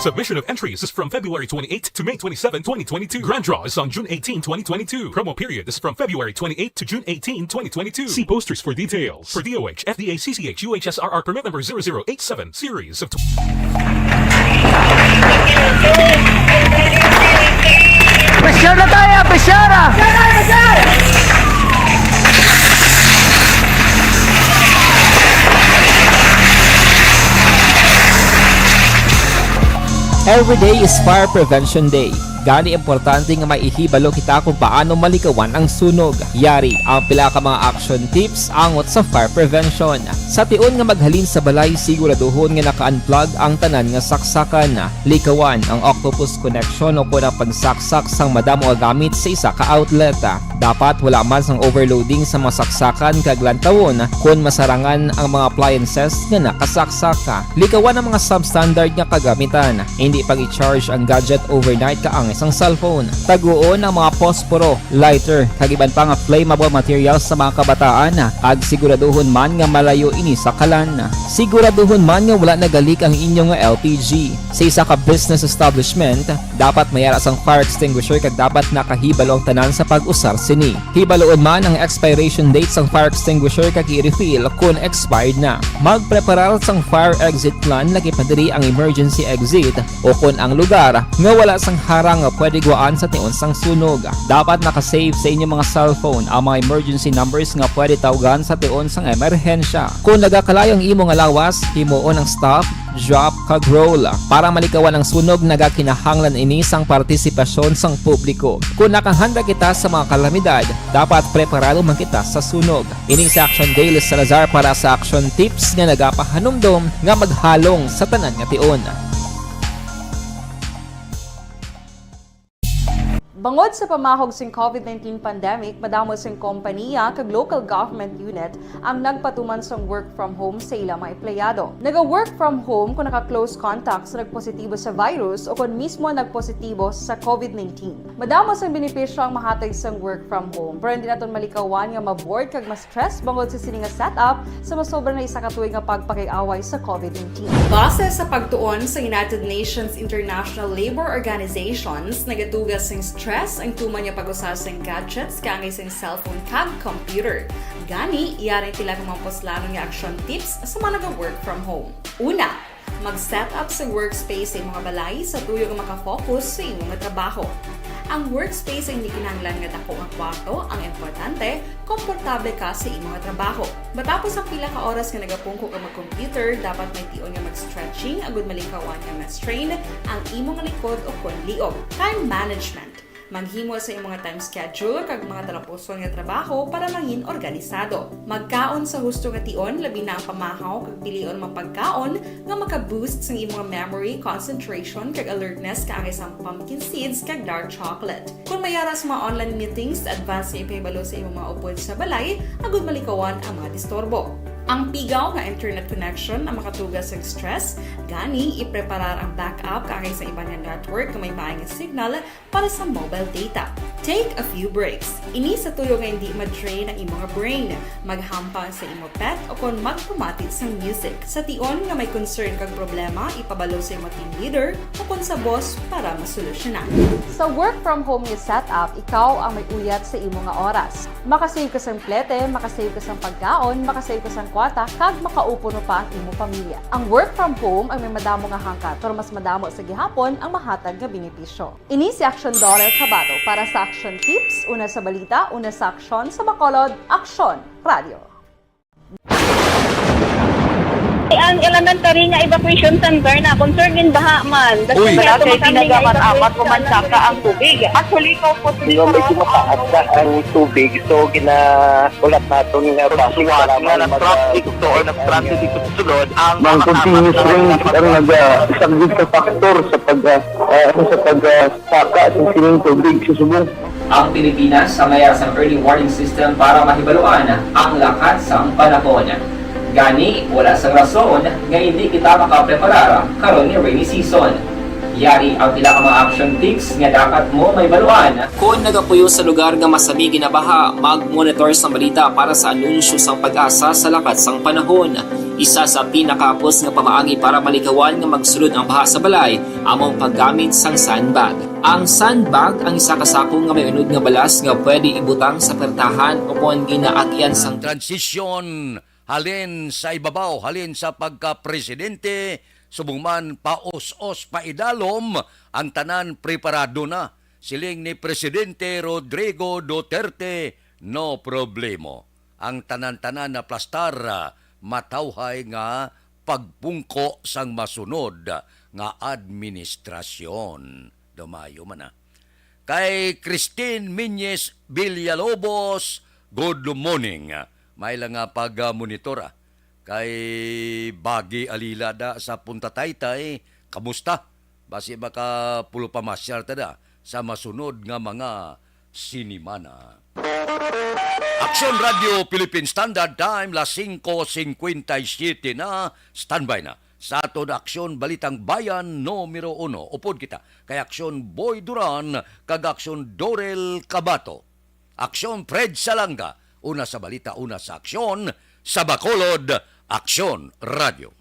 Submission of entries is from February 28 to May 27, 2022. Grand draw is on June 18, 2022. Promo period is from February 28 to June 18, 2022. See posters for details. For DOH, FDA, CCH, UHSRR permit number 0087, series of... Presyar na tayo! Presyara! Every day is Fire Prevention Day. Gani importante nga maihibalo kita kung paano malikawan ang sunog. Yari ang pila ka mga action tips angot sa fire prevention. Sa tion nga maghalin sa balay, siguraduhon nga naka-unplug ang tanan nga saksakan. Likawan ang octopus connection o kung ang pagsaksak sang madamo nga gamit sa isa ka outlet. Dapat wala man sang overloading sa mga saksakan kag lantawon kung masarangan ang mga appliances nga nakasaksaka. Likawan ang mga substandard nga kagamitan. Hindi pag i-charge ang gadget overnight kaang isang cellphone. Taguon ang mga posporo, lighter, kag iban pa nga flammable materials sa mga kabataan. Ag siguraduhon man nga malayo ini sa kalan. Siguraduhon man nga wala nagalik ang inyong LPG. Sa isa ka business establishment, dapat mayara sang fire extinguisher kag dapat nakahibalo ang tanan sa pag-usar sini. Hibaloon man ang expiration date sang fire extinguisher kag i-refill kung expired na. Magpreparar sang fire exit plan lagi padiri ang emergency exit o kung ang lugar nga wala sang harang nga pwede guwaan sa tion sang sunog. Dapat nakasave sa inyong mga cellphone ang mga emergency numbers nga pwede tawagan sa tion sang emerhensya. Kung nagakalayo ang imo nga lawas, himuon ang stop, drop, kag roll. Para malikawan ang sunog, nagakinahanglan ini sang partisipasyon sang publiko. Kung nakahanda kita sa mga kalamidad, dapat preparado man kita sa sunog. Ining sa Action Daily Salazar para sa action tips nga nagapahanumdom nga maghalong sa tanan nga tion. Bangod sa pamahog sing COVID-19 pandemic, madamo sing kompanya kag local government unit ang nagpatuman sang work from home sa ilang mga empleyado. Naga-work from home kung naka-close contacts na nagpositibo sa virus o kung mismo nagpositibo sa COVID-19. Madamo sang benepisyo ang mahatag sang work from home, pero hindi naton malikawan nga ma-bored kag ma-stress bangod sa sini nga setup sa masobra na isa ka tuig nga pagpakiaway sa COVID-19. Base sa pagtuon sa United Nations International Labor Organizations, nagatugas sing stress ang tuman niya pag-usar sing gadgets kangay sing cellphone kag computer. Gani, iyaring tila kung mga poslano nga action tips sa mga nag-work from home. Una, mag-set up sa workspace sa mga balay sa tuyo nga makafocus sa imong trabaho. Ang workspace ay hindi kinahanglan nga dako ang kwarto, ang importante, komportable ka sa imong trabaho. Matapos ang pila ka oras nga nagapungko ka mag-computer, dapat may tion nga mag-stretching agud malikawan nga ma-strain ang imong likod o kon liog. Time management. Maghimo sa imong mga time schedule kag mga talapuson nga trabaho para mangin organisado. Magkaon sa husto nga tion, labi na ang pamahaw kag pilion mapagkaon nga maka-boost sa imong memory, concentration kag alertness kaangay sa pumpkin seeds kag dark chocolate. Kung mayara sa mga online meetings, advance nga ipahibalo sa imong mga upod sa balay, agud malikawan ang mga disturbo. Ang pigaw nga internet connection ang makatugas sa stress, gani ipreparar ang backup kaangay sa ibang nga network nga may maayong signal para sa mobile data. Take a few breaks. Ini sa tuyo nga hindi ma-drain ang imong brain, maghampang sa imong pet o kon magpumatit sa music. Sa tion nga may concern kag problema, ipabalo sa imong team leader o kon sa boss para masolusyonan. Sa work from home nga setup, ikaw ang may uyat sa imong nga oras. Makasave ka sa plete, makasave ka sa pagkaon, makasave ka sa kwata, kag makaupo no pa ang imong pamilya. Ang work from home ay may madamo nga hangkat, pero mas madamo sa gihapon ang mahatag nga benepisyo. Ini si Aksyon Kabato para sa Action Tips, una sa balita, una sa aksyon sa Bacolod, Aksyon Radio. Ang elementary nga evacuation center na concern din baha man. Uy, kasi pinagaman-amat kumansaka ang tubig. Actually, ikaw po Yung medyo mataas na ang tubig, so ginaulat natin nga pasiwala nga nag-traffic to or nag-transit dito sa sulod ang continuous range ang nag-subject sa factor sa pagsaka sa sining tubig sa subong. Ang Pilipinas sa mayroon sa early warning system para mahibaluan ang lakat sa panahon. Gani, wala sa rason nga hindi kita makapreparar karon ni rainy season. Yari ang pila ka mga action tips nga dapat mo may baluan. Kung nagapuyo sa lugar nga masabi ginabaha, mag-monitor sa balita para sa anunsyo sang pag-asa sa lakat sang panahon. Isa sa pinakapos nga pamaagi para malikawan nga magsulod ang baha sa balay, among paggamit sang sandbag. Ang sandbag ang isa kasakong nga may unod nga balas nga pwede ibutang sa pertahan o kung ginaagyan sang Transisyon halin sa ibabaw, halin sa pagka-presidente, subong man paos-os paidalom, ang tanan preparado na. Siling ni Presidente Rodrigo Duterte, no problemo. Ang tanan-tanan na plastar, matawhay nga pagpungko sang masunod nga administrasyon. Dumayo man na. Kay Christine Miñez Villalobos, good morning. May lang nga pag-monitora kay Bagi Alilada sa Punta Taytay, kamusta? Basi baka pulo pamasyar tada sa masunod nga mga sinimana. Aksyon Radio Philippine Standard Time, las 5:57 na, standby na. Sa aton Aksyon Balitang Bayan numero 1. Upod kita kay Aksyon Boy Duran kag Aksyon Dorel Kabato. Aksyon Fred Salanga, una sa balita, una sa aksyon, sa Bacolod, Aksyon Radio.